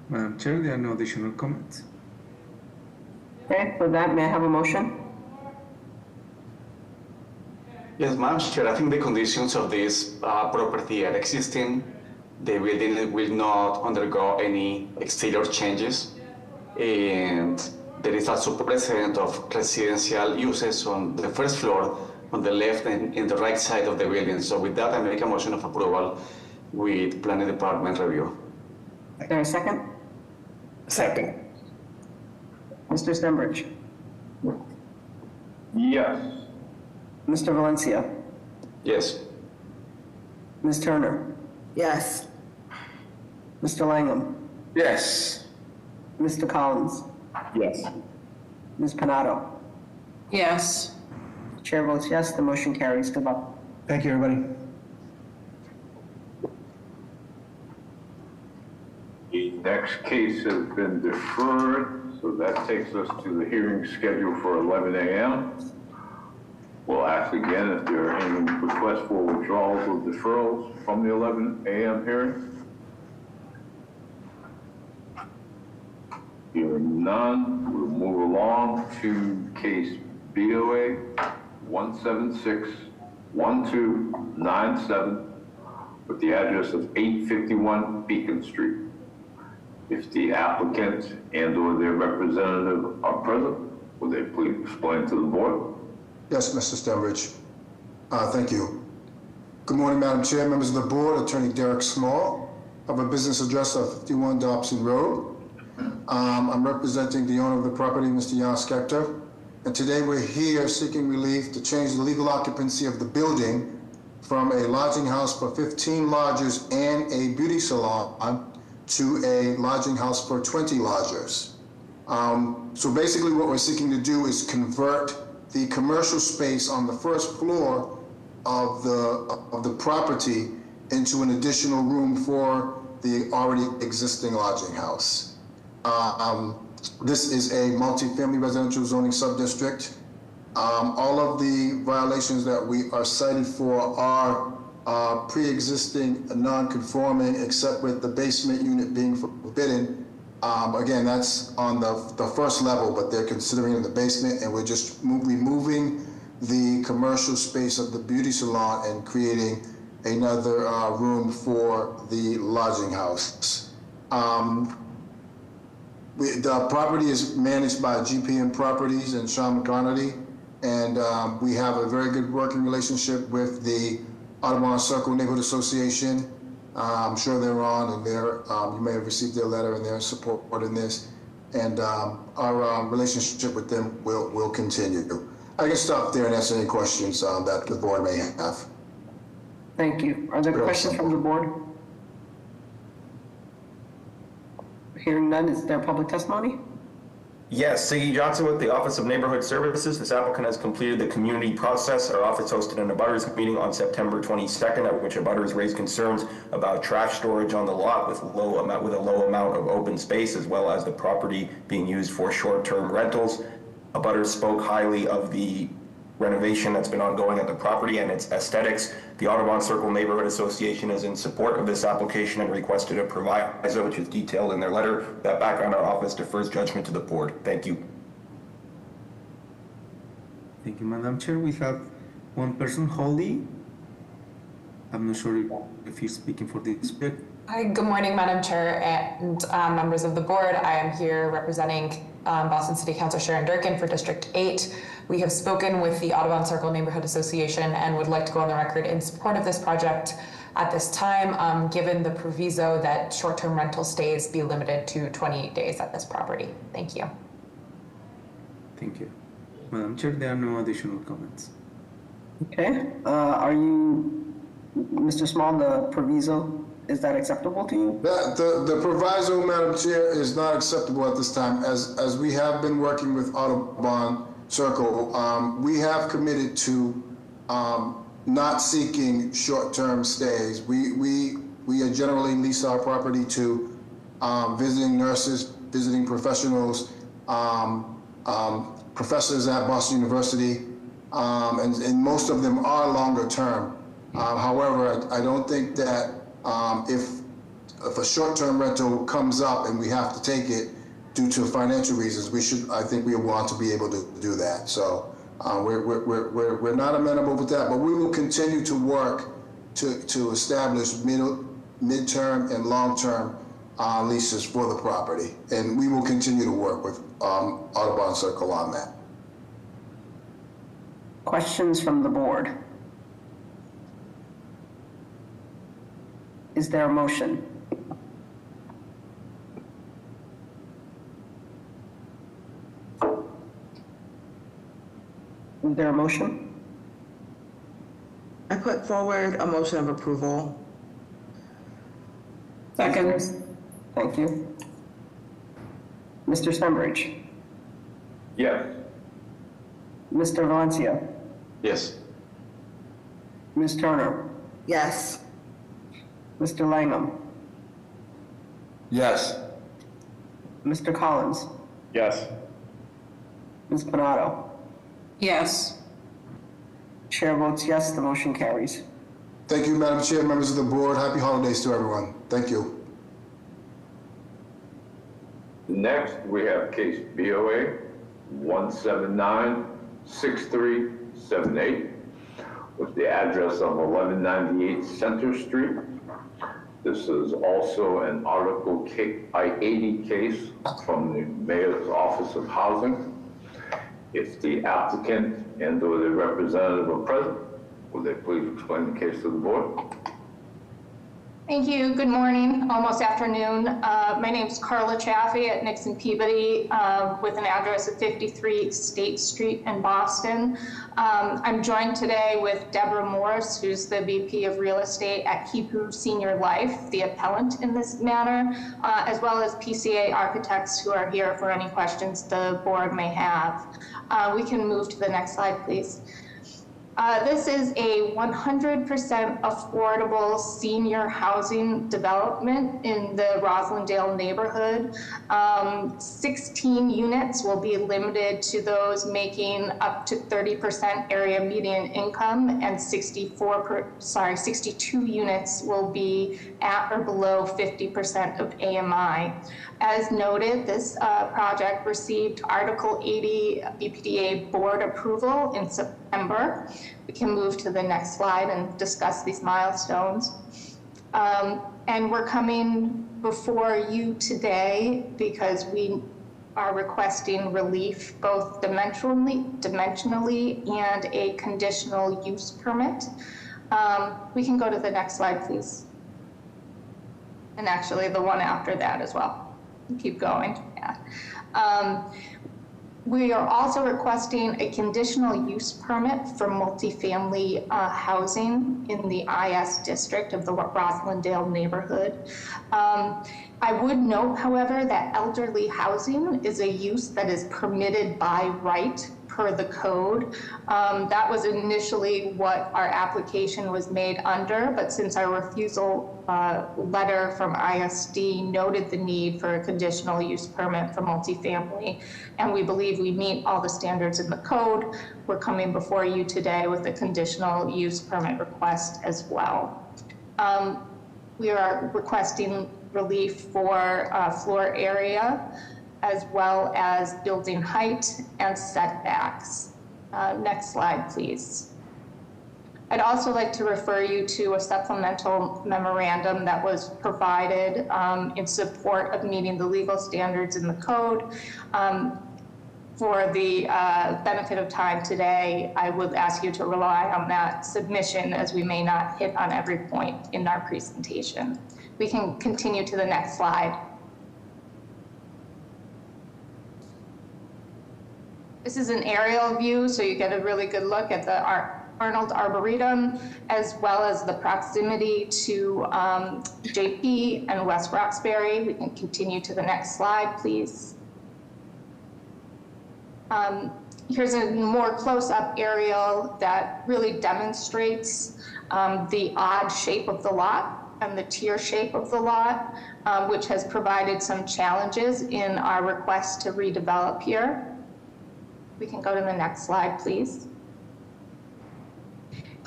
Madam Chair, there are no additional comments. Okay, with that, may I have a motion? Yes, Madam Chair, I think the conditions of this property are existing. The building will not undergo any exterior changes, and there is also precedent of residential uses on the first floor, on the left and in the right side of the building. So with that, I make a motion of approval with Planning Department review. Is there a second? Second. Mr. Stenbridge? Yes. Mr. Valencia? Yes. Ms. Turner? Yes. Mr. Langham? Yes. Mr. Collins? Yes. Ms. Pinato? Yes. Chair votes yes, the motion carries. Good luck. Thank you, everybody. The next case has been deferred, so that takes us to the hearing scheduled for 11 a.m. We'll ask again if there are any requests for withdrawals or deferrals from the 11 a.m. hearing. Hearing none, we'll move along to case BOA 1761297 with the address of 851 Beacon Street. If the applicant and/or their representative are present, will they please explain to the board? Yes, Mr. Stenbridge. Thank you. Good morning, Madam Chair, members of the board, Attorney Derek Small. I have a business address of 51 Dobson Road. I'm representing the owner of the property, Mr. Jan Schechter. And today we're here seeking relief to change the legal occupancy of the building from a lodging house for 15 lodgers and a beauty salon to a lodging house for 20 lodgers. So basically what we're seeking to do is convert the commercial space on the first floor of the property into an additional room for the already existing lodging house. This is a multi-family residential zoning subdistrict. All of the violations that we are cited for are pre-existing non-conforming, except with the basement unit being forbidden. Again, that's on the first level, but they're considering in the basement, and we're just removing the commercial space of the beauty salon and creating another room for the lodging house. The property is managed by GPM Properties and Sean McConaughey, and we have a very good working relationship with the Audubon Circle Neighborhood Association. I'm sure they're on, and you may have received their letter and their support in this. And our relationship with them will continue. I can stop there and answer any questions that the board may have. Thank you. Are there questions from the board? Hearing none, is there public testimony? Yes, Siggy Johnson with the Office of Neighborhood Services. This applicant has completed the community process. Our office hosted an abutters meeting on September 22nd, at which abutters raised concerns about trash storage on the lot with a low amount of open space, as well as the property being used for short-term rentals. Abutters spoke highly of the renovation that's been ongoing at the property and its aesthetics. The Audubon Circle Neighborhood Association is in support of this application and requested a proviso, which is detailed in their letter. That background, our office defers judgment to the board. Thank you. Thank you, Madam Chair. We have one person, Holly. I'm not sure if he's speaking for this. Hi, good morning, Madam Chair and members of the board. I am here representing Boston City Councilor Sharon Durkin for District 8. We have spoken with the Audubon Circle Neighborhood Association and would like to go on the record in support of this project at this time, given the proviso that short-term rental stays be limited to 28 days at this property. Thank you. Thank you. Madam Chair, there are no additional comments. Okay. Are you, Mr. Small, the proviso, is that acceptable to you? The proviso, Madam Chair, is not acceptable at this time. As we have been working with Audubon Circle, we have committed to not seeking short-term stays. We generally lease our property to visiting nurses, visiting professionals, professors at Boston University, and most of them are longer term. However, I don't think that if a short-term rental comes up and we have to take it due to financial reasons, I think we want to be able to do that. So we're not amenable with that, but we will continue to work to establish mid-term and long-term leases for the property. And we will continue to work with Audubon Circle on that. Questions from the board? Is there a motion? Is there a motion? I put forward a motion of approval. Second. Thank you. Mr. Stenbridge? Yes. Mr. Valencia? Yes. Ms. Turner? Yes. Mr. Langham? Yes. Mr. Collins? Yes. Ms. Panado? Yes. Chair votes yes, the motion carries. Thank you, Madam Chair, members of the board. Happy holidays to everyone. Thank you. Next, we have case BOA 1796378 with the address of 1198 Center Street. This is also an Article I-80 case from the Mayor's Office of Housing. If the applicant and/or the representative are present, will they please explain the case to the board? Thank you. Good morning, almost afternoon. My name is Carla Chaffee at Nixon Peabody with an address of 53 State Street in Boston. I'm joined today with Deborah Morris, who's the VP of Real Estate at Hebrew Senior Life, the appellant in this matter, as well as PCA architects who are here for any questions the board may have. We can move to the next slide, please. This is a 100% affordable senior housing development in the Roslindale neighborhood. 16 units will be limited to those making up to 30% area median income, and 62 units will be at or below 50% of AMI. As noted, this project received Article 80 BPDA board approval in September. We can move to the next slide and discuss these milestones. And we're coming before you today because we are requesting relief both dimensionally and a conditional use permit. We can go to the next slide, please. And actually the one after that as well. Keep going. Yeah. We are also requesting a conditional use permit for multifamily housing in the IS district of the Roslindale neighborhood. I would note, however, that elderly housing is a use that is permitted by right per the code. That was initially what our application was made under, but since our refusal letter from ISD noted the need for a conditional use permit for multifamily, and we believe we meet all the standards in the code, we're coming before you today with a conditional use permit request as well. We are requesting relief for floor area, as well as building height and setbacks. Next slide, please. I'd also like to refer you to a supplemental memorandum that was provided in support of meeting the legal standards in the code. For the benefit of time today, I would ask you to rely on that submission as we may not hit on every point in our presentation. We can continue to the next slide. This is an aerial view, so you get a really good look at the Arnold Arboretum, as well as the proximity to JP and West Roxbury. We can continue to the next slide, please. Here's a more close-up aerial that really demonstrates the odd shape of the lot and the tier shape of the lot, which has provided some challenges in our request to redevelop here. We can go to the next slide, please.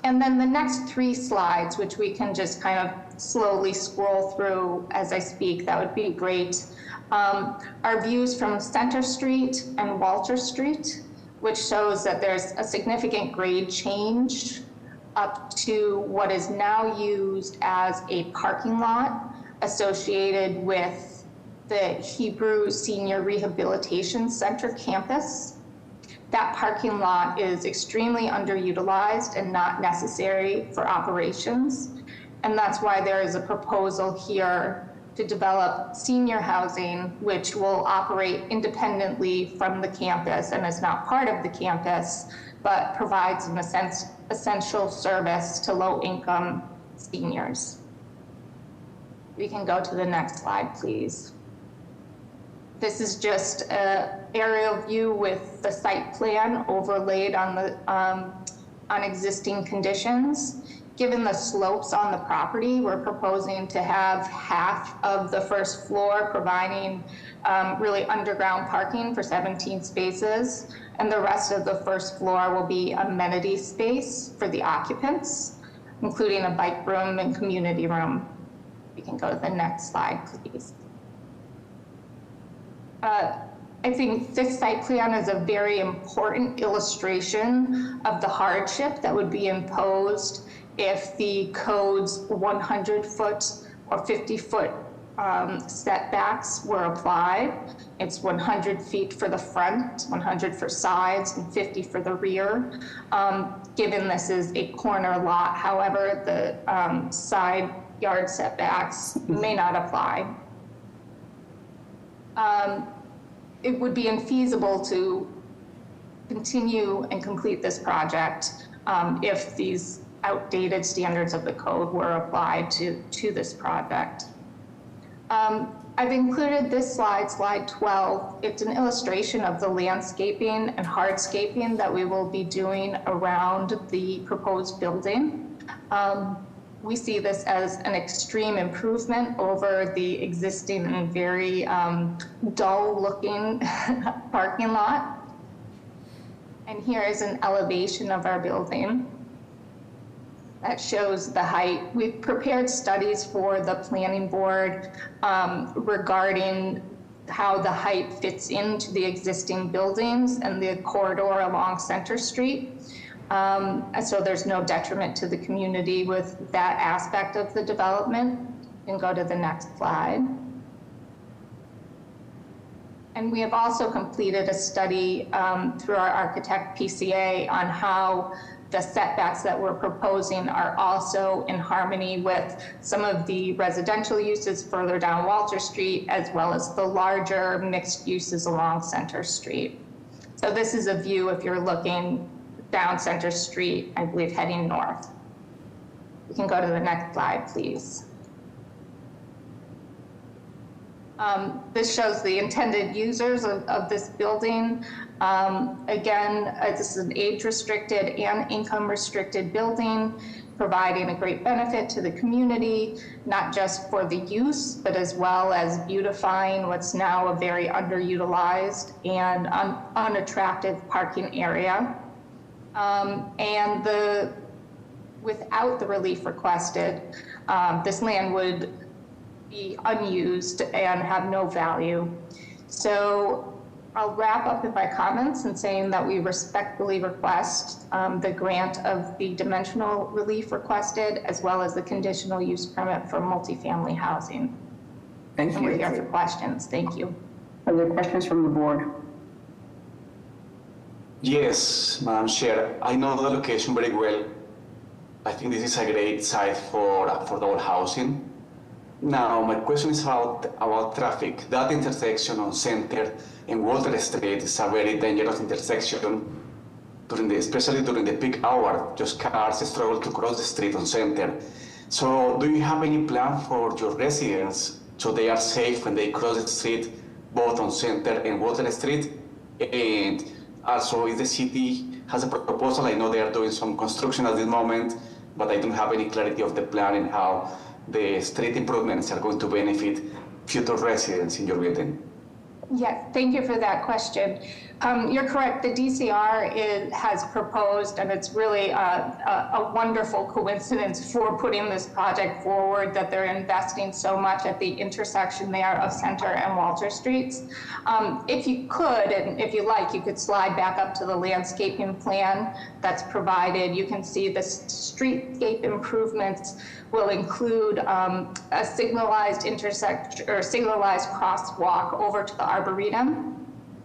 And then the next 3 slides, which we can just kind of slowly scroll through as I speak, that would be great, are views from Center Street and Walter Street, which shows that there's a significant grade change up to what is now used as a parking lot associated with the Hebrew Senior Rehabilitation Center campus. That parking lot is extremely underutilized and not necessary for operations. And that's why there is a proposal here to develop senior housing, which will operate independently from the campus and is not part of the campus, but provides an essential service to low-income seniors. We can go to the next slide, please. This is just an aerial view with the site plan overlaid on the on existing conditions. given the slopes on the property, we're proposing to have half of the first floor providing really underground parking for 17 spaces, and the rest of the first floor will be amenity space for the occupants, including a bike room and community room. We can go to the next slide, please. I think this site plan is a very important illustration of the hardship that would be imposed if the code's 100-foot or 50-foot setbacks were applied. It's 100 feet for the front, 100 for sides, and 50 for the rear. Given this is a corner lot, however, the side yard setbacks may not apply. It would be infeasible to continue and complete this project if these outdated standards of the code were applied to this project. I've included this slide, slide 12. It's an illustration of the landscaping and hardscaping that we will be doing around the proposed building. We see this as an extreme improvement over the existing and very dull-looking parking lot. And here is an elevation of our building that shows the height. We've prepared studies for the planning board regarding how the height fits into the existing buildings and the corridor along Center Street. So there's no detriment to the community with that aspect of the development. You can go to the next slide. And we have also completed a study through our architect PCA on how the setbacks that we're proposing are also in harmony with some of the residential uses further down Walter Street, as well as the larger mixed uses along Center Street. So this is a view if you're looking down Center Street, I believe heading north. You can go to the next slide, please. This shows the intended users of this building. Again, this is an age-restricted and income-restricted building, providing a great benefit to the community, not just for the use, but as well as beautifying what's now a very underutilized and unattractive parking area. And without the relief requested, this land would be unused and have no value. So I'll wrap up with my comments in saying that we respectfully request the grant of the dimensional relief requested, as well as the conditional use permit for multifamily housing. Thank you. We're here for questions. Thank you. Are there questions from the board? Yes, Madam Chair, I know the location very well. I think this is a great site for affordable housing. Now, my question is about traffic. That intersection on Center and Walter Street is a very dangerous intersection, especially during the peak hour. Just cars struggle to cross the street on Center. So do you have any plan for your residents so they are safe when they cross the street, both on Center and Walter Street? And also, if the city has a proposal, I know they are doing some construction at this moment, but I don't have any clarity of the plan and how the street improvements are going to benefit future residents in your building. Yeah, thank you for that question. You're correct. The DCR has proposed, and it's really a wonderful coincidence for putting this project forward, that they're investing so much at the intersection there of Center and Walter Streets. If you could, and if you like, you could slide back up to the landscaping plan that's provided. You can see the streetscape improvements will include a signalized intersection or signalized crosswalk over to the Arboretum.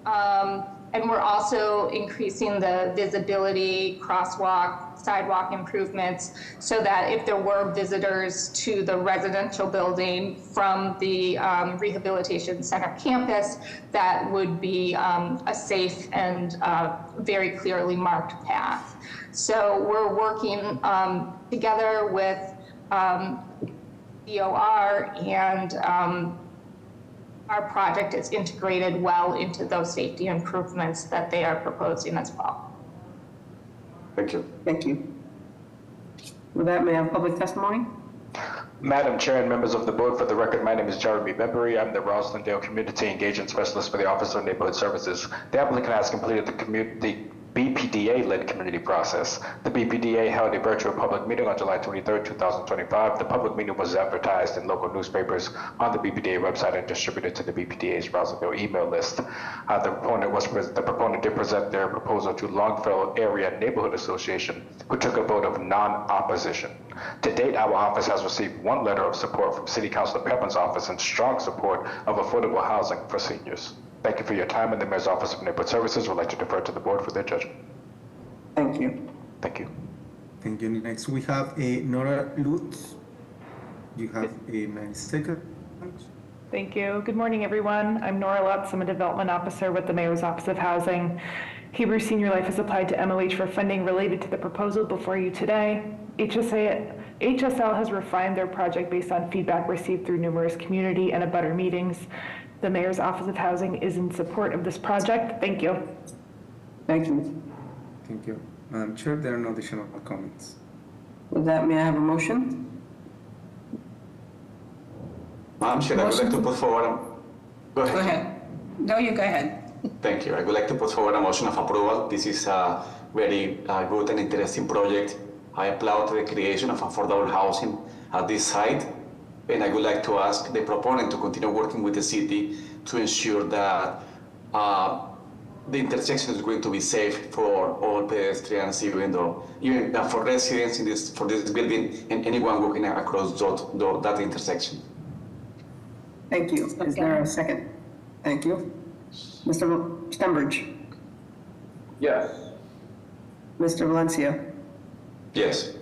And we're also increasing the visibility, crosswalk, sidewalk improvements, so that if there were visitors to the residential building from the Rehabilitation Center campus, that would be a safe and very clearly marked path. So we're working together with DOR, and our project is integrated well into those safety improvements that they are proposing as well. Thank you. Thank you. With that, may I have public testimony? Madam Chair and members of the board, for the record, my name is Jeremy Bembury. I'm the Roslindale Community Engagement Specialist for the Office of Neighborhood Services. The applicant has completed the BPDA-led community process. The BPDA held a virtual public meeting on July 23, 2025. The public meeting was advertised in local newspapers on the BPDA website and distributed to the BPDA's Roslindale email list. The proponent did present their proposal to Longfellow Area Neighborhood Association, who took a vote of non-opposition. To date, our office has received one letter of support from City Councilor Pepin's office and strong support of affordable housing for seniors. Thank you for your time, and the Mayor's Office of Neighborhood Services would like to defer to the board for their judgment. Thank you. Thank you. Thank you. Next, we have Nora Lutz. You have a 9-second. Thank you. Good morning, everyone. I'm Nora Lutz. I'm a development officer with the Mayor's Office of Housing. Hebrew Senior Life has applied to MOH for funding related to the proposal before you today. HSL has refined their project based on feedback received through numerous community and abutter meetings. The Mayor's Office of Housing is in support of this project. Thank you. Thank you. Thank you. Madam Chair, there are no additional comments. With that, may I have a motion? Madam Chair, I would like to put forward. Go ahead. Go ahead. No, you go ahead. Thank you. I would like to put forward a motion of approval. This is a very good and interesting project. I applaud the creation of affordable housing at this site, and I would like to ask the proponent to continue working with the city to ensure that the intersection is going to be safe for all pedestrians, even for residents for this building and anyone walking across that intersection. Thank you. Is there a second? Thank you. Mr. Stenbridge? Yes. Mr. Valencia? Yes.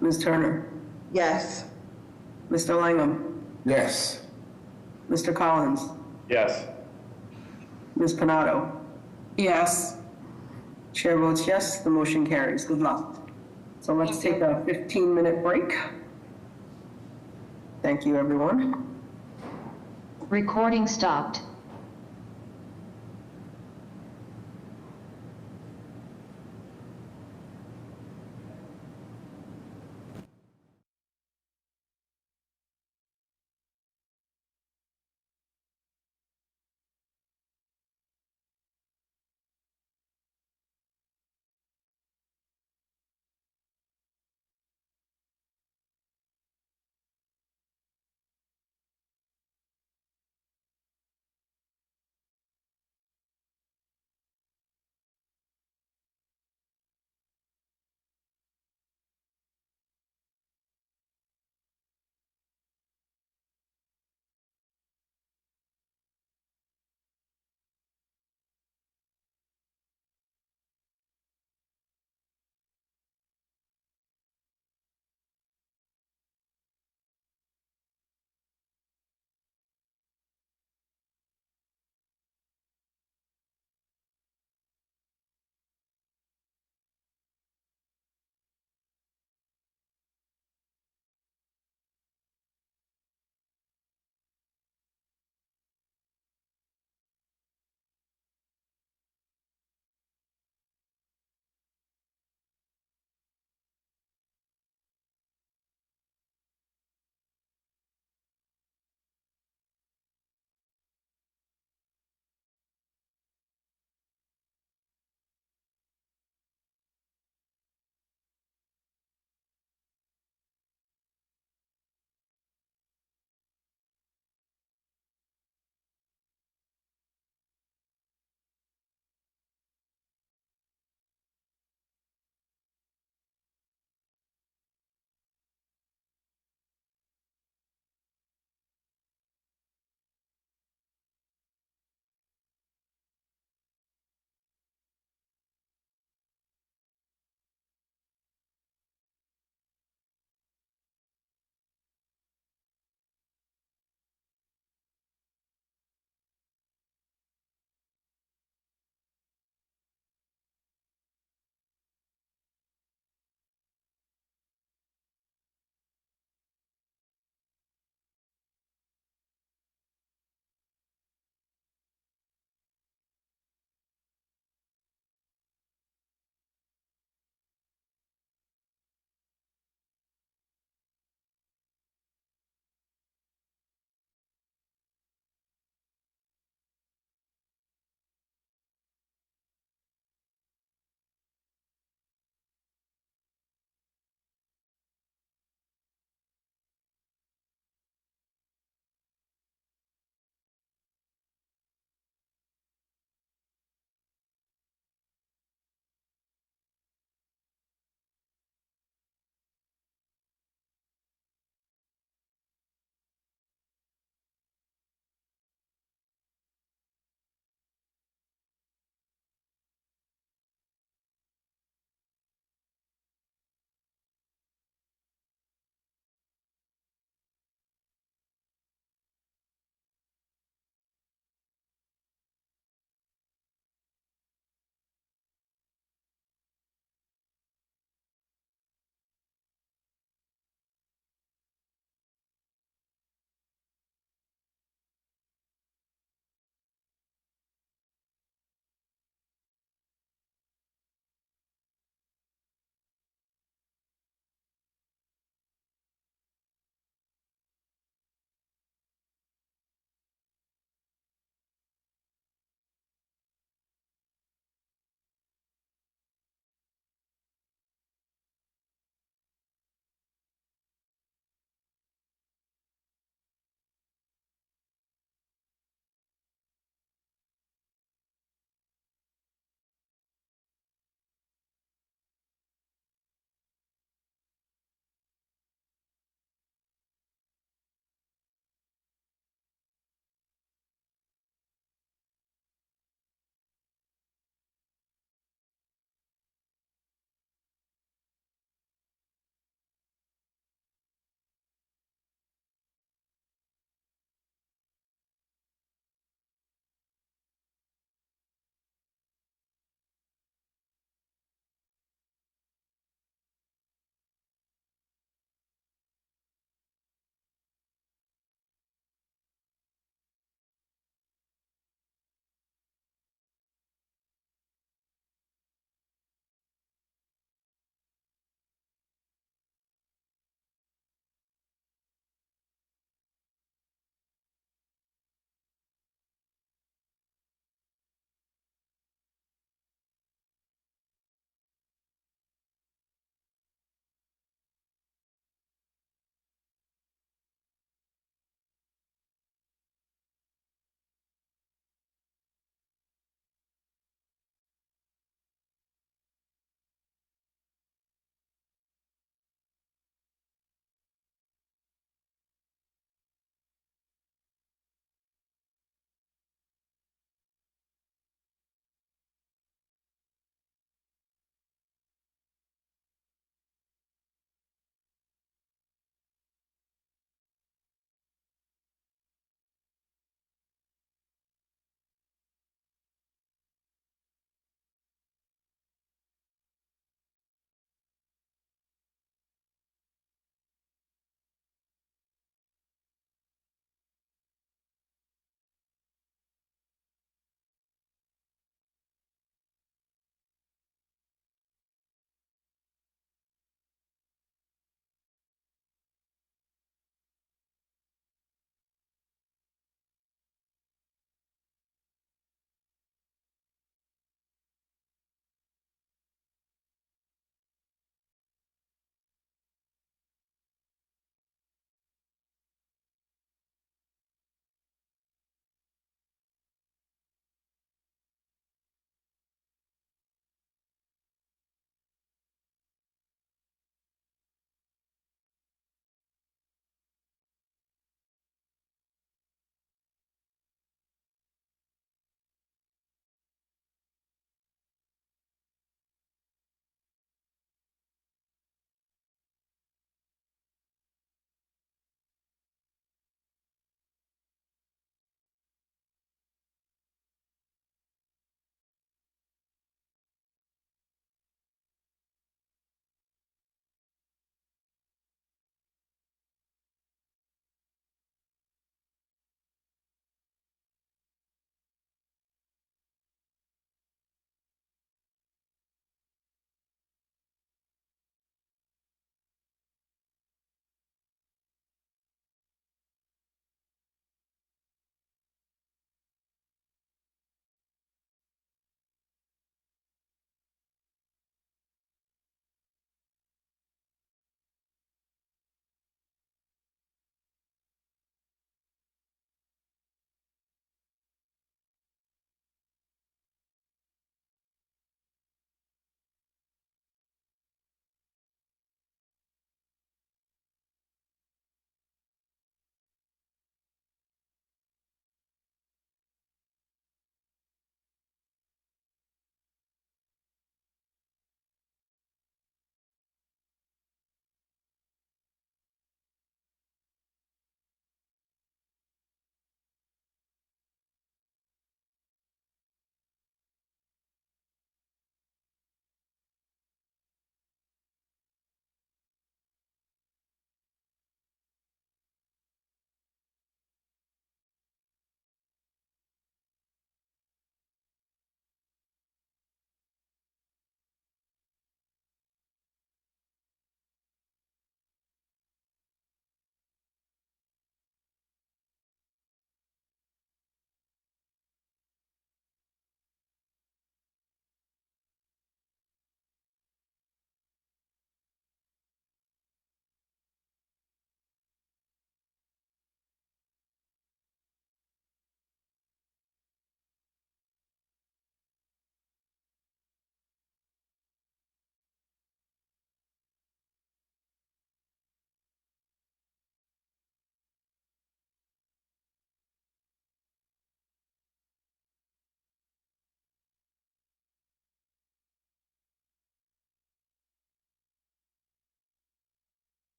Ms. Turner? Yes. Mr. Langham? Yes. Mr. Collins? Yes. Ms. Panado? Yes. Chair votes yes, the motion carries. Good luck. So let's take a 15-minute break. Thank you, everyone. Recording stopped.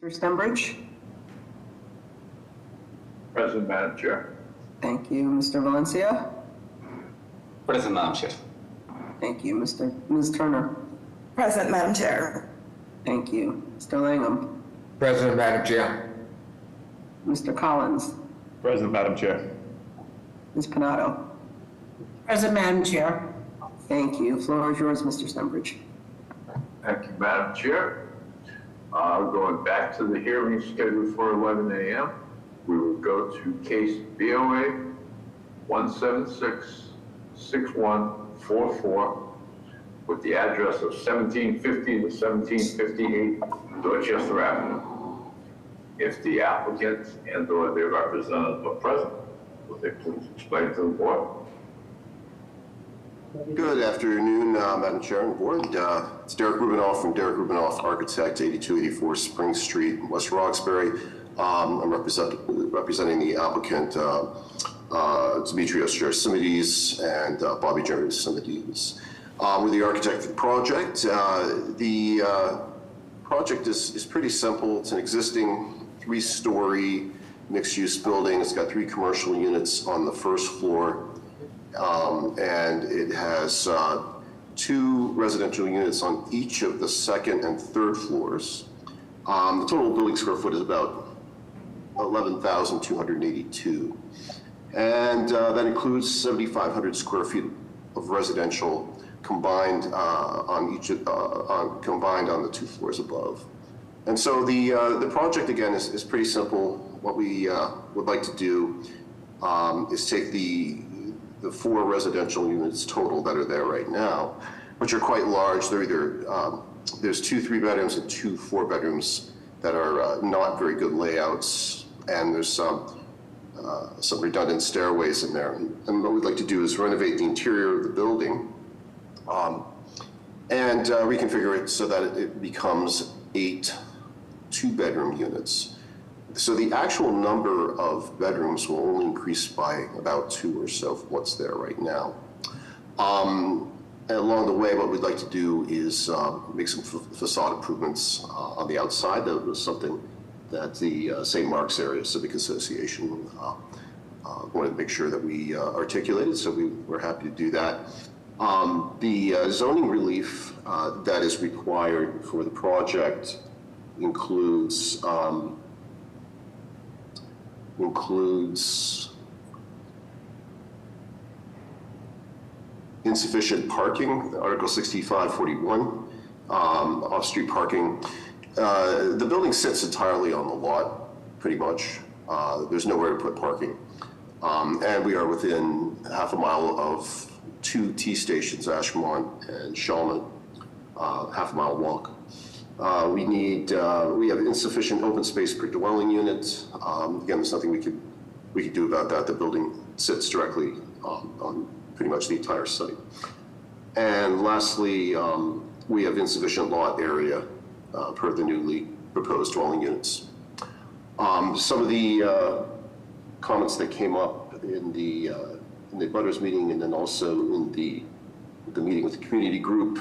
Mr. Stenbridge? Present, Madam Chair. Thank you. Mr. Valencia? Present, Madam Chair. Thank you. Ms. Turner? Present, Madam Chair. Thank you. Mr. Langham? President, Madam Chair. Mr. Collins? Present, Madam Chair. Ms. Pinato? Present, Madam Chair. Thank you. Floor is yours, Mr. Stenbridge. Thank you, Madam Chair. Going back to the hearing scheduled for 11 a.m., we will go to case BOA 1766144 with the address of 1750 to 1758 Dorchester Avenue. If the applicant and/or their representative are present, will they please explain to the board? Good afternoon, Madam Chair and Board. It's Derek Rubinoff from Derek Rubinoff Architect, 8284 Spring Street, West Roxbury. I'm representing the applicant, Demetrios Gerasimides and Bobby Gerasimides. We're the architect for the project. The project is pretty simple. It's an existing 3-story mixed-use building. It's got 3 commercial units on the first floor. And it has 2 residential units on each of the second and third floors. The total building square foot is about 11,282. And that includes 7,500 square feet of residential combined combined on the 2 floors above. And so the project, again, is pretty simple. What we would like to do is take the 4 residential units total that are there right now, which are quite large. They're either, there's 2 3-bedrooms and 2 4-bedrooms that are not very good layouts, and there's some redundant stairways in there. And what we'd like to do is renovate the interior of the building and reconfigure it so that it becomes 8 2-bedroom units. So the actual number of bedrooms will only increase by about 2 or so from what's there right now. And along the way, what we'd like to do is make some facade improvements on the outside. That was something that the St. Mark's Area Civic Association wanted to make sure that we articulated, so we're happy to do that. The zoning relief that is required for the project includes insufficient parking, Article 6541, off-street parking. The building sits entirely on the lot, pretty much. There's nowhere to put parking. And we are within half a mile of 2 T stations, Ashmont and Shawmut, half a mile walk. We have insufficient open space per dwelling unit. Again, there's nothing we could do about that. The building sits directly on pretty much the entire site. And lastly, we have insufficient lot area per the newly proposed dwelling units. Some of the comments that came up in the Butters meeting and then also in the meeting with the community group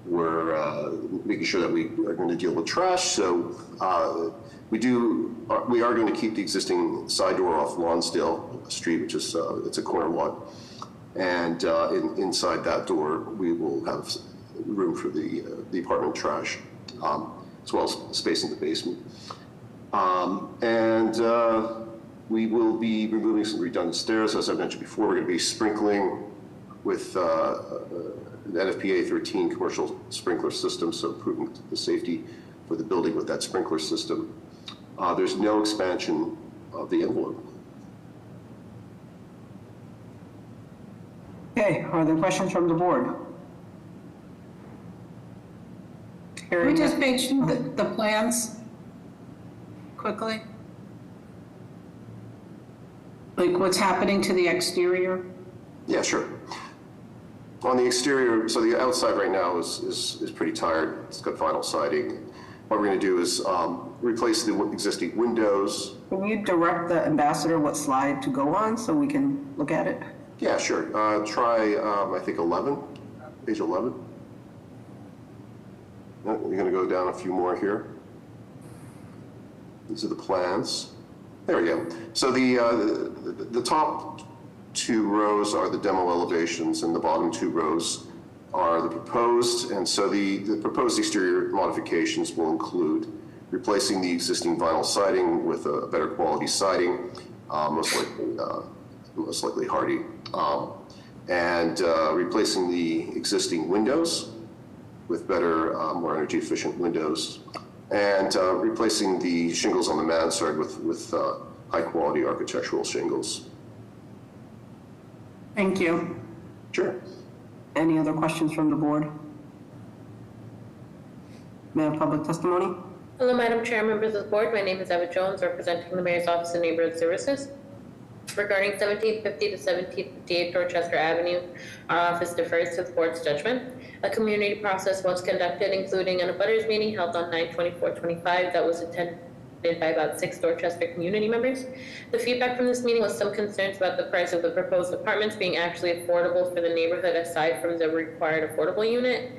were making sure that we are going to deal with trash. So we are going to keep the existing side door off Lonsdale Street, which is it's a corner lot, and inside that door we will have room for the apartment trash, as well as space in the basement. We will be removing some redundant stairs. As I mentioned before, we're going to be sprinkling with an NFPA 13 commercial sprinkler system, so improving the safety for the building with that sprinkler system. There's no expansion of the envelope. Okay, are there questions from the board? Can we just mention the plans quickly? Like what's happening to the exterior? Yeah, sure. On the exterior, so the outside right now is pretty tired. It's got vinyl siding. What we're going to do is replace the existing windows. Can you direct the ambassador what slide to go on so we can look at it? Yeah, sure. Try, I think 11, page 11. You're going to go down a few more here. These are the plans. There we go. So the top two rows are the demo elevations, and the bottom two rows are the proposed. And so the proposed exterior modifications will include replacing the existing vinyl siding with a better quality siding, most likely hardy, and replacing the existing windows with better, more energy efficient windows, and replacing the shingles on the mansard with high quality architectural shingles. Thank you. Sure. Any other questions from the board? May I have public testimony? Hello, Madam Chair, members of the board. My name is Eva Jones, representing the Mayor's Office of Neighborhood Services. Regarding 1750 to 1758 Dorchester Avenue, our office defers to the board's judgment. A community process was conducted, including an abutters meeting held on 9/24/25 that was attended by about 6 Dorchester community members. The feedback from this meeting was some concerns about the price of the proposed apartments being actually affordable for the neighborhood aside from the required affordable unit.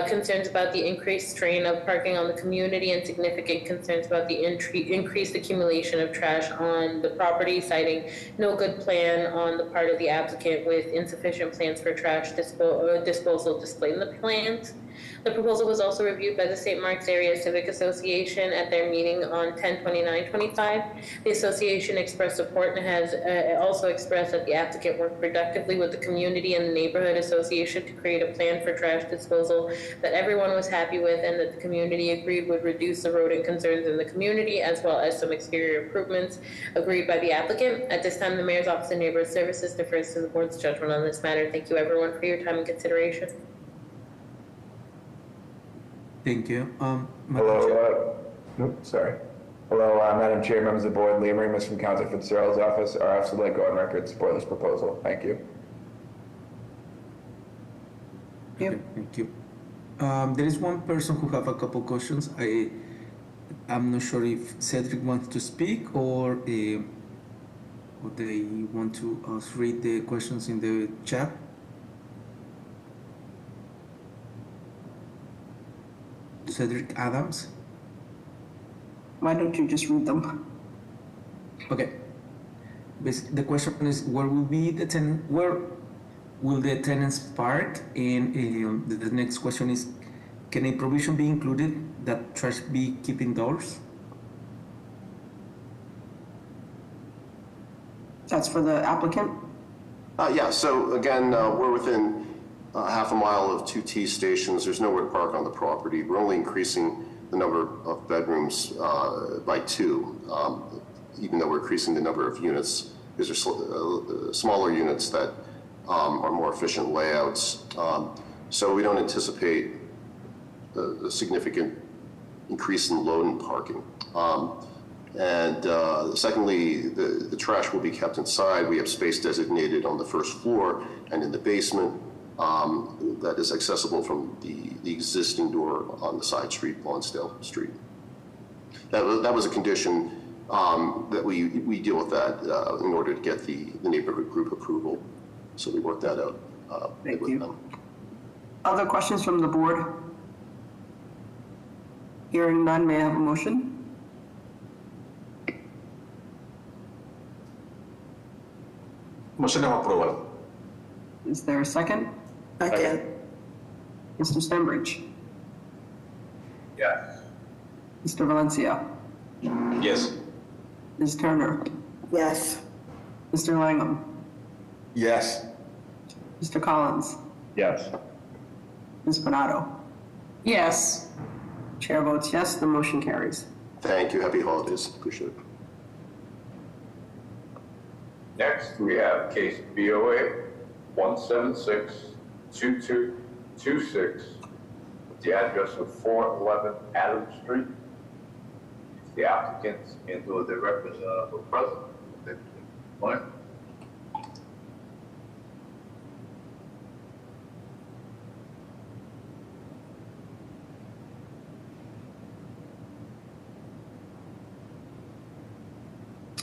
Concerns about the increased strain of parking on the community, and significant concerns about the increased accumulation of trash on the property, citing no good plan on the part of the applicant with insufficient plans for trash disposal displayed in the plans. The proposal was also reviewed by the St. Mark's Area Civic Association at their meeting on 10/29/25. The association expressed support and has also expressed that the applicant worked productively with the community and the neighborhood association to create a plan for trash disposal that everyone was happy with, and that the community agreed would reduce the rodent concerns in the community, as well as some exterior improvements agreed by the applicant. At this time, the Mayor's Office of Neighborhood Services defers to the board's judgment on this matter. Thank you, everyone, for your time and consideration. Thank you. Hello, Madam Chair, members of the board. Liam Remus from Councilor Fitzgerald's office. Our office would like to go on record to support this proposal. Thank you. Okay, thank you. There is one person who have a couple questions. I'm not sure if Cedric wants to speak or they want to read the questions in the chat. Cedric Adams. Why don't you just read them? Okay. The question is, where will be the tenant? Where will the tenants park? And the next question is, can a provision be included that trash be kept indoors? That's for the applicant? Yeah, so again, we're within half a mile of 2 T stations. There's nowhere to park on the property. We're only increasing the number of bedrooms by 2, even though we're increasing the number of units. These are smaller units that are more efficient layouts. So we don't anticipate a significant increase in load and parking. Secondly, the trash will be kept inside. We have space designated on the first floor and in the basement that is accessible from the existing door on the side street, Lonsdale Street. That was a condition that we deal with that in order to get the neighborhood group approval. So we worked that out Thank with you. them. Other questions from the board? Hearing none, may I have a motion? Motion of approval. Is there a second? Second. Mr. Stenbridge? Yes. Mr. Valencia? Yes. Ms. Turner? Yes. Mr. Langham? Yes. Mr. Collins? Yes. Ms. Bernardo? Yes. Chair votes yes, the motion carries. Thank you. Happy holidays. Appreciate it. Next, we have case BOA 1762226 with the address of 411 Adams Street. If the applicants and or their representative are present, they can explain.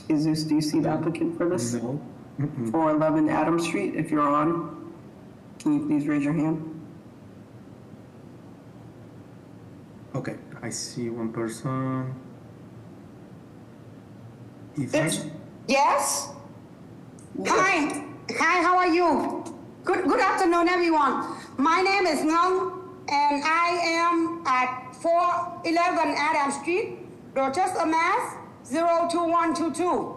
Jesus, do you see the applicant for this? No. 411 Adams Street, if you're on, can you please raise your hand? Okay, I see one person. Yes? Hi. Hi, how are you? Good afternoon, everyone. My name is Ngong, and I am at 411 Adam Street, Rochester, Mass. 02122.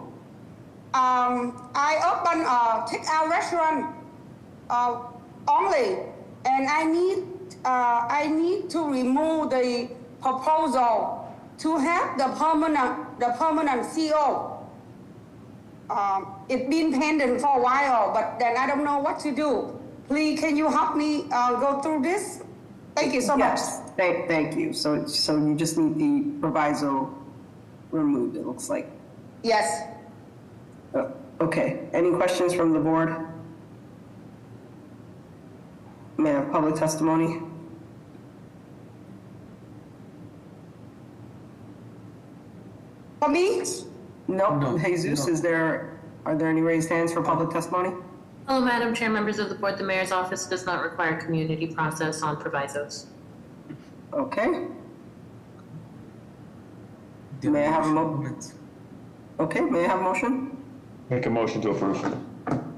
I open a take-out restaurant only, and I need to remove the proposal to have the permanent CO. It's been pending for a while, but then I don't know what to do. Please, can you help me go through this? Thank you so much. Yes, thank you. So you just need the proviso removed, it looks like. Yes. Okay, any questions from the board? May I have public testimony? For me? Nope. No, Jesus, no. Are there any raised hands for public testimony? Hello, Madam Chair, members of the board. The mayor's office does not require community process on provisos. Okay. May I have a Okay, may I have a motion? Make a motion to approve.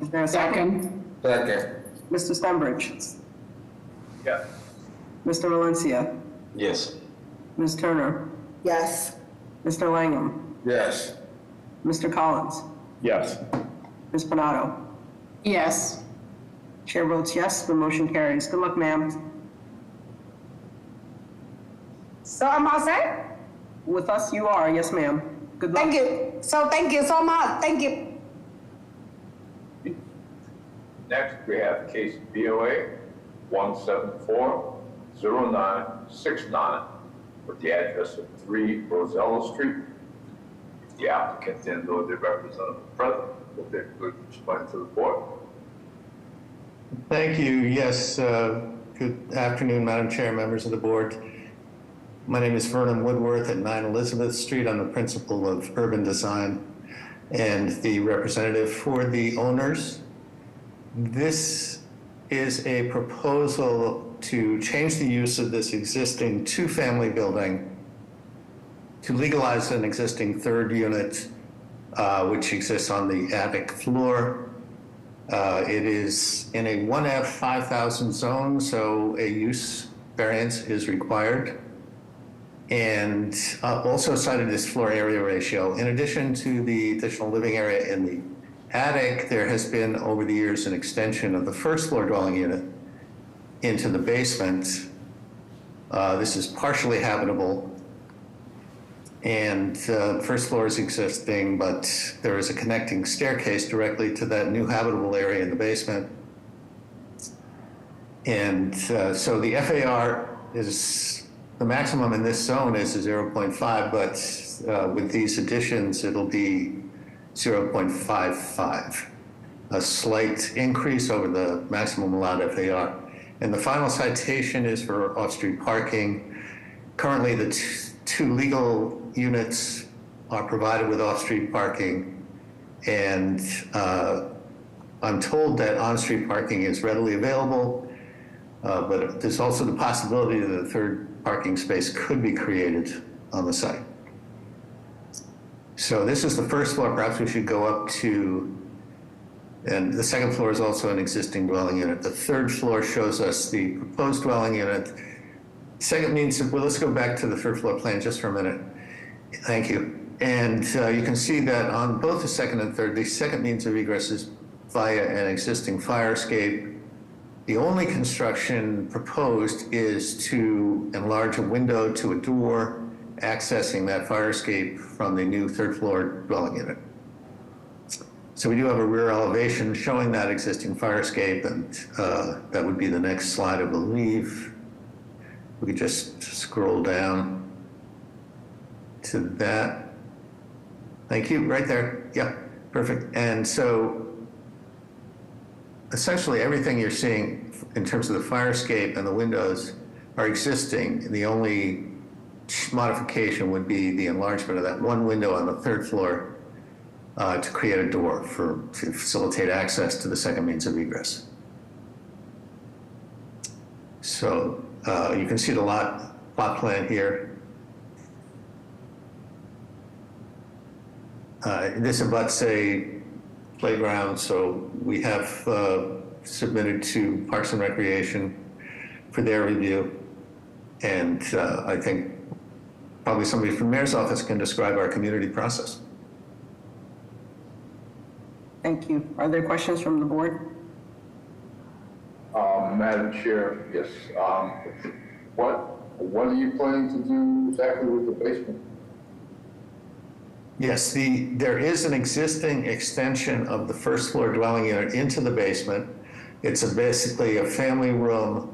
Is there a second? Second. Mr. Stenbridge? Yes. Mr. Valencia? Yes. Ms. Turner? Yes. Mr. Langham? Yes. Mr. Collins? Yes. Ms. Panado? Yes. Chair votes yes, the motion carries. Good luck, ma'am. So am I set? With us, you are. Yes, ma'am. Good luck. Thank you. So thank you so much. Thank you. Next, we have case BOA 1740969 with the address of 3 Rosella Street. The applicant and or the representative present, if they could explain to the board. Thank you. Yes, good afternoon, Madam Chair, members of the board. My name is Vernon Woodworth at 9 Elizabeth Street. I'm the principal of urban design and the representative for the owners. This is a proposal to change the use of this existing 2-family building to legalize an existing 3rd unit, which exists on the attic floor. It is in a 1F 5,000 zone, so a use variance is required. And also cited this floor area ratio. In addition to the additional living area in the attic, there has been over the years an extension of the 1st floor dwelling unit into the basement. This is partially habitable, and the 1st floor is existing, but there is a connecting staircase directly to that new habitable area in the basement. And so the FAR is, the maximum in this zone is a 0.5, but with these additions, it'll be 0.55, a slight increase over the maximum allowed FAR. And the final citation is for off-street parking. Currently, the 2 legal units are provided with off-street parking, and I'm told that on-street parking is readily available, but there's also the possibility that a 3rd parking space could be created on the site. So this is the 1st floor. Perhaps we should go up to, and the 2nd floor is also an existing dwelling unit. The 3rd floor shows us the proposed dwelling unit. Second means, well, let's go back to the 3rd floor plan just for a minute. Thank you. And you can see that on both the 2nd and 3rd, the 2nd means of egress is via an existing fire escape. The only construction proposed is to enlarge a window to a door, accessing that fire escape from the new 3rd floor dwelling unit. So we do have a rear elevation showing that existing fire escape, and that would be the next slide, I believe. We could just scroll down to that. Thank you, right there. Yeah, perfect. And so essentially everything you're seeing in terms of the fire escape and the windows are existing. The only modification would be the enlargement of that one window on the 3rd floor to create a door to facilitate access to the 2nd means of egress. So you can see the plot plan here. This abuts a playground, so we have submitted to Parks and Recreation for their review. And I think probably somebody from the mayor's office can describe our community process. Thank you. Are there questions from the board? Madam Chair, yes. What are you planning to do exactly with the basement? Yes, there is an existing extension of the first floor dwelling unit into the basement. It's basically a family room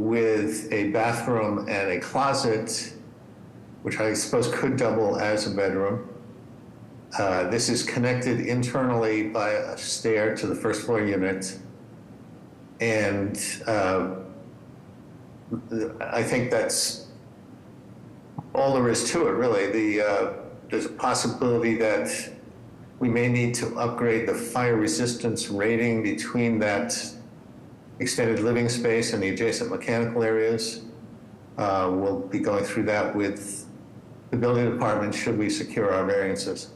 with a bathroom and a closet, which I suppose could double as a bedroom. This is connected internally by a stair to the first floor unit. And I think that's all there is to it, really. There's a possibility that we may need to upgrade the fire resistance rating between that extended living space and the adjacent mechanical areas. We'll be going through that with the building department should we secure our variances.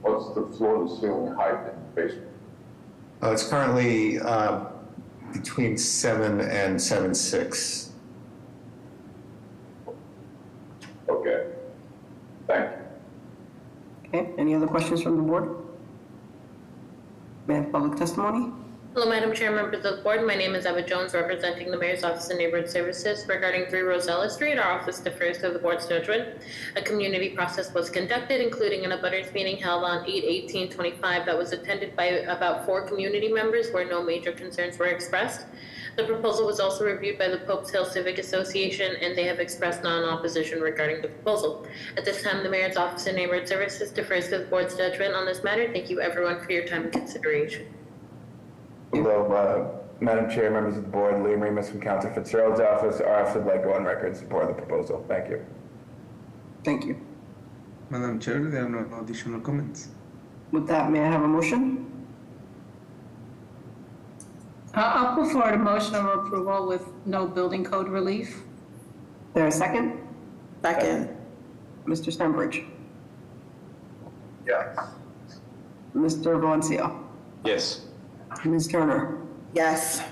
What's the floor to ceiling height in the basement? It's currently between 7 and 7.6. Okay. Thank you. Okay, any other questions from the board? May I have public testimony? Hello, Madam Chair, members of the board. My name is Eva Jones, representing the Mayor's Office of Neighborhood Services. Regarding 3 Rosella Street, our office defers to the board's judgment. A community process was conducted, including an abutters meeting held on 8/18/25 that was attended by about 4 community members where no major concerns were expressed. The proposal was also reviewed by the Pope's Hill Civic Association, and they have expressed non-opposition regarding the proposal. At this time, the Mayor's Office of Neighborhood Services defers to the board's judgment on this matter. Thank you, everyone, for your time and consideration. Hello, Madam Chair, members of the board, Liam Remus from Councilor Fitzgerald's office. Our office would like to go on record in support of the proposal. Thank you. Thank you. Madam Chair, there are no additional comments. With that, may I have a motion? I'll put forward a motion of approval with no building code relief. There a second? Second. Mr. Stenbridge? Yes. Mr. Valencia? Yes. Ms. Turner? Yes.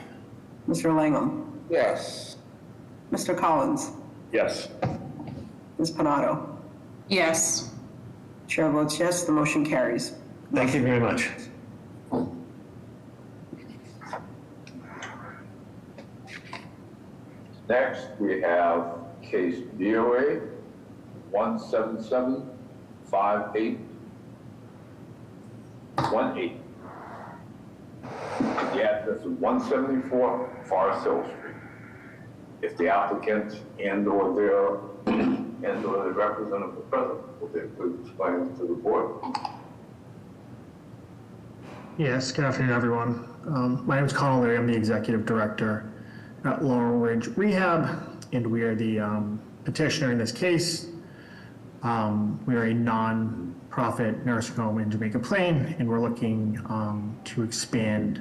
Mr. Langham? Yes. Mr. Collins? Yes. Ms. Panato? Yes. Chair votes yes, the motion carries. Thank you very much. Next, we have case DOA 1775818. The address is 174 Forest Hill Street. If the applicant and/or the representative present, will they please explain to the board? Yes, good afternoon, everyone. My name is Conor Leary. I'm the executive director at Laurel Ridge Rehab, and we are the petitioner in this case. We are a non-profit nursing home in Jamaica Plain, and we're looking to expand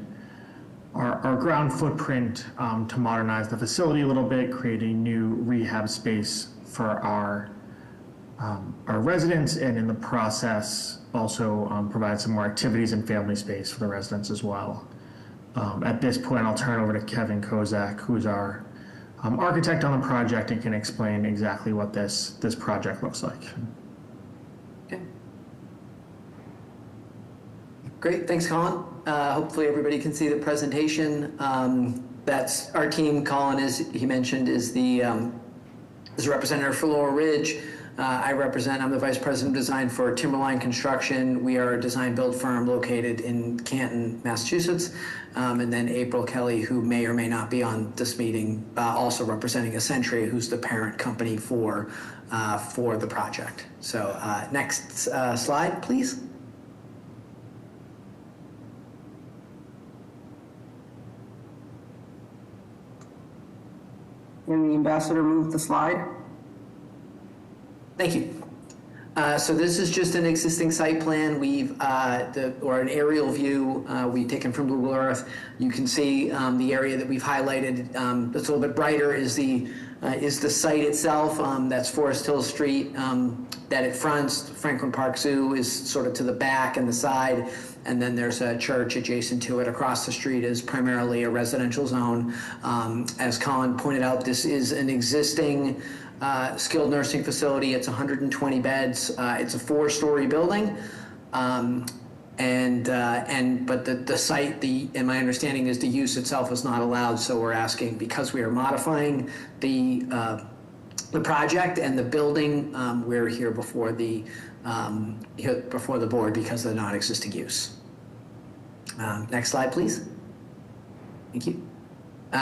our ground footprint to modernize the facility a little bit, create a new rehab space for our residents, and in the process also provide some more activities and family space for the residents as well. At this point, I'll turn it over to Kevin Kozak, who's our architect on the project and can explain exactly what this project looks like. Okay. Great, thanks, Colin. Hopefully everybody can see the presentation. That's our team. Colin, as he mentioned, is the representative for Laurel Ridge. I'm the Vice President of Design for Timberline Construction. We are a design build firm located in Canton, Massachusetts. And then April Kelly, who may or may not be on this meeting, also representing Essentria, who's the parent company for the project. So next slide, please. Can the ambassador move the slide? Thank you. So this is just an existing site plan. Or an aerial view we've taken from Google Earth. You can see the area that we've highlighted. That's a little bit brighter is the is the site itself. That's Forest Hill Street that it fronts. Franklin Park Zoo is sort of to the back and the side, and then there's a church adjacent to it. Across the street is primarily a residential zone. As Colin pointed out, this is an existing skilled nursing facility. It's 120 beds. It's a 4-story building. But the site, and my understanding is the use itself is not allowed, so we're asking, because we are modifying the project and the building, we're here before the board because of the non-existing use. Next slide, please. Thank you.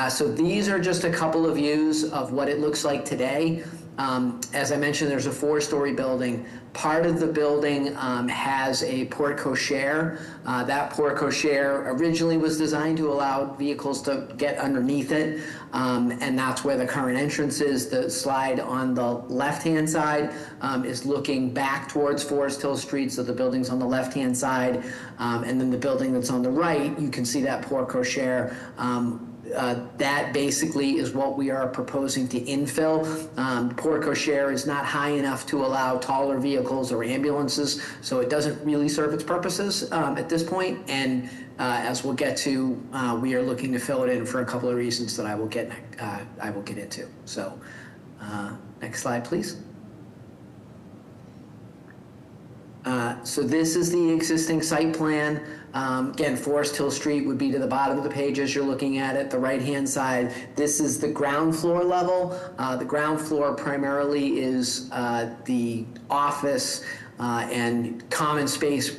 So these are just a couple of views of what it looks like today. As I mentioned, there's a 4-story building. Part of the building has a porte cochere. That porte cochere originally was designed to allow vehicles to get underneath it, and that's where the current entrance is. The slide on the left-hand side is looking back towards Forest Hill Street, so the building's on the left-hand side, and then the building that's on the right, you can see that porte cochere. That basically is what we are proposing to infill. Porte cochere is not high enough to allow taller vehicles or ambulances, so it doesn't really serve its purposes at this point. And as we'll get to, we are looking to fill it in for a couple of reasons that I will get into. So, next slide, please. So this is the existing site plan. Again, Forest Hill Street would be to the bottom of the page as you're looking at it, the right-hand side. This is the ground floor level. The ground floor primarily is the office and common space.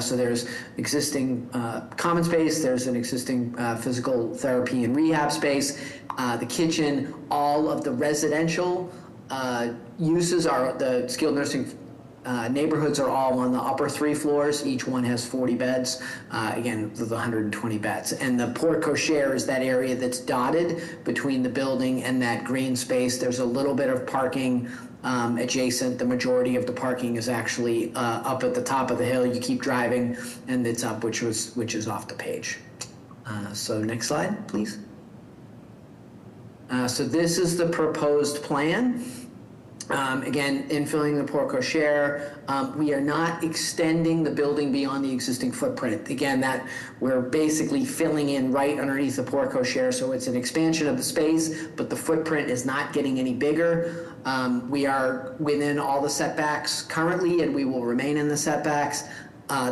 So there's existing common space, there's an existing physical therapy and rehab space, the kitchen. All of the residential uses are the skilled nursing neighborhoods are all on the upper 3 floors. Each one has 40 beds, again, with 120 beds. And the porte cochere is that area that's dotted between the building and that green space. There's a little bit of parking adjacent. The majority of the parking is actually up at the top of the hill. You keep driving and it's up, which is off the page. So next slide, please. So this is the proposed plan. Again, infilling the porte cochere. We are not extending the building beyond the existing footprint. Again, that we're basically filling in right underneath the porte cochere, so it's an expansion of the space, but the footprint is not getting any bigger. We are within all the setbacks currently, and we will remain in the setbacks.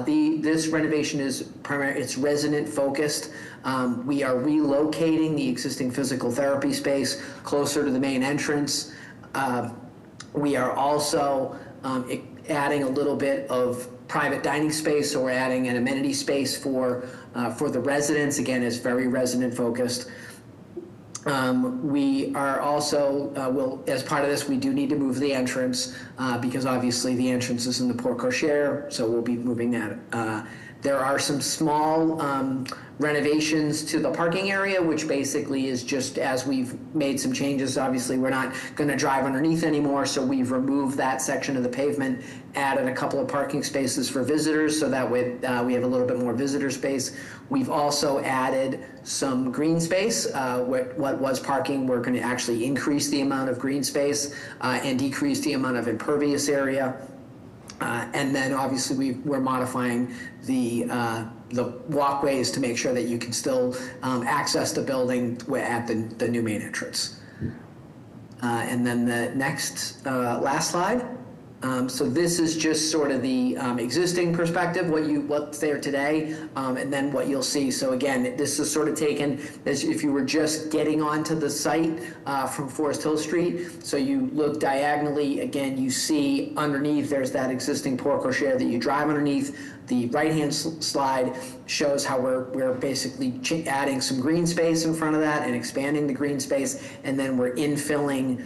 This renovation is it's resident focused. We are relocating the existing physical therapy space closer to the main entrance. We are also adding a little bit of private dining space, so we're adding an amenity space for the residents. Again, it's very resident focused. We are also, as part of this, we do need to move the entrance because obviously the entrance is in the porte cochere, so we'll be moving that. There are some small renovations to the parking area, which basically is just as we've made some changes. Obviously, we're not going to drive underneath anymore, so we've removed that section of the pavement, added a couple of parking spaces for visitors, so that way we have a little bit more visitor space. We've also added some green space. What was parking, we're going to actually increase the amount of green space and decrease the amount of impervious area. And then obviously we're modifying the walkways to make sure that you can still access the building at the new main entrance. And then the next last slide. So this is just sort of the existing perspective, what's there today, and then what you'll see. So again, this is sort of taken as if you were just getting onto the site from Forest Hill Street. So you look diagonally, again, you see underneath there's that existing porte cochere that you drive underneath. The right-hand slide shows how we're basically adding some green space in front of that and expanding the green space, and then we're infilling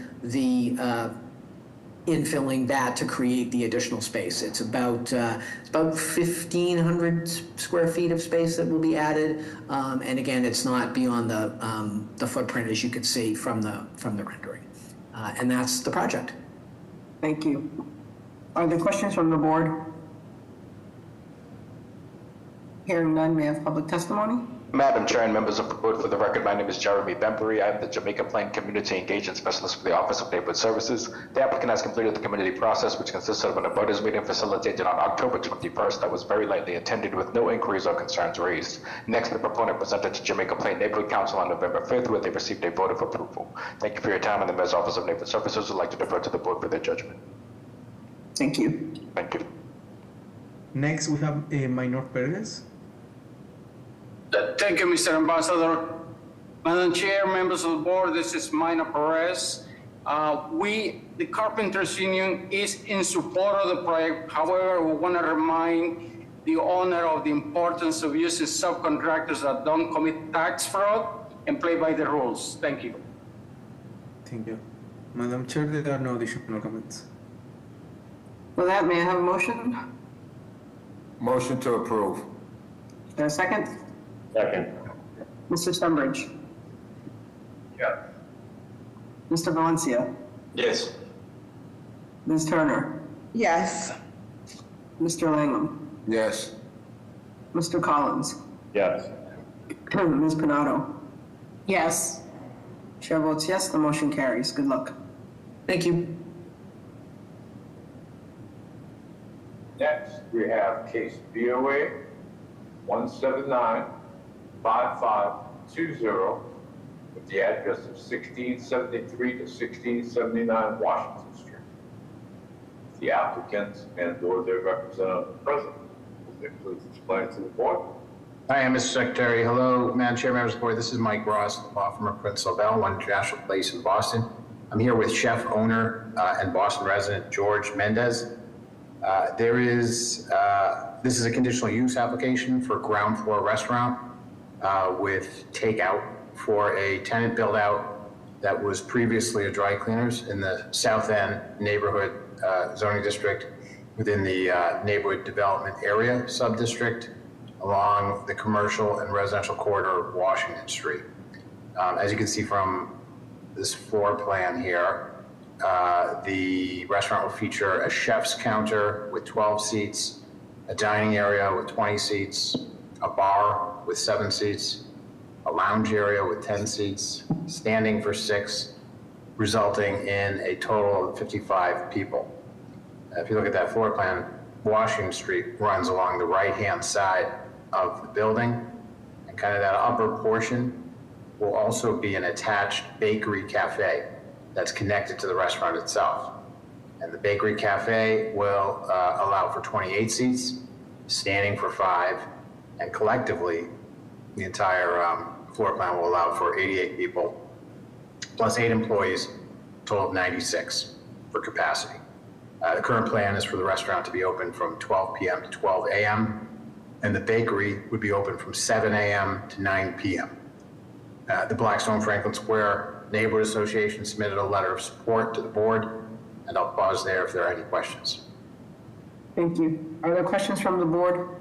that to create the additional space. It's about 1,500 square feet of space that will be added, and again, it's not beyond the footprint, as you can see from the rendering, and that's the project. Thank you. Are there questions from the board? Hearing none, may I have public testimony? Madam Chair and members of the board, for the record, my name is Jeremy Bembury. I'm the Jamaica Plain Community Engagement Specialist for the Office of Neighborhood Services. The applicant has completed the community process, which consisted of an abutters meeting facilitated on October 21st that was very lightly attended with no inquiries or concerns raised. Next, the proponent presented to Jamaica Plain Neighborhood Council on November 5th, where they received a vote of approval. Thank you for your time, and the Mayor's Office of Neighborhood Services would like to defer to the board for their judgment. Thank you. Thank you. Next, we have Minor Perez. Thank you, Mr. Ambassador. Madam Chair, members of the board, this is Minor Perez. The Carpenters Union, is in support of the project. However, we want to remind the owner of the importance of using subcontractors that don't commit tax fraud and play by the rules. Thank you. Thank you. Madam Chair, there are no additional comments. With that, may I have a motion? Motion to approve. Is there a second? Second. Mr. Stenbridge? Yes. Mr. Valencia? Yes. Ms. Turner? Yes. Mr. Langham? Yes. Mr. Collins? Yes. Ms. Pinato? Yes. Chair votes yes, the motion carries. Good luck. Thank you. Next, we have case BOA 179-5520 with the address of 1673 to 1679 Washington Street. The applicants and/or their representative present. Will they please explain to the board? Hi, Mr. Secretary. Hello, Madam Chair, members of the board. This is Mike Ross, the law firm of Prince Lavelle, 1 National Place in Boston. I'm here with chef, owner, and Boston resident George Mendez. This is a conditional use application for a ground floor restaurant with takeout for a tenant build out that was previously a dry cleaners in the South End neighborhood zoning district within the neighborhood development area sub-district along the commercial and residential corridor of Washington Street. As you can see from this floor plan here, the restaurant will feature a chef's counter with 12 seats, a dining area with 20 seats, a bar with 7 seats, a lounge area with 10 seats, standing for 6, resulting in a total of 55 people. If you look at that floor plan, Washington Street runs along the right-hand side of the building, and kind of that upper portion will also be an attached bakery cafe that's connected to the restaurant itself. And the bakery cafe will allow for 28 seats, standing for 5, and collectively, the entire floor plan will allow for 88 people, plus 8 employees, total of 96 for capacity. The current plan is for the restaurant to be open from 12 p.m. to 12 a.m., and the bakery would be open from 7 a.m. to 9 p.m. The Blackstone Franklin Square Neighborhood Association submitted a letter of support to the board, and I'll pause there if there are any questions. Thank you. Are there questions from the board?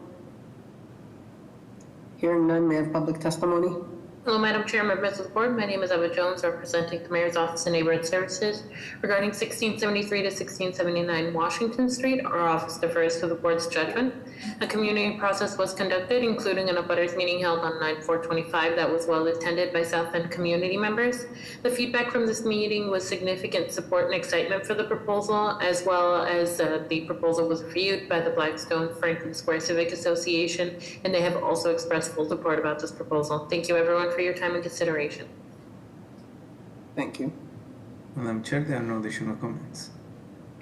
Hearing none, may I have public testimony? Hello, Madam Chair, members of the board. My name is Eva Jones, representing the Mayor's Office of Neighborhood Services. Regarding 1673 to 1679 Washington Street, our office defers to the board's judgment. A community process was conducted, including an abutters meeting held on 9/4/25 that was well attended by South End community members. The feedback from this meeting was significant support and excitement for the proposal, as well as the proposal was reviewed by the Blackstone Franklin Square Civic Association, and they have also expressed full support about this proposal. Thank you, everyone, for your time and consideration. Thank you. Madam Chair, there are no additional comments.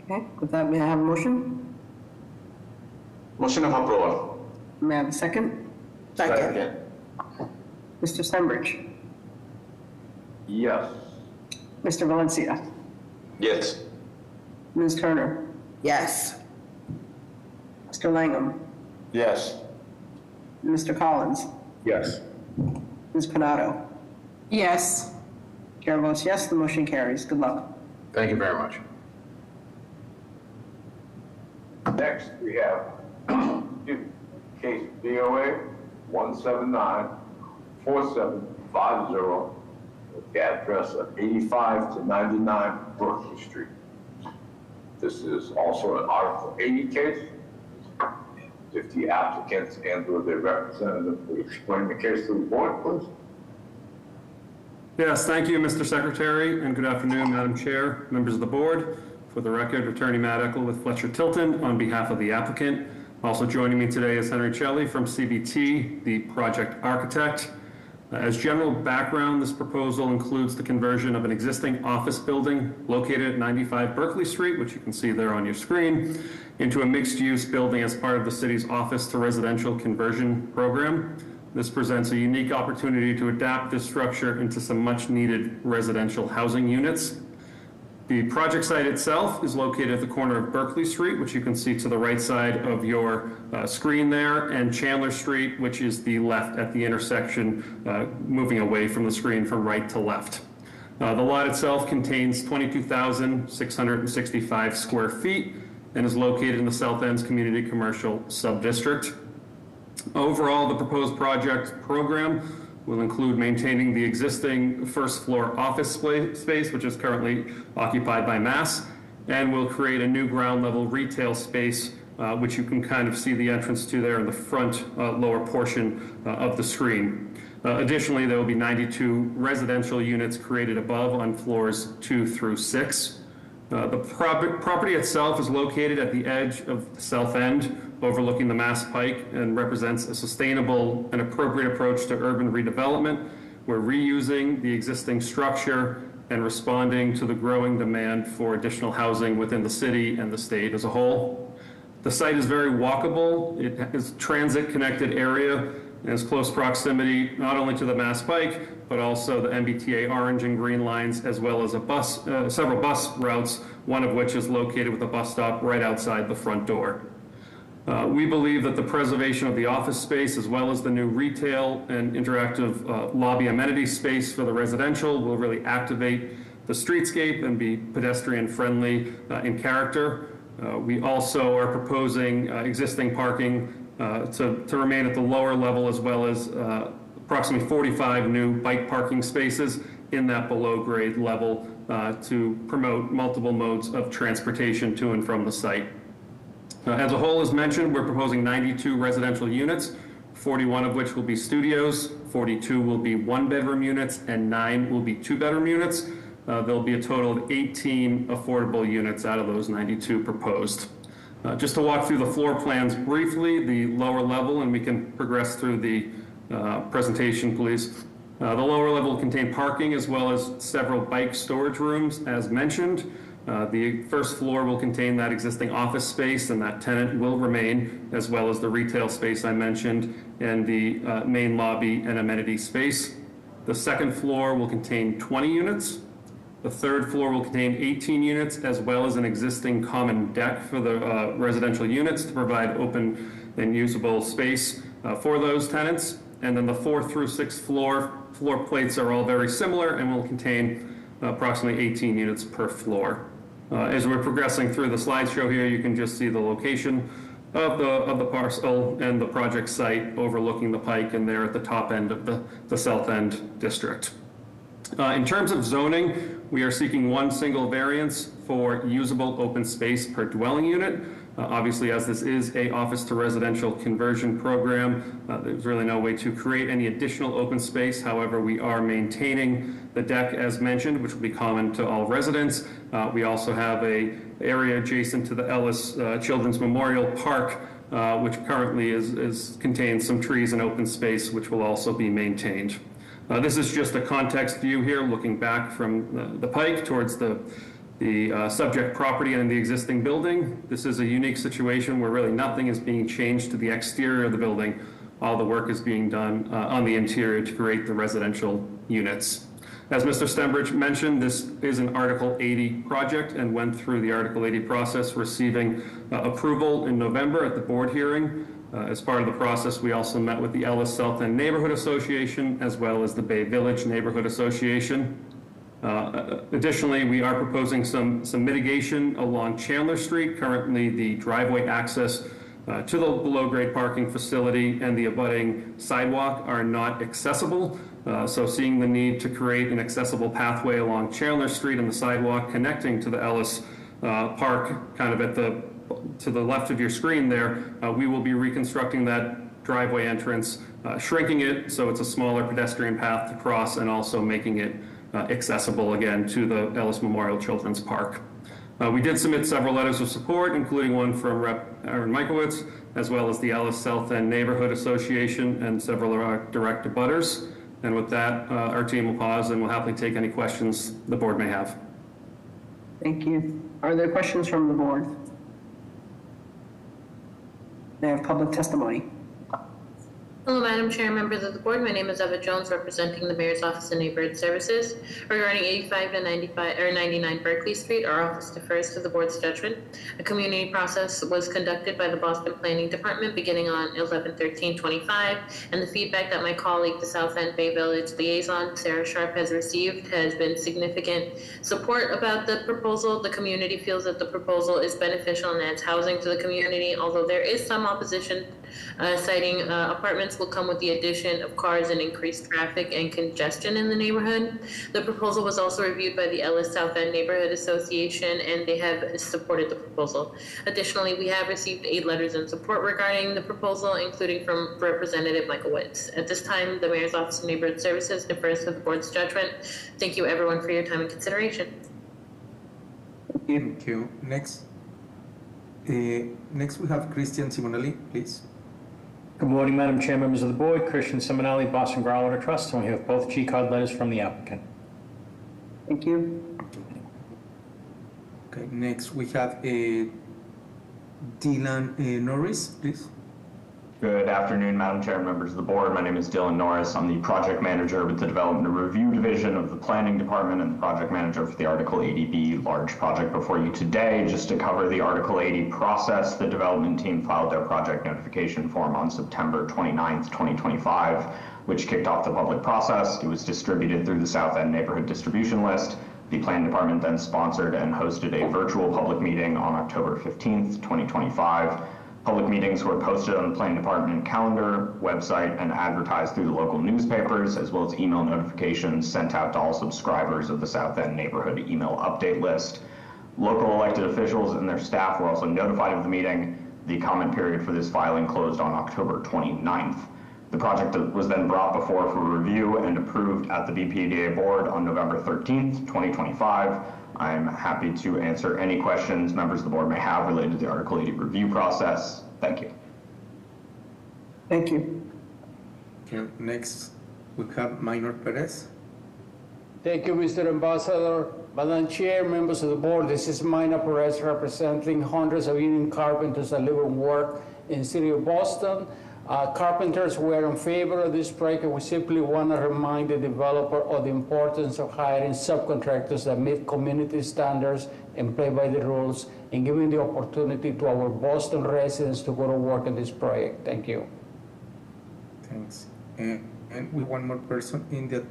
Okay, with that, may I have a motion? Motion of approval. May I have a second? Second. Mr. Stenbridge? Yes. Mr. Valencia? Yes. Ms. Turner? Yes. Mr. Langham? Yes. Mr. Collins? Yes. Ms. Pinato? Yes. Chair votes yes, the motion carries. Good luck. Thank you very much. Next, we have case BOA 179-4750 with the address of 85 to 99 Berkeley Street. This is also an Article 80 case. if the applicants and or their representative would explain the case to the board, please. Yes, thank you, Mr. Secretary, and good afternoon, Madam Chair, members of the board. For the record, Attorney Matt Eckel with Fletcher Tilton on behalf of the applicant. Also joining me today is Henry Celli from CBT, the project architect. As general background, this proposal includes the conversion of an existing office building located at 95 Berkeley Street, which you can see there on your screen, into a mixed-use building as part of the city's office to residential conversion program. This presents a unique opportunity to adapt this structure into some much-needed residential housing units. The project site itself is located at the corner of Berkeley Street, which you can see to the right side of your screen there, and Chandler Street, which is the left at the intersection, moving away from the screen from right to left. The lot itself contains 22,665 square feet and is located in the South End's Community Commercial Subdistrict. Overall, the proposed project program will include maintaining the existing first floor office space, which is currently occupied by Mass, and will create a new ground level retail space, which you can kind of see the entrance to there in the front lower portion of the screen. Additionally, there will be 92 residential units created above on floors 2 through 6. The property itself is located at the edge of the South End, overlooking the Mass Pike, and represents a sustainable and appropriate approach to urban redevelopment. We're reusing the existing structure and responding to the growing demand for additional housing within the city and the state as a whole. The site is very walkable. It is a transit-connected area and has close proximity not only to the Mass Pike, but also the MBTA orange and green lines, as well as several bus routes, one of which is located with a bus stop right outside the front door. We believe that the preservation of the office space, as well as the new retail and interactive lobby amenity space for the residential, will really activate the streetscape and be pedestrian friendly in character. We also are proposing existing parking to remain at the lower level, as well as approximately 45 new bike parking spaces in that below grade level to promote multiple modes of transportation to and from the site. As a whole, as mentioned, we're proposing 92 residential units, 41 of which will be studios, 42 will be one-bedroom units, and 9 will be two-bedroom units. There'll be a total of 18 affordable units out of those 92 proposed. Just to walk through the floor plans briefly, the lower level, and we can progress through the presentation, please. The lower level will contain parking as well as several bike storage rooms, as mentioned. The first floor will contain that existing office space, and that tenant will remain, as well as the retail space I mentioned, and the main lobby and amenity space. The second floor will contain 20 units. The third floor will contain 18 units, as well as an existing common deck for the residential units to provide open and usable space for those tenants. And then the 4th through 6th floor plates are all very similar and will contain approximately 18 units per floor. As we're progressing through the slideshow here, you can just see the location of the parcel and the project site overlooking the pike, and there at the top end of the South End district. In terms of zoning, we are seeking one single variance for usable open space per dwelling unit. Obviously, as this is a office to residential conversion program, there's really no way to create any additional open space. However, we are maintaining the deck as mentioned, which will be common to all residents. We also have an area adjacent to the Ellis Children's Memorial Park, which currently contains some trees and open space, which will also be maintained. This is just a context view here, looking back from the pike towards the subject property and the existing building. This is a unique situation where really nothing is being changed to the exterior of the building. All the work is being done on the interior to create the residential units. As Mr. Stembridge mentioned, this is an Article 80 project and went through the Article 80 process, receiving approval in November at the board hearing. As part of the process, we also met with the Ellis South End Neighborhood Association as well as the Bay Village Neighborhood Association. Additionally, we are proposing some mitigation along Chandler Street. Currently, the driveway access to the below-grade parking facility and the abutting sidewalk are not accessible. So seeing the need to create an accessible pathway along Chandler Street and the sidewalk connecting to the Ellis Park, kind of at the to the left of your screen there, we will be reconstructing that driveway entrance, shrinking it so it's a smaller pedestrian path to cross, and also making it accessible again to the Ellis Memorial Children's Park. We did submit several letters of support, including one from Rep. Aaron Mikowitz, as well as the Ellis South End Neighborhood Association and several of our direct abutters. And with that, our team will pause and we'll happily take any questions the board may have. Thank you. Are there questions from the board? They have public testimony. Hello, Madam Chair, members of the board. My name is Eva Jones, representing the Mayor's Office of Neighborhood Services. Regarding 85 to 99 Berkeley Street, our office defers to the board's judgment. A community process was conducted by the Boston Planning Department beginning on 11/13/25, and the feedback that my colleague, the South End Bay Village liaison, Sarah Sharp, has received has been significant support about the proposal. The community feels that the proposal is beneficial and adds housing to the community, although there is some opposition, citing apartments will come with the addition of cars and increased traffic and congestion in the neighborhood. The proposal was also reviewed by the Ellis South End Neighborhood Association, and they have supported the proposal. Additionally, we have received 8 letters in support regarding the proposal, including from Representative Mikowitz. At this time, the Mayor's Office of Neighborhood Services defers to the board's judgment. Thank you, everyone, for your time and consideration. Thank you. Next we have Christian Simonelli, please. Good morning, Madam Chair, members of the board. Christian Simonelli, Boston Groundwater Trust, and we have both G-card letters from the applicant. Thank you. Okay, next we have Dylan Norris, please. Good afternoon, Madam Chair and members of the board. My name is Dylan Norris. I'm the project manager with the Development and Review Division of the Planning Department and the project manager for the Article 80B large project before you today. Just to cover the Article 80 process, the development team filed their project notification form on September 29th, 2025, which kicked off the public process. It was distributed through the South End Neighborhood Distribution List. The Planning Department then sponsored and hosted a virtual public meeting on October 15th, 2025. Public meetings were posted on the Planning Department calendar, website, and advertised through the local newspapers, as well as email notifications sent out to all subscribers of the South End Neighborhood email update list. Local elected officials and their staff were also notified of the meeting. The comment period for this filing closed on October 29th. The project was then brought before for review and approved at the BPDA board on November 13th, 2025. I'm happy to answer any questions members of the board may have related to the Article 80 review process. Thank you. Thank you. Okay, next we have Minor Perez. Thank you, Mr. Ambassador. Madam Chair, members of the board, this is Minor Perez representing hundreds of union carpenters that live and work in the city of Boston. Carpenters were in favor of this project. We simply want to remind the developer of the importance of hiring subcontractors that meet community standards and play by the rules, and giving the opportunity to our Boston residents to go to work on this project. Thank you. Thanks. And we one more person in the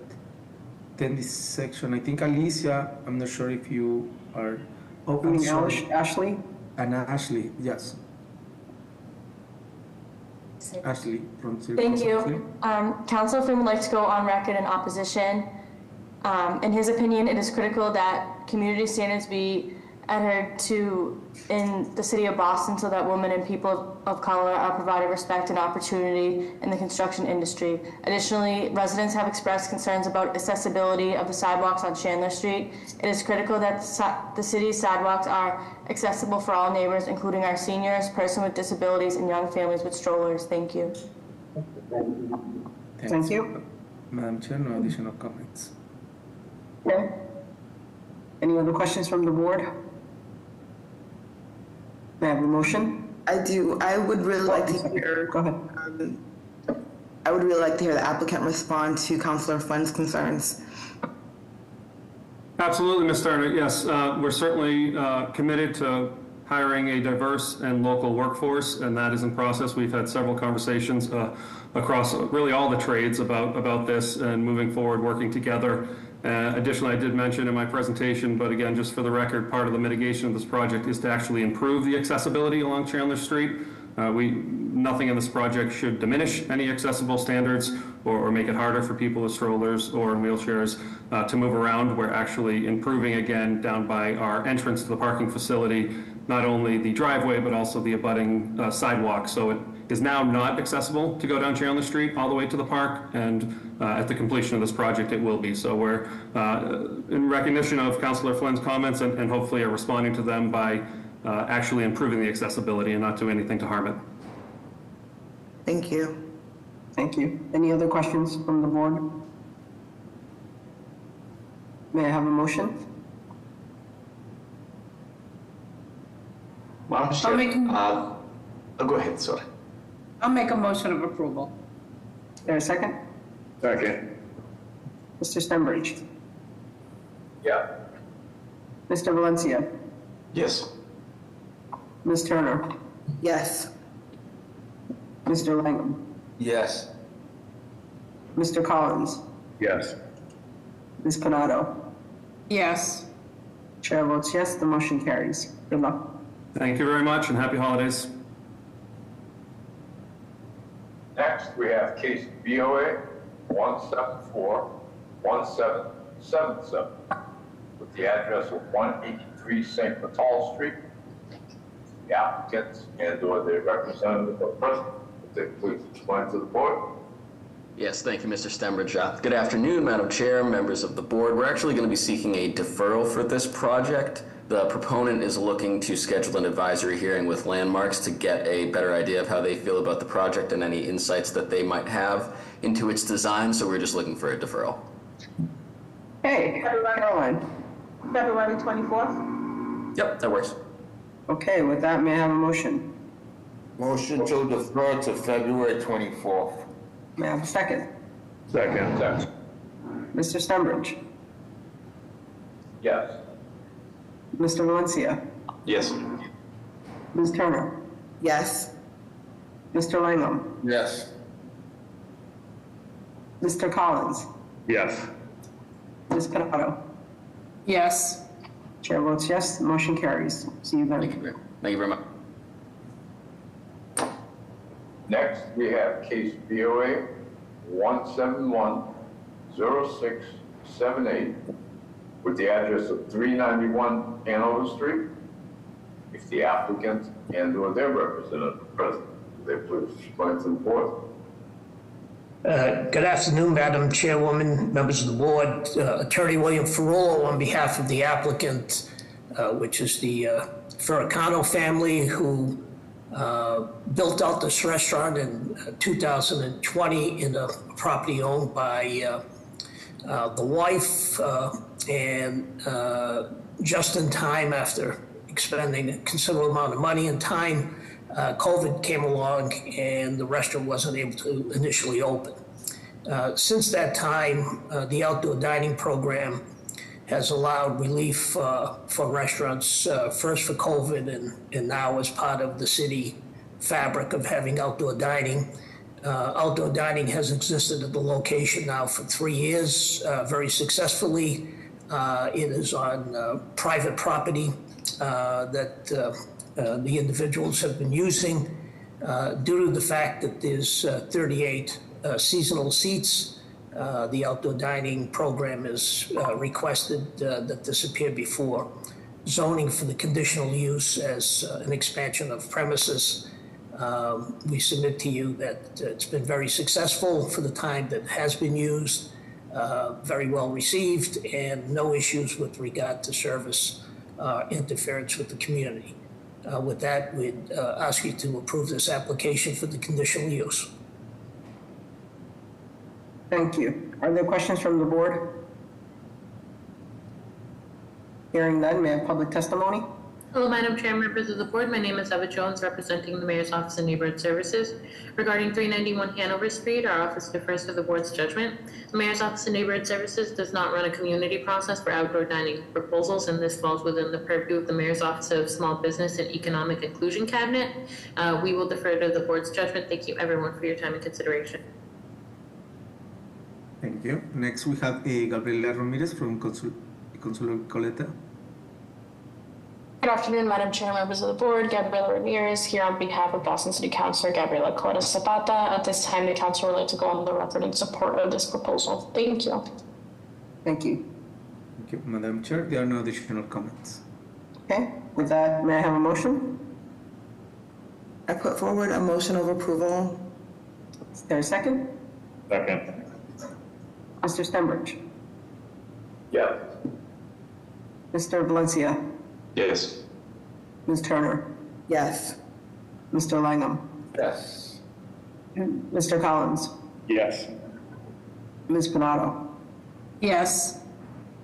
attendee section. I think Alicia, I'm not sure if you are. Oh, I'm sorry. Ashley? And Ashley, yes. Ashley from City Thank Council. you. Councilor Flynn would like to go on record in opposition. In his opinion, it is critical that community standards be adhered to in the city of Boston so that women and people of color are provided respect and opportunity in the construction industry. Additionally, residents have expressed concerns about accessibility of the sidewalks on Chandler Street. It is critical that the city's sidewalks are accessible for all neighbors, including our seniors, persons with disabilities, and young families with strollers. Thank you. Thank you. Madam Chair, no additional comments. Okay. Any other questions from the board? May I have a motion? I do. I would really like to hear. Go ahead. I would really like to hear the applicant respond to Councilor Flynn's concerns. Absolutely, Ms. Turner. Yes, we're certainly committed to hiring a diverse and local workforce, and that is in process. We've had several conversations across really all the trades about this and moving forward, working together. Additionally, I did mention in my presentation, but again, just for the record, part of the mitigation of this project is to actually improve the accessibility along Chandler Street. Nothing in this project should diminish any accessible standards or make it harder for people with strollers or in wheelchairs to move around. We're actually improving again down by our entrance to the parking facility not only the driveway, but also the abutting sidewalk. So it is now not accessible to go down Chandler Street all the way to the park, and at the completion of this project, it will be. So we're in recognition of Councilor Flynn's comments and hopefully are responding to them by actually improving the accessibility and not doing anything to harm it. Thank you. Thank you. Any other questions from the board? May I have a motion? Madam Chair, go ahead, sorry. I'll make a motion of approval. Is there a second? Second. Mr. Stenbridge? Yeah. Mr. Valencia? Yes. Ms. Turner? Yes. Mr. Langham? Yes. Mr. Collins? Yes. Ms. Panado? Yes. Chair votes yes, the motion carries. Good luck. Thank you very much and happy holidays. Next, we have case BOA 1741777 with the address of 183 St. Paul Street. The applicants and/or their representative are present. If they please explain to the board. Yes, thank you, Mr. Stenbridge. Good afternoon, Madam Chair, members of the board. We're actually going to be seeking a deferral for this project. The proponent is looking to schedule an advisory hearing with Landmarks to get a better idea of how they feel about the project and any insights that they might have into its design, so we're just looking for a deferral. Hey, Caroline. February 24th? Yep, that works. Okay, with that, may I have a motion? Motion to defer to February 24th. May I have a second? Second. Mr. Stenbridge? Yes. Mr. Valencia? Yes. Ms. Turner? Yes. Mr. Langham? Yes. Mr. Collins? Yes. Ms. Panado? Yes. Chair votes yes, the motion carries. See you then. Thank you very much. Next, we have case BOA 1710678 with the address of 391 Hanover Street. If the applicant and/or their representative are present, they please explain to the board. Good afternoon, Madam Chairwoman, members of the board. Attorney William Ferrolo on behalf of the applicant, which is the Ferracano family, who built out this restaurant in 2020 in a property owned by the wife, and just in time after expending a considerable amount of money and time, COVID came along and the restaurant wasn't able to initially open. Since that time, the outdoor dining program has allowed relief for restaurants, first for COVID and now as part of the city fabric of having outdoor dining. Outdoor dining has existed at the location now for 3 years, very successfully. It is on private property that the individuals have been using. Due to the fact that there's 38 seasonal seats, the outdoor dining program is requested that this appear before zoning for the conditional use as an expansion of premises. We submit to you that it's been very successful for the time that has been used, very well received, and no issues with regard to service interference with the community. With that, we'd ask you to approve this application for the conditional use. Thank you. Are there questions from the board? Hearing none, may I have public testimony? Hello, Madam Chair, members of the board. My name is Eva Jones, representing the Mayor's Office of Neighborhood Services. Regarding 391 Hanover Street, our office defers to the board's judgment. The Mayor's Office of Neighborhood Services does not run a community process for outdoor dining proposals, and this falls within the purview of the Mayor's Office of Small Business and Economic Inclusion Cabinet. We will defer to the board's judgment. Thank you, everyone, for your time and consideration. Thank you. Next, we have Gabriela Ramirez from Consuelo Coleta. Good afternoon, Madam Chair, members of the board. Gabriela Ramirez here on behalf of Boston City Councilor Gabriela Coleta Zapata. At this time, the council would like to go on the record in support of this proposal. Thank you. Thank you. Thank you, Madam Chair. There are no additional comments. Okay, with that, may I have a motion? I put forward a motion of approval. Is there a second? Second. Mr. Stenbridge? Yes. Mr. Valencia? Yes. Ms. Turner? Yes. Mr. Langham? Yes. Mr. Collins? Yes. Ms. Panado? Yes.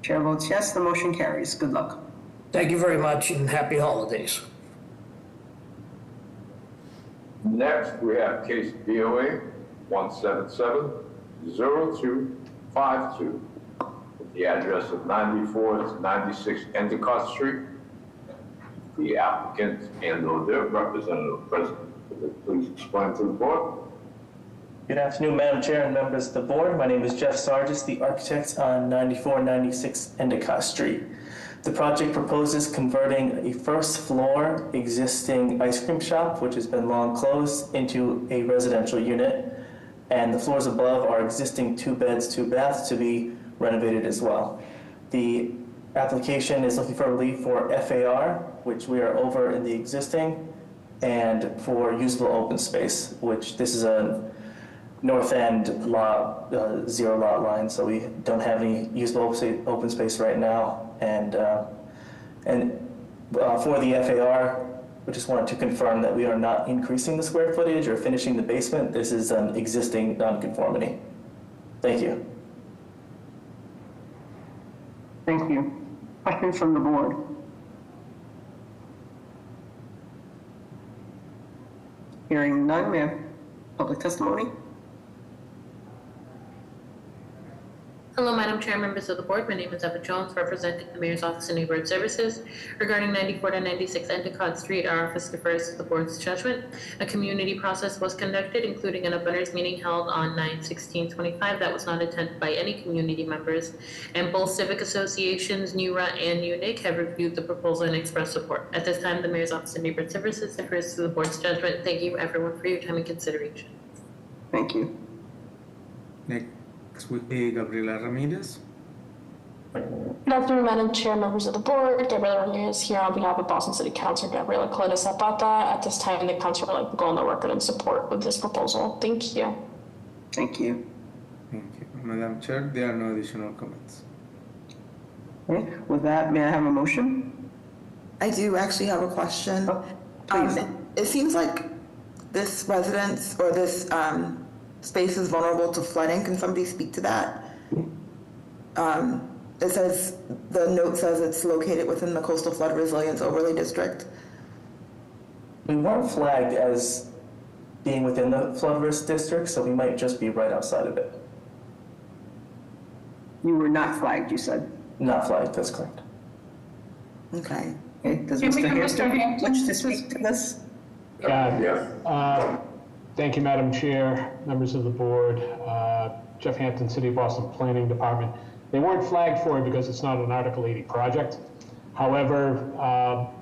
Chair votes yes, the motion carries. Good luck. Thank you very much and happy holidays. Next, we have case BOA 177-0252 with the address of 94-96 Endicott Street. The applicant and/or their representative present. Please explain to the board. Good afternoon, Madam Chair and members of the board. My name is Jeff Sargis, the architect on 9496 Endicott Street. The project proposes converting a first floor existing ice cream shop, which has been long closed, into a residential unit. And the floors above are existing 2 beds, 2 baths to be renovated as well. The application is looking for relief for FAR, which we are over in the existing, and for usable open space, which this is a north end lot, 0 lot line, so we don't have any usable open space right now. And for the FAR, we just wanted to confirm that we are not increasing the square footage or finishing the basement. This is an existing nonconformity. Thank you. Thank you. Questions from the board? Hearing none, we have public testimony. Hello, Madam Chair, members of the board. My name is Eva Jones, representing the Mayor's Office of Neighborhood Services. Regarding 94-96 Endicott Street, our office defers to the board's judgment. A community process was conducted, including an abutters meeting held on 9/16/25 that was not attended by any community members. And both civic associations, NURA and UNIC, have reviewed the proposal and expressed support. At this time, the Mayor's Office of Neighborhood Services defers to the board's judgment. Thank you, everyone, for your time and consideration. Thank you. Next would be Gabriela Ramirez. Good afternoon, Madam Chair, members of the board. Gabriela Ramirez here on behalf of Boston City Councilor Gabriela Coletta Zapata. At this time, the council would like to go on the record in support of this proposal. Thank you. Thank you. Thank you. Madam Chair, there are no additional comments. Okay. With that, may I have a motion? I do actually have a question. Please. It seems like this residence or this space is vulnerable to flooding. Can somebody speak to that? It says, the note says it's located within the Coastal Flood Resilience Overlay District. We weren't flagged as being within the flood risk district, so we might just be right outside of it. You were not flagged, you said? Not flagged, that's correct. Okay. Okay. Does Mr. Hampton wish to speak to this? Thank you, Madam Chair, members of the board. Jeff Hampton, City of Boston Planning Department. They weren't flagged for it because it's not an Article 80 project. However,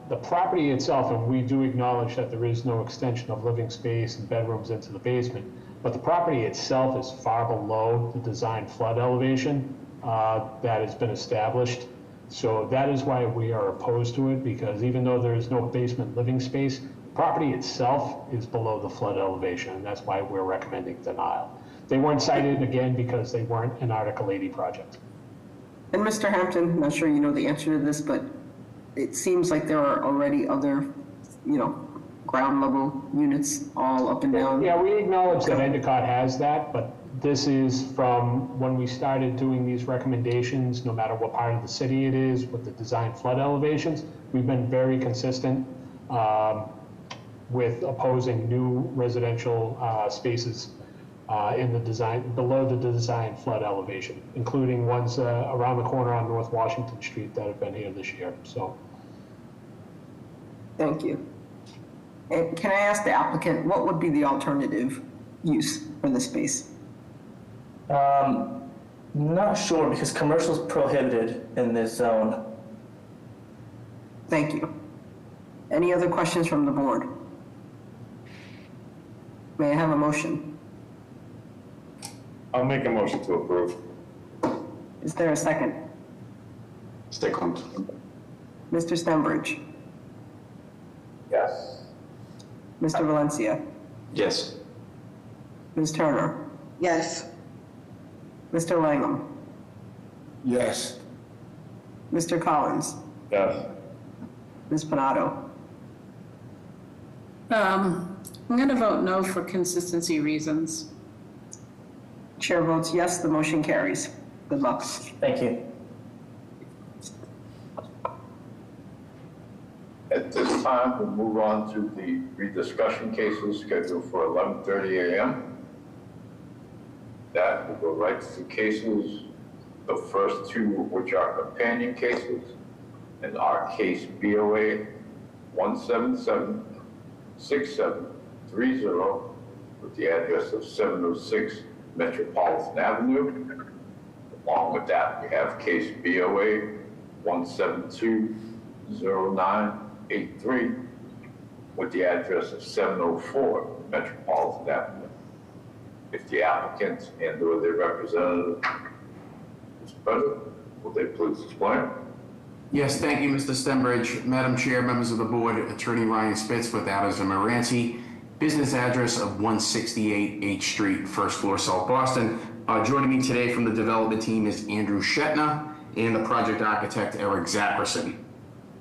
the property itself, and we do acknowledge that there is no extension of living space and bedrooms into the basement, but the property itself is far below the design flood elevation that has been established. So that is why we are opposed to it, because even though there is no basement living space, the property itself is below the flood elevation, and that's why we're recommending denial. They weren't cited, again, because they weren't an Article 80 project. And Mr. Hampton, I'm not sure you know the answer to this, but it seems like there are already other, ground level units all up and down. Yeah, we acknowledge that Endicott has that, but this is from when we started doing these recommendations, no matter what part of the city it is, with the design flood elevations, we've been very consistent with opposing new residential spaces in the design, below the design flood elevation, including ones around the corner on North Washington Street that have been here this year. So, thank you. And can I ask the applicant, what would be the alternative use for the space? Not sure, because commercial is prohibited in this zone. Thank you. Any other questions from the board? May I have a motion? I'll make a motion to approve. Is there a second? Second. Mr. Stenbridge? Yes. Mr. Valencia, Yes. Ms. Turner, Yes. Mr. Langham, Yes. Mr. Collins, Yes. Ms. Panado. I'm going to vote no for consistency reasons. Chair votes yes, the motion carries. Good luck. Thank you. At this time, we'll move on to the rediscussion cases scheduled for 11:30 a.m. That will go right to the cases, the first two of which are companion cases, and our case BOA 1776730 with the address of 706 Metropolitan Avenue. Along with that, we have case BOA 1720983 with the address of 704 Metropolitan Avenue. If the applicant and/or their representative is present, will they please explain? Yes, thank you, Mr. Stembridge. Madam Chair, members of the board, Attorney Ryan Spitz with Adams and Moranci, business address of 168 H Street, first floor, South Boston. Joining me today from the development team is Andrew Shetna and the project architect, Eric Zackerson.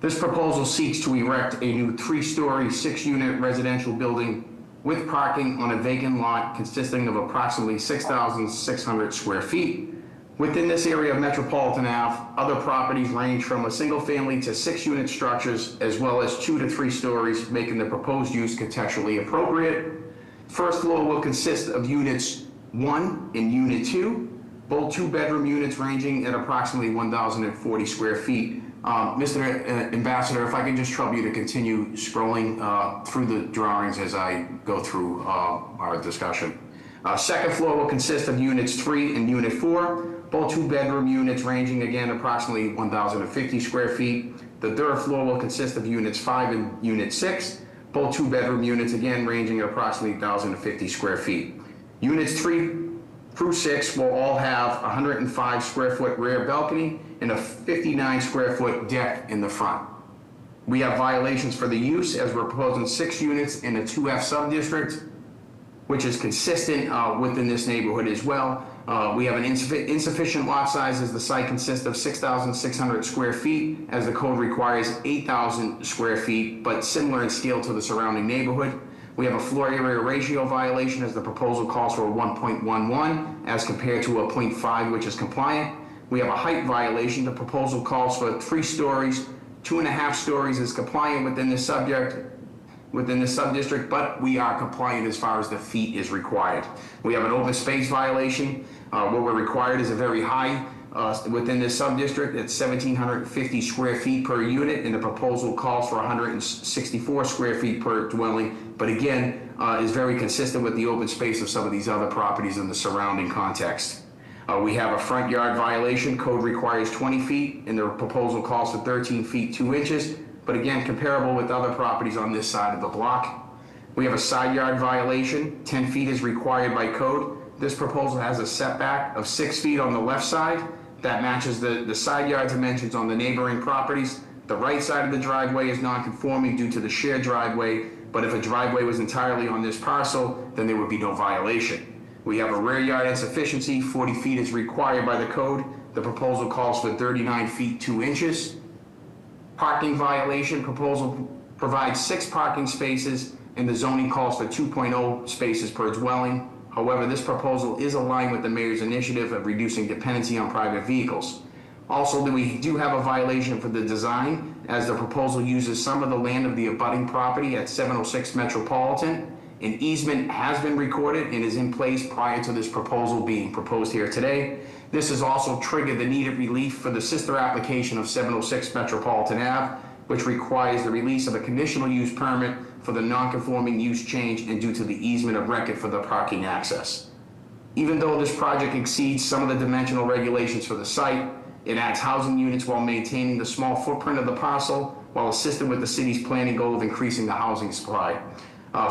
This proposal seeks to erect a new 3-story, 6-unit residential building with parking on a vacant lot consisting of approximately 6,600 square feet. Within this area of Metropolitan Ave, other properties range from a single family to 6-unit structures, as well as 2 to 3 stories, making the proposed use contextually appropriate. First floor will consist of units 1 and unit 2, both 2-bedroom units ranging at approximately 1,040 square feet. Mr. Ambassador, if I can just trouble you to continue scrolling through the drawings as I go through our discussion. Second floor will consist of units 3 and unit 4, both 2-bedroom units ranging again approximately 1,050 square feet. The third floor will consist of units 5 and unit 6, both 2-bedroom units again ranging at approximately 1,050 square feet. Units 3 through 6 will all have 105 square foot rear balcony and a 59 square foot deck in the front. We have violations for the use as we're proposing 6 units in a 2F subdistrict, which is consistent within this neighborhood as well. We have an insufficient lot size as the site consists of 6,600 square feet, as the code requires 8,000 square feet, but similar in scale to the surrounding neighborhood. We have a floor area ratio violation as the proposal calls for a 1.11 as compared to a 0.5, which is compliant. We have a height violation. The proposal calls for 3 stories, 2.5 stories is compliant within this subdistrict, but we are compliant as far as the feet is required. We have an open space violation. What we're required is a very high within this subdistrict at 1,750 square feet per unit, and the proposal calls for 164 square feet per dwelling, but again, is very consistent with the open space of some of these other properties in the surrounding context. We have a front yard violation. Code requires 20 feet, and the proposal calls for 13 feet 2 inches, but again, comparable with other properties on this side of the block. We have a side yard violation. 10 feet is required by code. This proposal has a setback of 6 feet on the left side. That matches the side yard dimensions on the neighboring properties. The right side of the driveway is non-conforming due to the shared driveway, but if a driveway was entirely on this parcel, then there would be no violation. We have a rear yard insufficiency. 40 feet is required by the code. The proposal calls for 39 feet 2 inches. Parking violation. Proposal provides 6 parking spaces, and the zoning calls for 2.0 spaces per dwelling. However, this proposal is aligned with the mayor's initiative of reducing dependency on private vehicles. Also, we do have a violation for the design, as the proposal uses some of the land of the abutting property at 706 Metropolitan. An easement has been recorded and is in place prior to this proposal being proposed here today. This has also triggered the needed relief for the sister application of 706 Metropolitan Ave, which requires the release of a conditional use permit for the non-conforming use change and due to the easement of record for the parking access. Even though this project exceeds some of the dimensional regulations for the site, it adds housing units while maintaining the small footprint of the parcel while assisting with the city's planning goal of increasing the housing supply.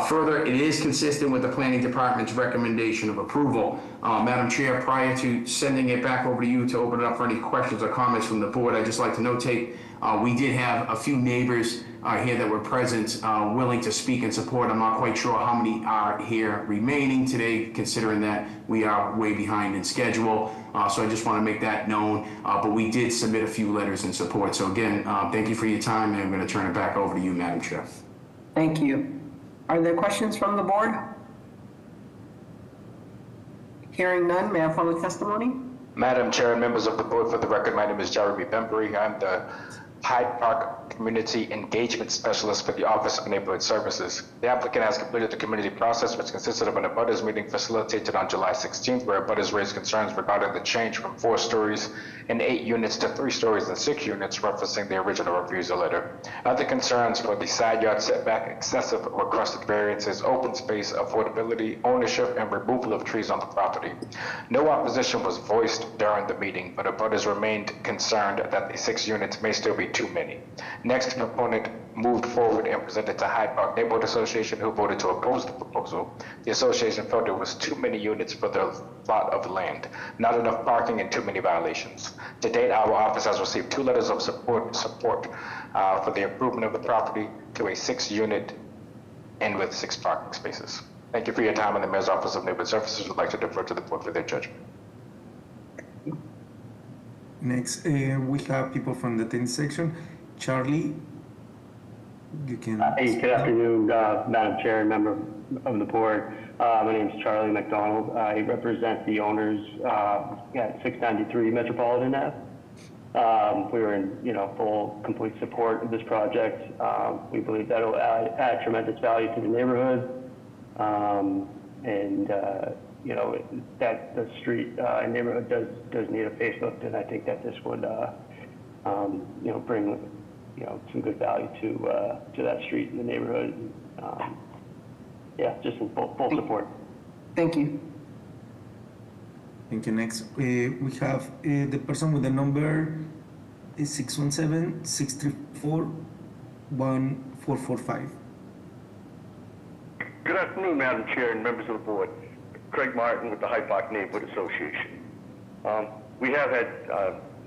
Further, it is consistent with the Planning Department's recommendation of approval. Madam Chair, prior to sending it back over to you to open it up for any questions or comments from the board, I'd just like to notate we did have a few neighbors here that were present willing to speak in support. I'm not quite sure how many are here remaining today, considering that we are way behind in schedule. So I just want to make that known. But we did submit a few letters in support. So again, thank you for your time, and I'm going to turn it back over to you, Madam Chair. Thank you. Are there questions from the board? Hearing none, may I have public testimony? Madam Chair and members of the board, for the record, my name is Jeremy Bembury. I'm the Hyde Park Community Engagement Specialist for the Office of Neighborhood Services. The applicant has completed the community process, which consisted of an abutters meeting facilitated on July 16th, where abutters raised concerns regarding the change from 4 stories and 8 units to 3 stories and 6 units, referencing the original refusal letter. Other concerns were the side yard setback, excessive requested variances, open space, affordability, ownership, and removal of trees on the property. No opposition was voiced during the meeting, but abutters remained concerned that the 6 units may still be too many. Next, the proponent moved forward and presented to Hyde Park Neighborhood Association, who voted to oppose the proposal. The association felt there was too many units for their lot of land, not enough parking, and too many violations. To date, our office has received 2 letters of support for the improvement of the property to a 6-unit and with 6 parking spaces. Thank you for your time, and the Mayor's Office of Neighborhood Services would like to defer to the board for their judgment. Next, we have people from the 10th section. Charlie, you can. Hey, good afternoon, Madam Chair and member of the board. My name is Charlie McDonald. I represent the owners at 693 Metropolitan Ave. We are in, full, complete support of this project. We believe that it will add tremendous value to the neighborhood, that the street and neighborhood does need a facelift, and I think that this would, bring, some good value to that street and the neighborhood. Just in full support. Thank you. Thank you. Next, we have the person with the number 617-634-1445. Good afternoon, Madam Chair and members of the board. Craig Martin with the Hyde Park Neighborhood Association. We have had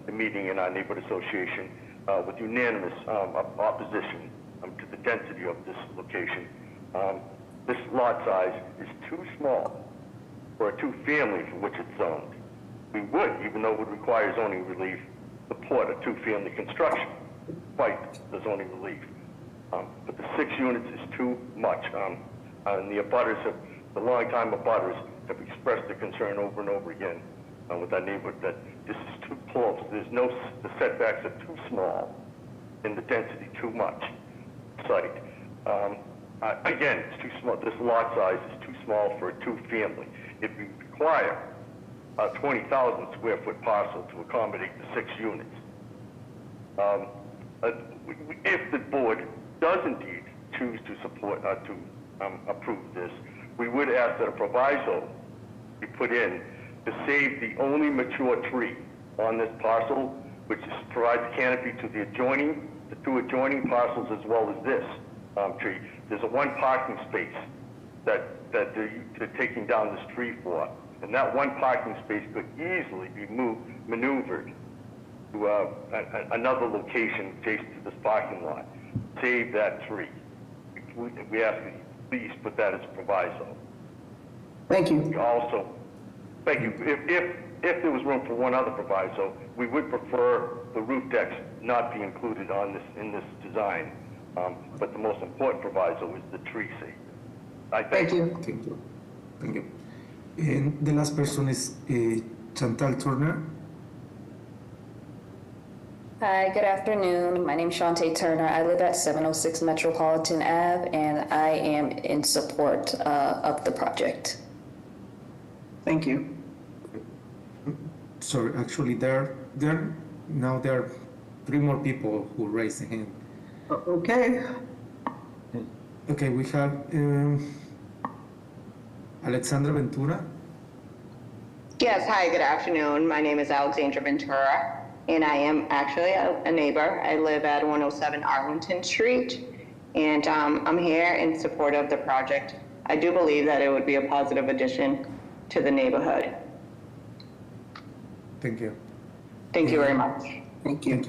the meeting in our neighborhood association with unanimous opposition to the density of this location. This lot size is too small for a 2-family for which it's zoned. We would, even though it would require zoning relief, support a 2-family construction, despite the zoning relief. But the 6 units is too much. And the abutters have, the long-time abutters have expressed the concern over and over again with our neighborhood that this is too close. The setbacks are too small and the density too much. Site. Again, it's too small. This lot size is too small for a 2-family. It would require a 20,000 square foot parcel to accommodate the 6 units. If the board does indeed choose to support, approve this, we would ask that a proviso be put in to save the only mature tree on this parcel, which provides canopy to the 2 adjoining parcels as well as this tree. There's a 1 parking space that they're taking down this tree for, and that 1 parking space could easily be maneuvered to another location adjacent to this parking lot. Save that tree. We ask that you please put that as a proviso. Thank you. Also, thank you. If there was room for one other proviso, we would prefer the roof decks not be included in this design. But the most important proviso is the tree safety. Thank you. Thank you. Thank you. And the last person is Chantal Turner. Hi, good afternoon. My name is Shantae Turner. I live at 706 Metropolitan Ave, and I am in support of the project. Thank you. Sorry, actually, there are 3 more people who raised their hand. Okay. Okay, we have Alexandra Ventura. Yes, hi, good afternoon. My name is Alexandra Ventura, and I am actually a neighbor. I live at 107 Arlington Street, and I'm here in support of the project. I do believe that it would be a positive addition to the neighborhood. Thank you. Thank you very much. Thank you.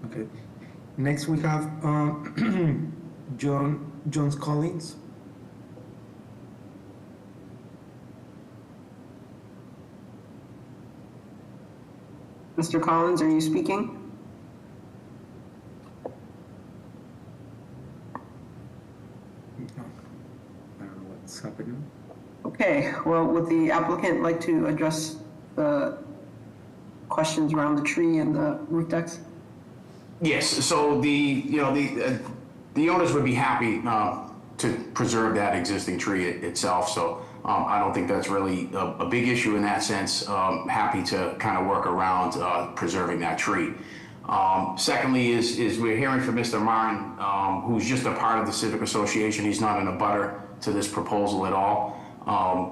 Okay. Next we have John Collins. Mr. Collins, are you speaking? No. I don't know what's happening. Okay, well, would the applicant like to address the questions around the tree and the roof decks? Yes, so the owners would be happy to preserve that existing tree itself, so I don't think that's really a big issue in that sense. Happy to kind of work around preserving that tree. Secondly is we're hearing from Mr. Martin, who's just a part of the Civic Association. He's not an abutter to this proposal at all.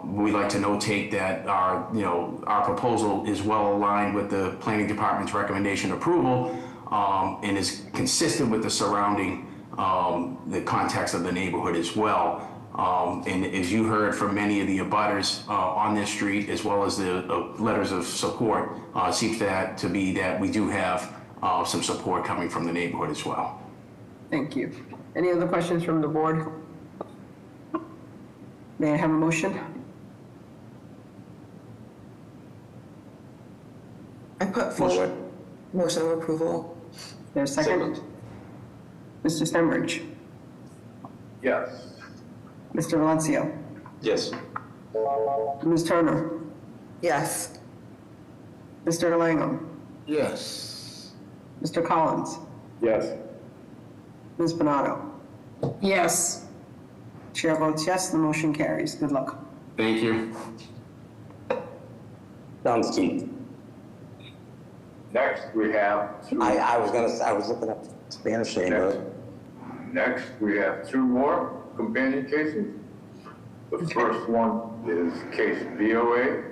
We'd like to notate that our proposal is well aligned with the Planning Department's recommendation approval and is consistent with the surrounding, the context of the neighborhood as well. And as you heard from many of the abutters on this street, as well as the letters of support, seems to be that we do have some support coming from the neighborhood as well. Thank you. Any other questions from the board? May I have a motion? I put forward motion of approval. There's a second. Mr. Stenbridge. Yes. Mr. Valencia. Yes. Ms. Turner. Yes. Mr. Langham. Yes. Mr. Collins. Yes. Ms. Bonato. Yes. Chair votes yes, the motion carries. Good luck. Thank you. Sounds good. Next, we have I was looking up Spanish name. Next, we have two more companion cases. The first one is case VOA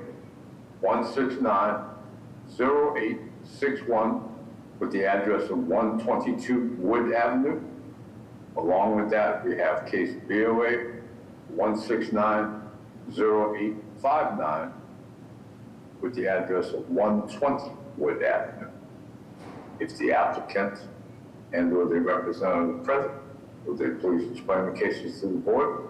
1690861 with the address of 122 Wood Avenue. Along with that, we have case VOA 1690859 with the address of 120 Wood Avenue. If the applicant and/or the representative present, would they please explain the cases to the board?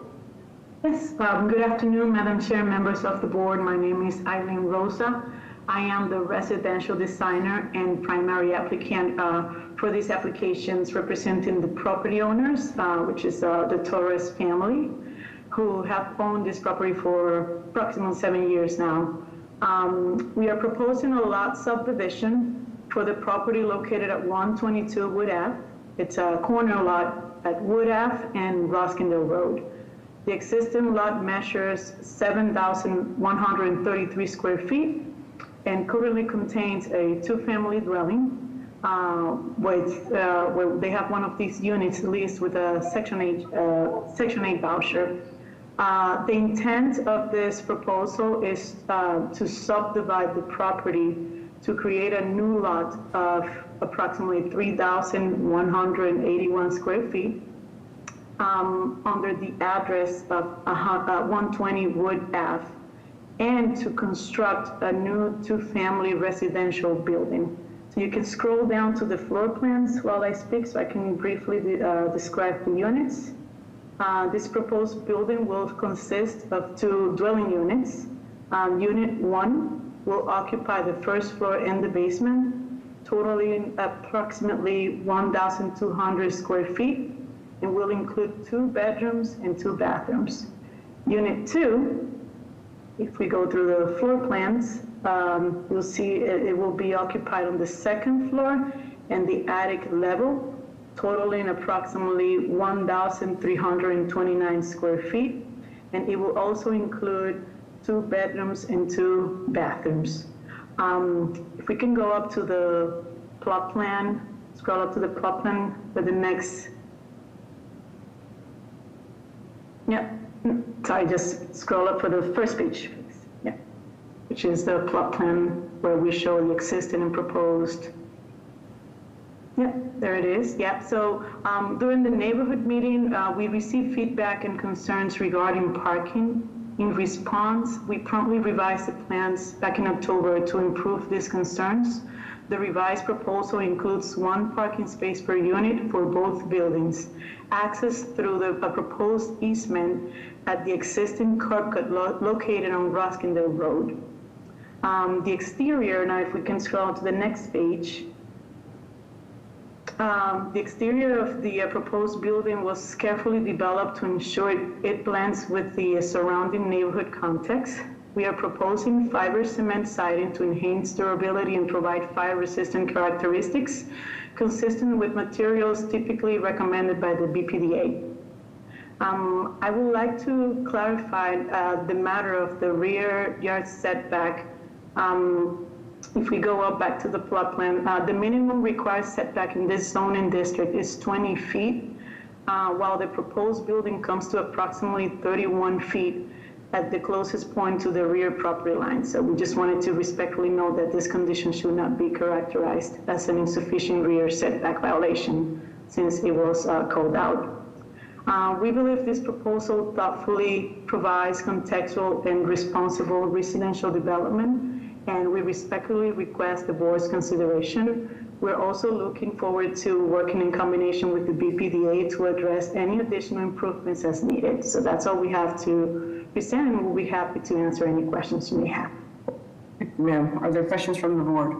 Yes, good afternoon, Madam Chair, members of the board. My name is Eileen Rosa. I am the residential designer and primary applicant for these applications representing the property owners, which is the Torres family, who have owned this property for approximately 7 years now. We are proposing a lot subdivision for the property located at 122 Wood Ave. It's a corner lot at Wood Ave and Roskindale Road. The existing lot measures 7,133 square feet and currently contains a two-family dwelling where they have one of these units leased with a Section 8 voucher. The intent of this proposal is to subdivide the property to create a new lot of approximately 3,181 square feet under the address of 120 Wood Ave, and to construct a new two-family residential building. So you can scroll down to the floor plans while I speak so I can briefly describe the units. This proposed building will consist of two dwelling units. Unit 1 will occupy the first floor and the basement, totaling approximately 1,200 square feet, and will include 2 bedrooms and 2 bathrooms. Unit 2, if we go through the floor plans, you'll see it will be occupied on the second floor and the attic level, totaling approximately 1,329 square feet, and it will also include 2 bedrooms and 2 bathrooms. If we can go up to the plot plan, scroll up to the plot plan for the next. Yeah, sorry, just scroll up for the first page, please. Yeah, which is the plot plan where we show the existing and proposed Yeah, there it is. Yeah. So during the neighborhood meeting, we received feedback and concerns regarding parking. In response, we promptly revised the plans back in October to improve these concerns. The revised proposal includes 1 parking space per unit for both buildings, access through a proposed easement at the existing curb cut located on Roskindale Road. The exterior, now if we can scroll to the next page, the exterior of the proposed building was carefully developed to ensure it blends with the surrounding neighborhood context. We are proposing fiber cement siding to enhance durability and provide fire-resistant characteristics consistent with materials typically recommended by the BPDA. I would like to clarify the matter of the rear yard setback. If we go up back to the plot plan, the minimum required setback in this zoning district is 20 feet, while the proposed building comes to approximately 31 feet at the closest point to the rear property line. So we just wanted to respectfully note that this condition should not be characterized as an insufficient rear setback violation since it was called out. We believe this proposal thoughtfully provides contextual and responsible residential development, and we respectfully request the board's consideration. We're also looking forward to working in combination with the BPDA to address any additional improvements as needed. So that's all we have to present, and we'll be happy to answer any questions you may have. Ma'am, are there questions from the board?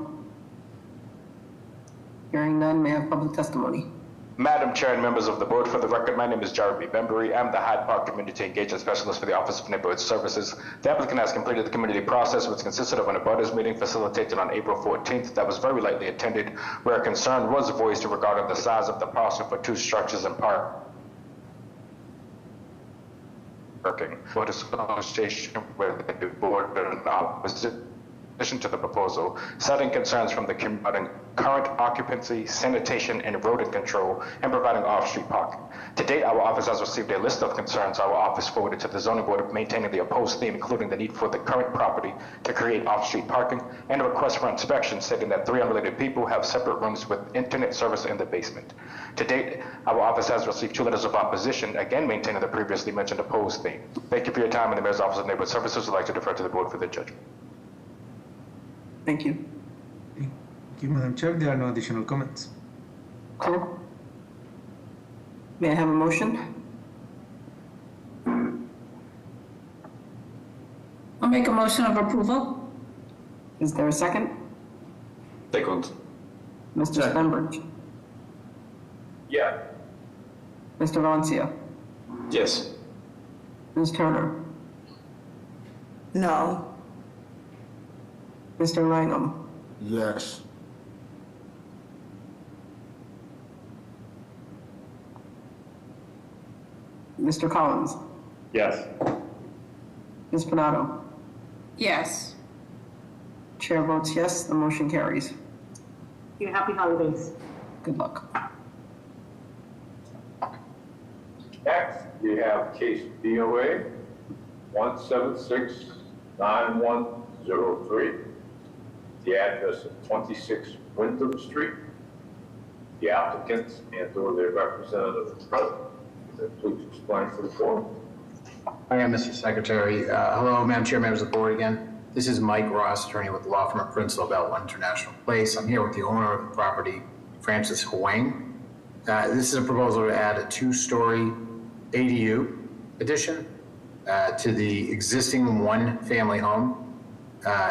Hearing none, may I have public testimony? Madam Chair and members of the board, for the record, my name is Jeremy Bembury. I'm the Hyde Park Community Engagement Specialist for the Office of Neighborhood Services. The applicant has completed the community process, which consisted of an abutters meeting facilitated on April 14th that was very lightly attended, where a concern was voiced regarding the size of the parcel for 2 structures and parking. Board association with the board in opposition to the proposal, citing concerns from the regarding current occupancy, sanitation, and rodent control, and providing off-street parking. To date, our office has received a list of concerns our office forwarded to the zoning board, maintaining the opposed theme, including the need for the current property to create off-street parking, and a request for inspection stating that 3 unrelated people have separate rooms with internet service in the basement. To date, our office has received 2 letters of opposition, again maintaining the previously mentioned opposed theme. Thank you for your time, and the Mayor's Office of Neighborhood Services would like to defer to the board for their judgment. Thank you. Thank you, Madam Chair. There are no additional comments. Cool. May I have a motion? I'll make a motion of approval. Is there a second? Second. Mr. Stenbridge? Yeah. Mr. Valencia? Yes. Ms. Turner? No. Mr. Langham? Yes. Mr. Collins? Yes. Ms. Pinato? Yes. Chair votes yes, the motion carries. You happy holidays. Good luck. Next, we have case BOA 1769103. The address is 26 Wyndham Street. The applicants and/or their representative is present. Please explain for the board. I am Mr. Secretary. Hello, Madam Chair, members of the board again. This is Mike Ross, attorney with the law firm of Prince Bell One International Place. I'm here with the owner of the property, Francis Huang. This is a proposal to add a 2-story ADU addition to the existing 1-family home.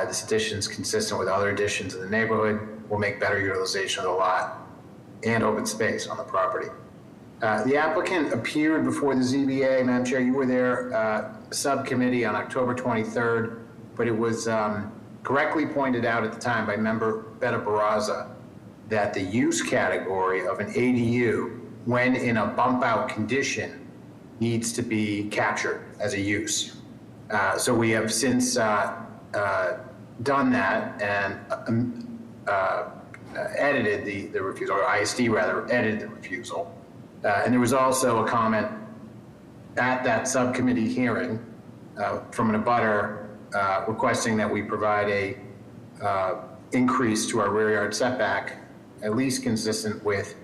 This addition is consistent with other additions in the neighborhood, will make better utilization of the lot and open space on the property. The applicant appeared before the ZBA, Madam Chair, you were there, subcommittee on October 23rd, but it was correctly pointed out at the time by member Betta Barraza that the use category of an ADU, when in a bump out condition, needs to be captured as a use. So we have since done that and edited the refusal, or ISD rather, edited the refusal. And there was also a comment at that subcommittee hearing from an abutter requesting that we provide a increase to our rear yard setback at least consistent with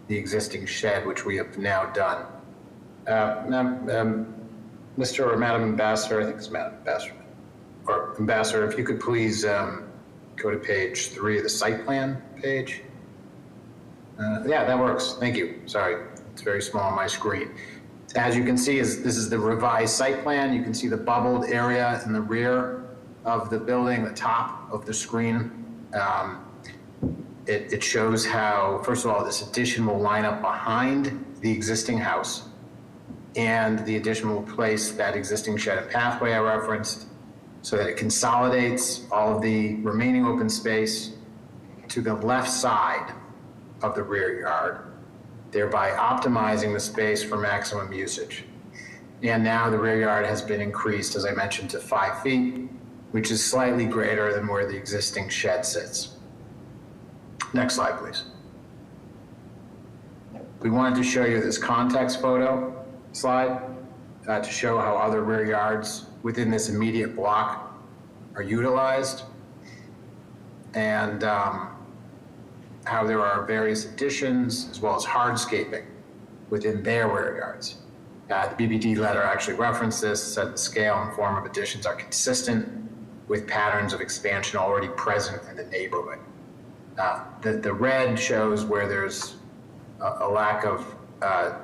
the existing shed, which we have now done. Mr. or Madam Ambassador, I think it's Madam Ambassador, or Ambassador, if you could please go to page 3 of the site plan page. Yeah, that works. Thank you. Sorry, it's very small on my screen. As you can see, this is the revised site plan. You can see the bubbled area in the rear of the building, the top of the screen. It shows how, first of all, this addition will line up behind the existing house, and the addition will place that existing shed and pathway I referenced so that it consolidates all of the remaining open space to the left side of the rear yard, thereby optimizing the space for maximum usage. And now the rear yard has been increased, as I mentioned, to 5 feet, which is slightly greater than where the existing shed sits. Next slide, please. We wanted to show you this context photo slide to show how other rear yards within this immediate block are utilized, and how there are various additions as well as hardscaping within their rear yards. The BBD letter actually referenced this, said the scale and form of additions are consistent with patterns of expansion already present in the neighborhood. The red shows where there's a lack of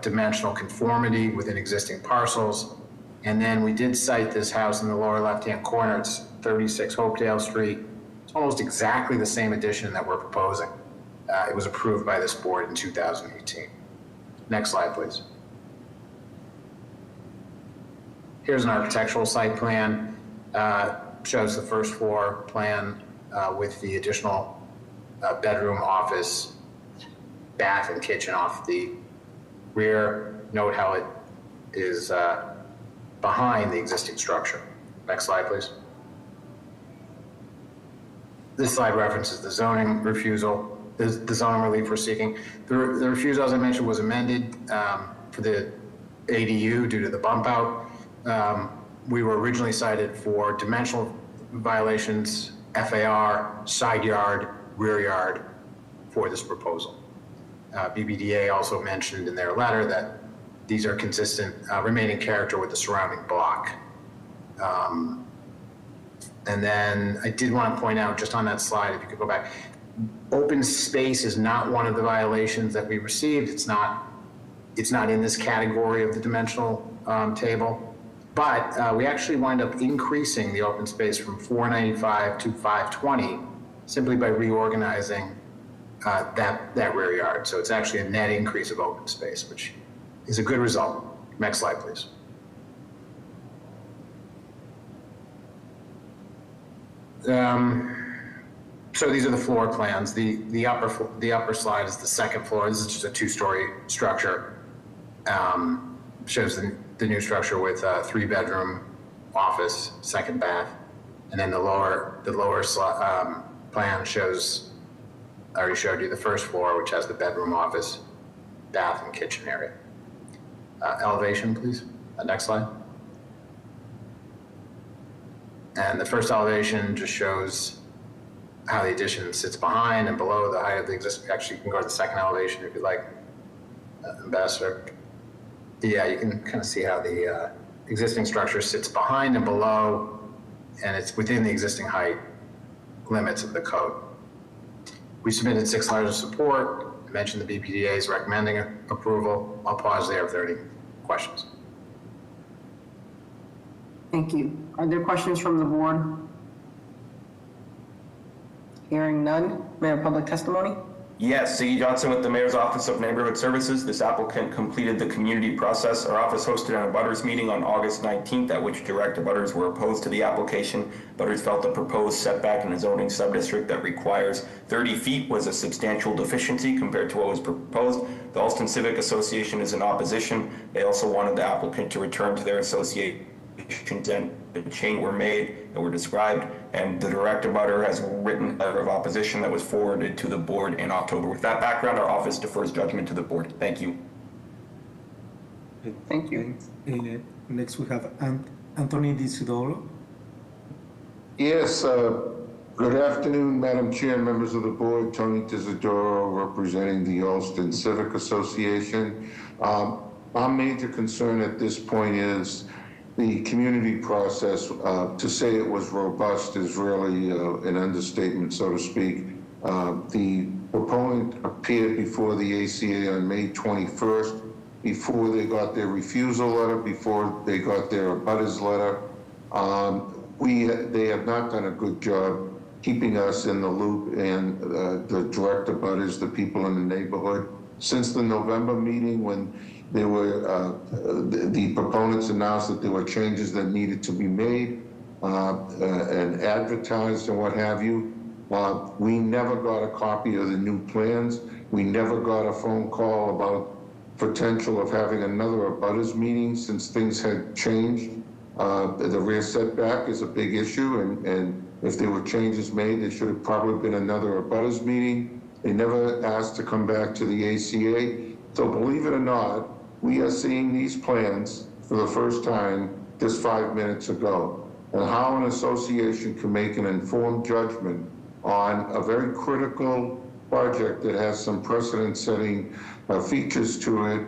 dimensional conformity within existing parcels. And then we did cite this house in the lower left-hand corner. It's 36 Hopedale Street. It's almost exactly the same addition that we're proposing. It was approved by this board in 2018. Next slide, please. Here's an architectural site plan. Shows the first floor plan with the additional bedroom, office, bath, and kitchen off the rear. Note how it is behind the existing structure. Next slide, please. This slide references the zoning refusal, the zoning relief we're seeking. The refusal, as I mentioned, was amended for the ADU due to the bump out. We were originally cited for dimensional violations, FAR, side yard, rear yard for this proposal. BBDA also mentioned in their letter that these are consistent, remaining character with the surrounding block. And then I did want to point out, just on that slide, if you could go back, open space is not one of the violations that we received. It's not in this category of the dimensional table. But we actually wind up increasing the open space from 495 to 520 simply by reorganizing that rear yard. So it's actually a net increase of open space, which is a good result. Next slide, please. So these are the floor plans. The upper slide is the second floor. This is just a 2-story structure. Shows the new structure with a 3-bedroom office, 2nd bath, and then the lower plan shows. I already showed you the first floor, which has the bedroom, office, bath, and kitchen area. Elevation, please. Next slide. And the first elevation just shows how the addition sits behind and below the height of the existing. Actually, you can go to the second elevation if you'd like, Ambassador. Yeah, you can kind of see how the existing structure sits behind and below, and it's within the existing height limits of the code. We submitted 6 letters of support. I mentioned the BPDA is recommending approval. I'll pause there if there are any questions. Thank you. Are there questions from the board? Hearing none. Mayor, public testimony? Yes, Siggy Johnson with the Mayor's Office of Neighborhood Services. This applicant completed the community process. Our office hosted an abutters meeting on August 19th at which direct abutters were opposed to the application. Abutters felt the proposed setback in a zoning subdistrict that requires 30 feet was a substantial deficiency compared to what was proposed. The Alston Civic Association is in opposition. They also wanted the applicant to return to their association, and the change were made that were described, and the direct abutter has written a letter of opposition that was forwarded to the board in October. With that background, our office defers judgment to the board. Thank you. Thank you. Next we have Anthony Disidoro. Yes, Good afternoon, Madam Chair and members of the board. Tony Tisadoro representing the Alston Civic Association. Our major concern at this point is the community process. To say it was robust is really an understatement, so to speak. The proponent appeared before the ACA on May 21st, before they got their refusal letter, before they got their abutters letter. They have not done a good job keeping us in the loop and the direct abutters, the people in the neighborhood. Since the November meeting, when there were the proponents announced that there were changes that needed to be made and advertised and what have you, we never got a copy of the new plans. We never got a phone call about potential of having another abutters meeting since things had changed. The rear setback is a big issue, and if there were changes made, there should have probably been another abutters meeting. They never asked to come back to the ACA. So believe it or not, we are seeing these plans for the first time just 5 minutes ago. And how an association can make an informed judgment on a very critical project that has some precedent-setting features to it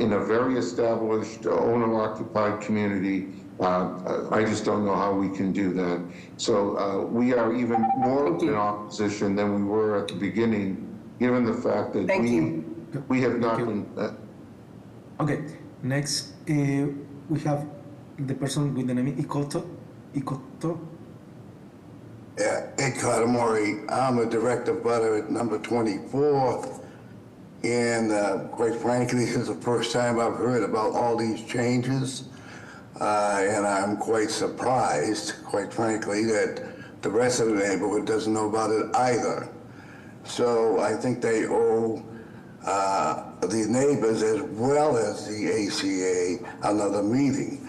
in a very established owner-occupied community. I just don't know how we can do that. So we are even more in opposition than we were at the beginning, given the fact that we have not been. Okay, next we have the person with the name Ikoto. Yeah, Ed Katamori. I'm a direct abutter at number 24. And quite frankly, this is the first time I've heard about all these changes. And I'm quite surprised, quite frankly, that the rest of the neighborhood doesn't know about it either. So I think they owe the neighbors as well as the ACA another meeting.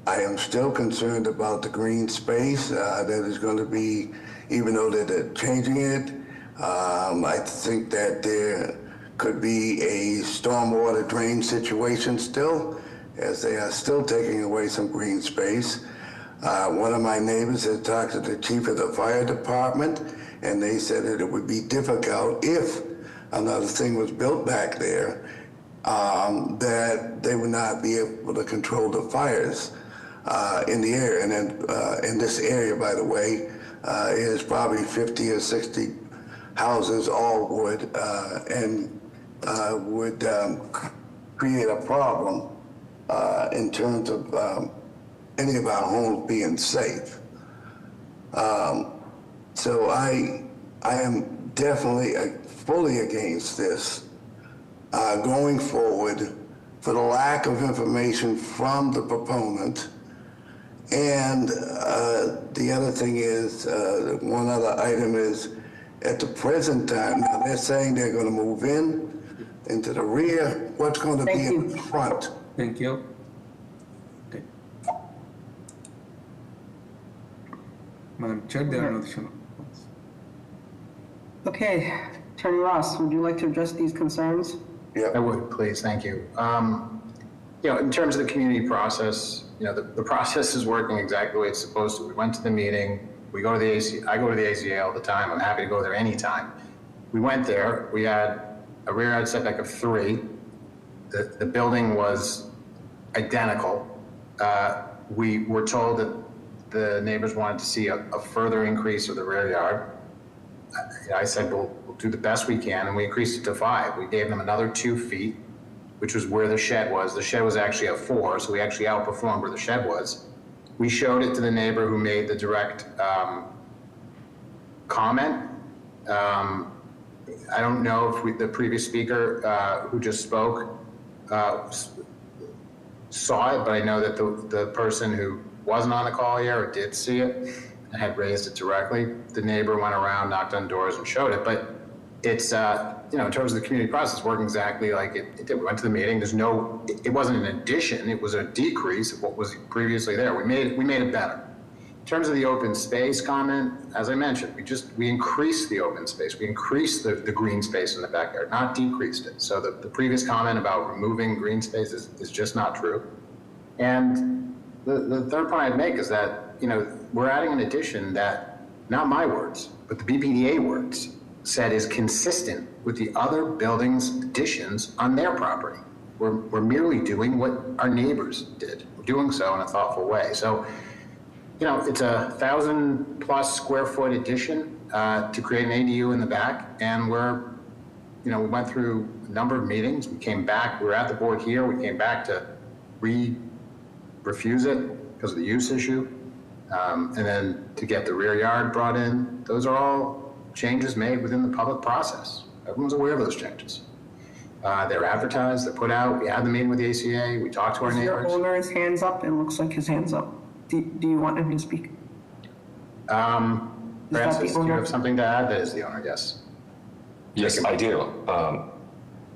I am still concerned about the green space that is going to be, even though they're changing it. I think that there could be a stormwater drain situation still, as they are still taking away some green space. One of my neighbors had talked to the chief of the fire department, and they said that it would be difficult if another thing was built back there, that they would not be able to control the fires in the area. And then in this area, by the way, is probably 50 or 60 houses, all wood, and would create a problem in terms of any of our homes being safe. So I am definitely fully against this going forward for the lack of information from the proponent. And the other thing is, one other item is, at the present time, now they're saying they're going to move into the rear. What's going to be in the front? Thank you. Okay. Madam Chair, there are no additional comments. Okay, Attorney Ross, would you like to address these concerns? Yeah, I would, please. Thank you. In terms of the community process, the process is working exactly the way it's supposed to. We went to the meeting. We go to the ACA. I go to the ACA all the time. I'm happy to go there anytime. We went there. We had a rear yard setback of 3. The building was identical. We were told that the neighbors wanted to see a further increase of the rear yard. I said, we'll do the best we can, and we increased it to 5. We gave them another 2 feet, which was where the shed was. The shed was actually a 4, so we actually outperformed where the shed was. We showed it to the neighbor who made the direct comment. I don't know if the previous speaker who just spoke saw it, but I know that the person who wasn't on the call here or did see it and had raised it directly. The neighbor went around, knocked on doors, and showed it. But it's, in terms of the community process, working exactly like it did. We went to the meeting. It wasn't an addition. It was a decrease of what was previously there. We made it better. In terms of the open space comment, as I mentioned, we increased the open space. We increased the green space in the backyard, not decreased it. So the previous comment about removing green space is just not true. And the third point I'd make is that, we're adding an addition that not my words, but the BPDA words, said is consistent with the other buildings additions on their property. We're merely doing what our neighbors did. We're doing so in a thoughtful way. So, you know, it's a 1,000+ square foot addition to create an ADU in the back, and we went through a number of meetings. We came back, we were at the board here, we came back to refuse it because of the use issue, and then to get the rear yard brought in. Those are all changes made within the public process. Everyone's aware of those changes. They're advertised, they're put out. We had the meeting with the ACA, we talked to our neighbors. Your owner's hands up? It looks like his hand's up. Do you want him to speak? Francis, do you have something to add? That is the owner, yes. Yes, I do.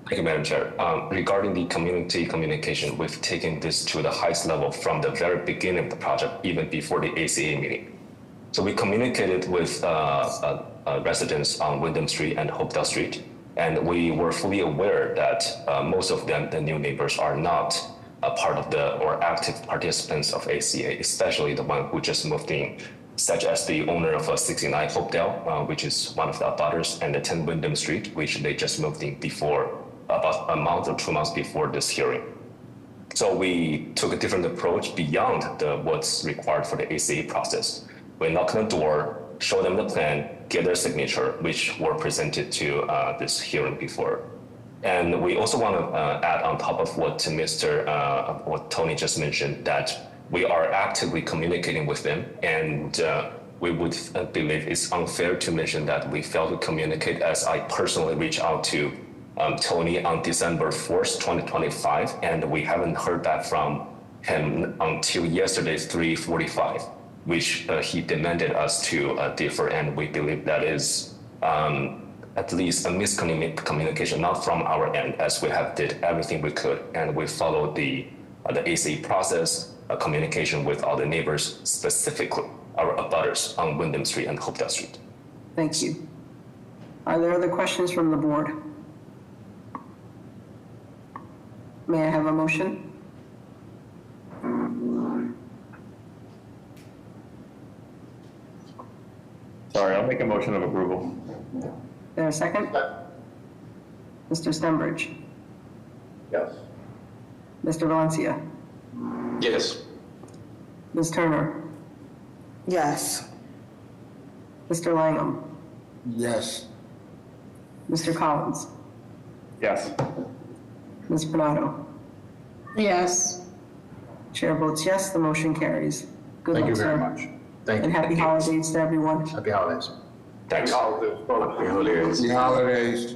Thank you, Madam Chair. Regarding the community communication, we've taken this to the highest level from the very beginning of the project, even before the ACA meeting. So we communicated with residents on Wyndham Street and Hopedale Street, and we were fully aware that most of them, the new neighbors, are not a part of or active participants of ACA, especially the one who just moved in, such as the owner of 69 Hopedale, which is one of the abutters, and the 10 Wyndham Street, which they just moved in before, about a month or 2 months before this hearing. So we took a different approach beyond what's required for the ACA process. We knocked on the door, showed them the plan, get their signature, which were presented to this hearing before. And we also want to add on top of what what Tony just mentioned, that we are actively communicating with them, and we would believe it's unfair to mention that we failed to communicate, as I personally reached out to Tony on December 4th, 2025, and we haven't heard back from him until yesterday's 3:45, which he demanded us to defer, and we believe that is at least a miscommunication, not from our end, as we have did everything we could, and we followed the ACA process, communication with all the neighbors, specifically our abutters on Wyndham Street and Hopedale Street. Thank you. Are there other questions from the board? May I have a motion? Sorry, I'll make a motion of approval. There a second? Mr. Stembridge? Yes. Mr. Valencia? Yes. Ms. Turner? Yes. Mr. Langham? Yes. Mr. Collins? Yes. Ms. Bernardo? Yes. Chair votes yes, the motion carries. Good Thank luck, you sir. very much. Thank you. And happy holidays to everyone. Happy holidays. Thanks. Happy holidays, folks. Happy holidays.